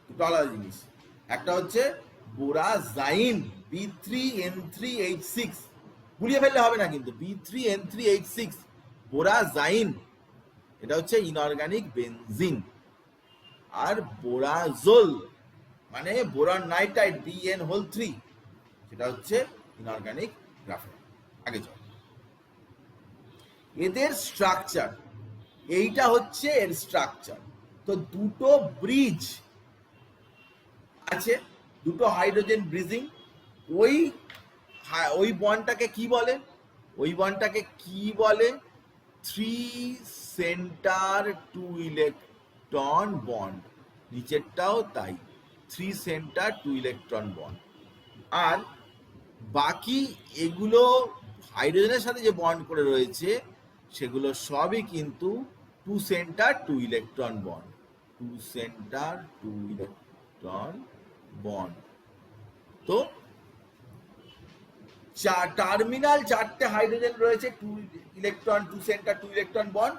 দুটো আলাদা জিনিস। একটা হচ্ছে বোরাজাইন B3N3H6, গুলিয়ে ফেললে হবে না কিন্তু, B3N3H6 বোরাজাইন, এটা হচ্ছে ইনঅর্গ্যানিক বেনজিন। আর বোরাজোল মানে বোরন নাইট্রাইট BN3, সেটা হচ্ছে ইনঅর্গ্যানিক গ্রাফাইট। আগে চল, এদের স্ট্রাকচার, এইটা হচ্ছে এর স্ট্রাকচার। তো দুটো ব্রিজ আছে, দুটো হাইড্রোজেন ব্রিজিং। ওই বন্ডটাকে কি বলে? ওই বন্ডটাকে কি বলে? 3 সেন্টার 2 ইলেকট্রন বন্ড। নিচেরটাও তাই, 3 সেন্টার 2 ইলেকট্রন বন্ড। আর বাকি এগুলো হাইড্রোজেনের সাথে যে বন্ড করে রয়েছে সেগুলো সবই কিন্তু 2 centre 2 electron bond. 2 centre 2 electron bond. তো টার্মিনাল 4টে হাইড্রোজেন রয়েছে, 2 ইলেকট্রন 2 সেন্টার 2 ইলেকট্রন বন্ড।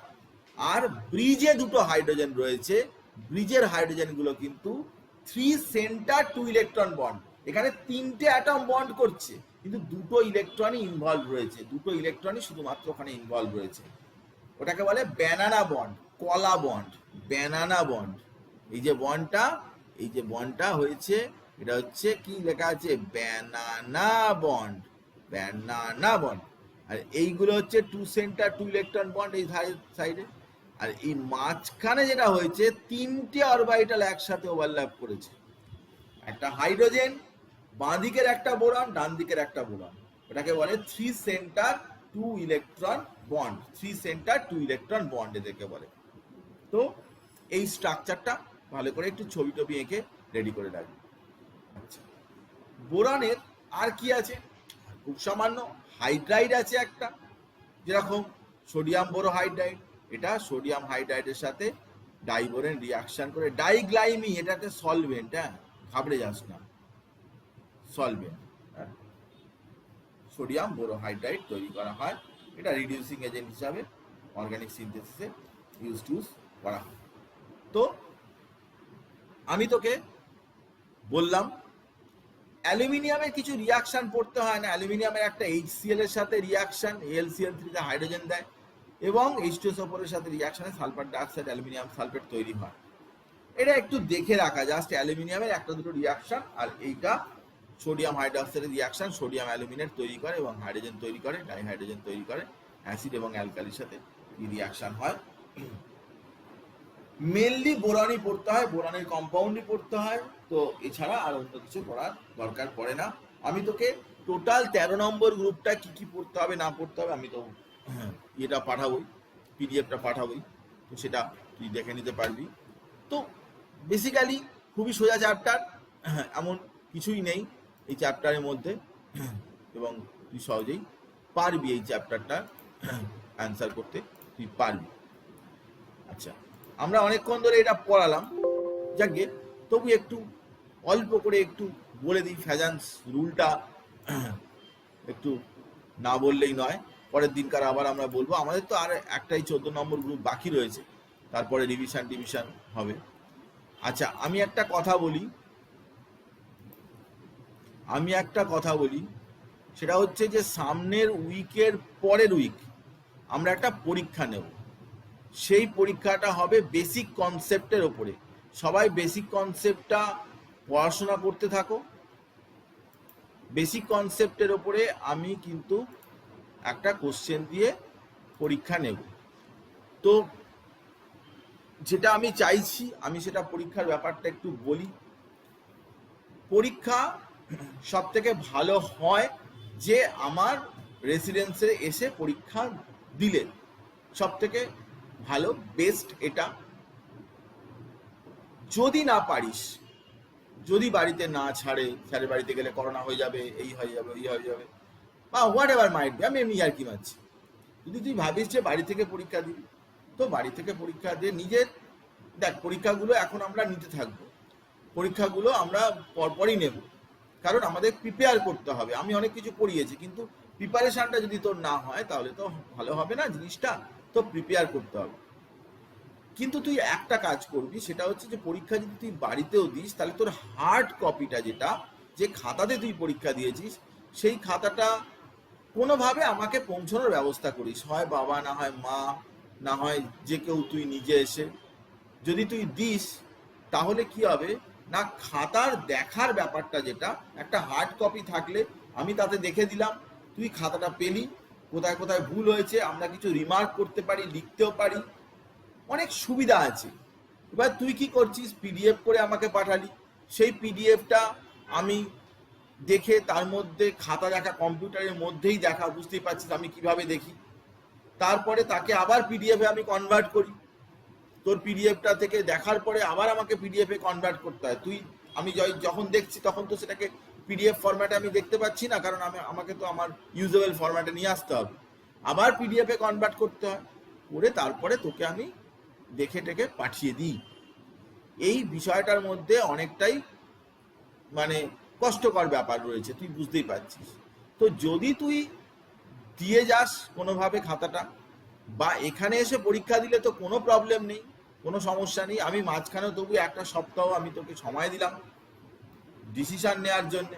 আর ব্রিজে দুটো হাইড্রোজেন রয়েছে, ব্রিজের হাইড্রোজেন গুলো কিন্তু 3 সেন্টার 2 ইলেকট্রন বন্ড। এখানে 3টে অ্যাটম বন্ড করছে, কিন্তু দুটো ইলেকট্রনই ইনভলভ রয়েছে, দুটো ইলেকট্রনই শুধুমাত্র ওখানে ইনভলভ রয়েছে। ওটাকে বলে ব্যানানা বন্ড, কলা বন্ড, ব্যানানা বন্ড। এই যে বন্ডটা হয়েছে, এটা হচ্ছে কি লেখা আছে? Banana bond, banana bond. আর এইগুলো হচ্ছে 2 সেন্টার 2 ইলেকট্রন বন্ড এই সাইডে। আর এই মাঝখানে যেটা হয়েছে, 3টে অরবিটাল একসাথে ওভারল্যাপ করেছে। একটা হাইড্রোজেন, বাঁ দিকের একটা বোরন, ডান দিকের একটা বোরন। এটাকে বলে 3 centre 2 electron bond. 3 centre 2 electron bond এদেরকে বলে। তো এই স্ট্রাকচারটা ভালো করে একটু ছবি টবি এঁকে রেডি করে রাখবে। আচ্ছা, বোরনের আর কি আছে? খুব সামান্য হাইড্রাইড আছে একটা, যেরকম সোডিয়াম বোরোহাইড্রাইড। এটা সোডিয়াম হাইড্রাইডের সাথে ডাইবোরেন রিয়াকশন করে ডাইগ্লাইমি, এটাতে সলভেন্ট, হ্যাঁ ঘাবড়ে যাস না, সলভেন্ট, সোডিয়াম বোরোহাইড্রাইড তৈরি করা হয়। এটা রিডিউসিং এজেন্ট হিসাবে অর্গানিক সিনথেসিসে ইউজ করা হয়। তো আমি তোকে বললাম অ্যালুমিনিয়ামের কিছু রিয়াকশন পড়তে হয় না। অ্যালুমিনিয়ামের একটা HCl এর সাথে রিয়াকশন, AlCl3 তে হাইড্রোজেন দেয়, এবং H2SO4 এর সাথে রিয়াকশনে সালফার ডাইঅক্সাইড অ্যালুমিনিয়াম সালফেট তৈরি হয়। এটা একটু দেখে রাখা, জাস্ট অ্যালুমিনিয়ামের একটা দুটো রিয়াকশন, আর এইটা সোডিয়াম হাইড্রোক্সাইডের রিয়াকশন, সোডিয়াম অ্যালুমিনেট তৈরি করে এবং হাইড্রোজেন তৈরি করে, ডাইহাইড্রোজেন তৈরি করে, অ্যাসিড এবং অ্যালকালির সাথে এই রিয়াকশন হয়। মেনলি বোরনই পড়তে হয়, বোরনের কম্পাউন্ডই পড়তে হয়। তো এছাড়া আর অন্য কিছু পড়ার দরকার পড়ে না। আমি তোকে টোটাল 13 নম্বর গ্রুপটা কি কি পড়তে হবে না পড়তে হবে আমি তো এটা পাঠাবোই, পিডিএফটা পাঠাবোই, তো সেটা তুই দেখে নিতে পারবি। তো বেসিক্যালি খুবই সোজা চ্যাপ্টার, এমন কিছুই নেই এই চ্যাপ্টারের মধ্যে, এবং তুই সহজেই পারবি এই চ্যাপ্টারটা অ্যান্সার করতে, তুই পারবি। আচ্ছা, আমরা অনেকক্ষণ ধরে এটা পড়ালাম, যাকে তবু একটু অল্প করে একটু বলে দিই। ফ্যাজান্স রুলটা একটু না বললেই নয়, পরের দিনকার আবার আমরা বলবো। আমাদের তো আর একটাই 14 নম্বর গ্রুপ বাকি রয়েছে, তারপরে রিভিশন হবে। আচ্ছা, আমি একটা কথা বলি, সেটা হচ্ছে যে সামনের উইকের পরের উইক আমরা একটা পরীক্ষা নেব। সেই পরীক্ষাটা হবে বেসিক কনসেপ্টের ওপরে। সবাই বেসিক কনসেপ্টটা পড়াশোনা করতে থাকো। বেসিক কনসেপ্টের ওপরে আমি কিন্তু একটা কোশ্চেন দিয়ে পরীক্ষা নেব। তো যেটা আমি চাইছি, আমি সেটা পরীক্ষার ব্যাপারটা একটু বলি। পরীক্ষা সব থেকে ভালো হয় যে আমার রেসিডেন্সে এসে পরীক্ষা দিলে সব থেকে ভালো, বেস্ট এটা। যদি না পারিস, যদি বাড়িতে না ছাড়ে, স্যারের বাড়িতে গেলে করোনা হয়ে যাবে, এই হয়ে যাবে, ওই হয়ে যাবে, বা হোয়াট এভার মাইট বি, আমি এমনি আর কি মারছি, যদি তুই ভাবিস যে বাড়ি থেকে পরীক্ষা দিবি, তো বাড়ি থেকে পরীক্ষা দিয়ে নিজের, দেখ পরীক্ষাগুলো এখন আমরা নিতে থাকবো, পরীক্ষাগুলো আমরা পরপরই নেব, কারণ আমাদের প্রিপেয়ার করতে হবে। আমি অনেক কিছু পড়িয়েছি, কিন্তু প্রিপারেশনটা যদি তোর না হয় তাহলে তো ভালো হবে না জিনিসটা, তো প্রিপেয়ার করতে হবে। কিন্তু তুই একটা কাজ করবি, সেটা হচ্ছে যে পরীক্ষা যদি তুই বাড়িতেও দিস, তাহলে তোর হার্ড কপিটা, যেটা যে খাতাতে তুই পরীক্ষা দিয়েছিস, সেই খাতাটা কোনোভাবে আমাকে পৌঁছানোর ব্যবস্থা করিস, হয় বাবা, না হয় মা, না হয় যে কেউ, তুই নিজে এসে যদি তুই দিস, তাহলে কি হবে না, খাতার দেখার ব্যাপারটা, যেটা একটা হার্ড কপি থাকলে আমি তাতে দেখে দিলাম, তুই খাতাটা পেলি, কোথায় কোথায় ভুল হয়েছে আমরা কিছু রিমার্ক করতে পারি, লিখতেও পারি, অনেক সুবিধা আছে। এবার তুই কি করছিস, পিডিএফ করে আমাকে পাঠালি, সেই পিডিএফটা আমি দেখে, তার মধ্যে খাতা দেখা, কম্পিউটারের মধ্যেই দেখা, বুঝতেই পারছিস আমি কিভাবে দেখি, তারপরে তাকে আবার পিডিএফে আমি কনভার্ট করি, তোর পিডিএফটা থেকে দেখার পরে আবার আমাকে পিডিএফে কনভার্ট করতে হয়। তুই, আমি যখন দেখছি তখন তো সেটাকে পিডিএফ ফরম্যাটে আমি দেখতে পাচ্ছি না, কারণ আমাকে তো আমার ইউজেবল ফরম্যাটে নিয়ে আসতে হবে, আবার পিডিএফে কনভার্ট করতে হয়, করে তারপরে তোকে আমি দেখে টেকে পাঠিয়ে দিই। এই বিষয়টার মধ্যে অনেকটাই মানে কষ্টকর ব্যাপার রয়েছে, তুই বুঝতেই পারছিস। তো যদি তুই দিয়ে যাস কোনোভাবে খাতাটা, বা এখানে এসে পরীক্ষা দিলে তো কোনো প্রবলেম নেই, কোনো সমস্যা নেই, আমি মাঝখানে তবু একটা সপ্তাহ আমি তোকে সময় দিলাম ডিসিশন নেওয়ার জন্য,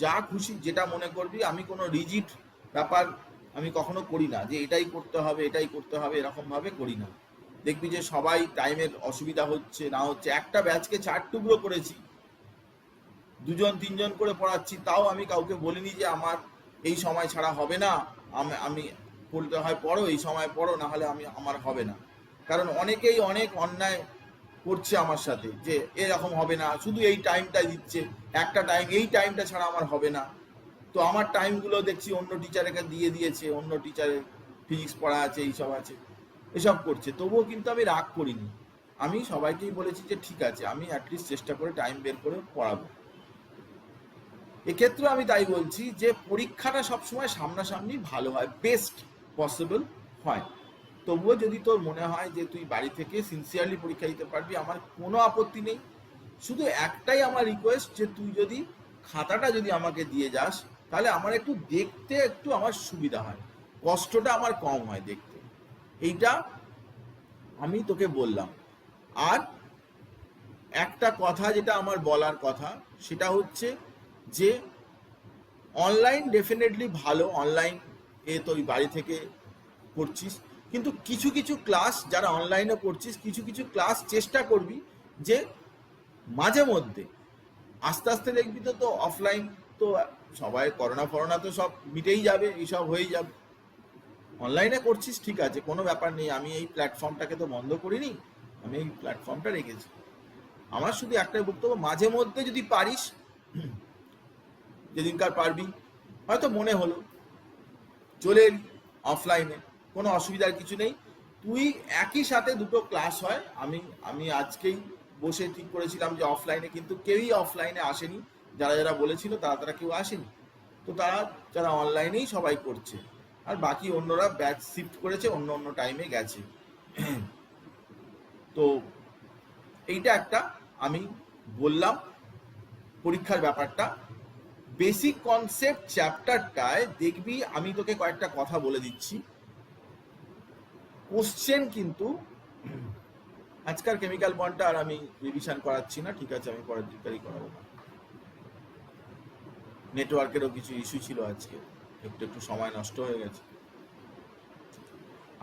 যা খুশি যেটা মনে করবি। আমি কোনো রিজিড ব্যাপার আমি কখনো করি না, যে এটাই করতে হবে, এটাই করতে হবে, এরকমভাবে করি না। দেখবি যে সবাই টাইমের অসুবিধা হচ্ছে না হচ্ছে, একটা ব্যাচকে 4 টুকরো করেছি, 2জন 3জন করে পড়াচ্ছি, তাও আমি কাউকে বলিনি যে আমার এই সময় ছাড়া হবে না, আমি পড়তে হয় পড়ো, এই সময় পড়ো, না হলে আমার হবে না। কারণ অনেকেই অনেক অন্যায় করছে আমার সাথে, যে এরকম হবে না, শুধু এই টাইমটাই দিচ্ছে, একটা টাইম, এই টাইমটা ছাড়া আমার হবে না। তো আমার টাইমগুলো দেখছি অন্য টিচারকে দিয়ে দিয়েছে, অন্য টিচারের ফিজিক্স পড়া আছে, এইসব আছে, এসব করছে। তবুও কিন্তু আমি রাগ করিনি, আমি সবাইকেই বলেছি যে ঠিক আছে, আমি অ্যাটলিস্ট চেষ্টা করে টাইম বের করে পড়াবো। এক্ষেত্রে আমি তাই বলছি যে পরীক্ষাটা সবসময় সামনাসামনি ভালো হয়, বেস্ট পসিবল হয়। তবুও যদি তোর মনে হয় যে তুই বাড়ি থেকে সিনসিয়ারলি পরীক্ষা দিতে পারবি, আমার কোনো আপত্তি নেই। শুধু একটাই আমার রিকোয়েস্ট, যে তুই যদি খাতাটা যদি আমাকে দিয়ে যাস, তাহলে আমার একটু দেখতে একটু আমার সুবিধা হয়, কষ্টটা আমার কম হয় দেখতে, এইটা আমি তোকে বললাম। আর একটা কথা যেটা আমার বলার কথা, সেটা হচ্ছে যে অনলাইন ডেফিনেটলি ভালো, অনলাইন তুই বাড়ি থেকে করছিস, কিন্তু কিছু কিছু ক্লাস যারা অনলাইনে করছিস, কিছু কিছু ক্লাস চেষ্টা করবি যে মাঝে মধ্যে, আস্তে আস্তে দেখবি তো অফলাইন তো সবাই করোনা ফরোনা তো সব মিটেই যাবে, এইসব হয়ে যাবে। অনলাইনে করছিস ঠিক আছে, কোনো ব্যাপার নেই, আমি এই প্ল্যাটফর্মটাকে তো বন্ধ করিনি, আমি এই প্ল্যাটফর্মটা রেখেছি। আমার শুধু একটাই বক্তব্য, মাঝে মধ্যে যদি পারিস, যেদিনকার পারবি, হয়তো মনে হলো চলে এলি অফলাইনে, কোনো অসুবিধার কিছু নেই। তুই একই সাথে দুটো ক্লাস হয়, আমি আজকেই বসে ঠিক করেছিলাম যে অফলাইনে, কিন্তু কেউই অফলাইনে আসেনি, যারা যারা বলেছিল তারা কেউ আসেনি, তো যারা অনলাইনেই সবাই করছে, আর বাকি অন্যরা ব্যাচ শিফট করেছে, অন্য অন্য টাইমে গেছে। তো এইটা একটা আমি বললাম পরীক্ষার ব্যাপারটা। বেসিক কনসেপ্ট চ্যাপ্টারটায় দেখবি, আমি তোকে কয়েকটা কথা বলে দিচ্ছি, কোশ্চেন কিন্তু আজকাল কেমিক্যাল বন্ডটা আর আমি রিভিশন করাচ্ছি না, ঠিক আছে, আমি পরের দিনকারই করাবো, নেটওয়ার্কেরও কিছু ইস্যু ছিল আজকে, একটু একটু সময় নষ্ট হয়ে গেছে।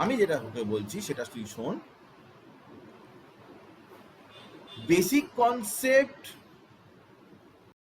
আমি যেটা তোকে বলছি সেটা তুই শোন। Basic concept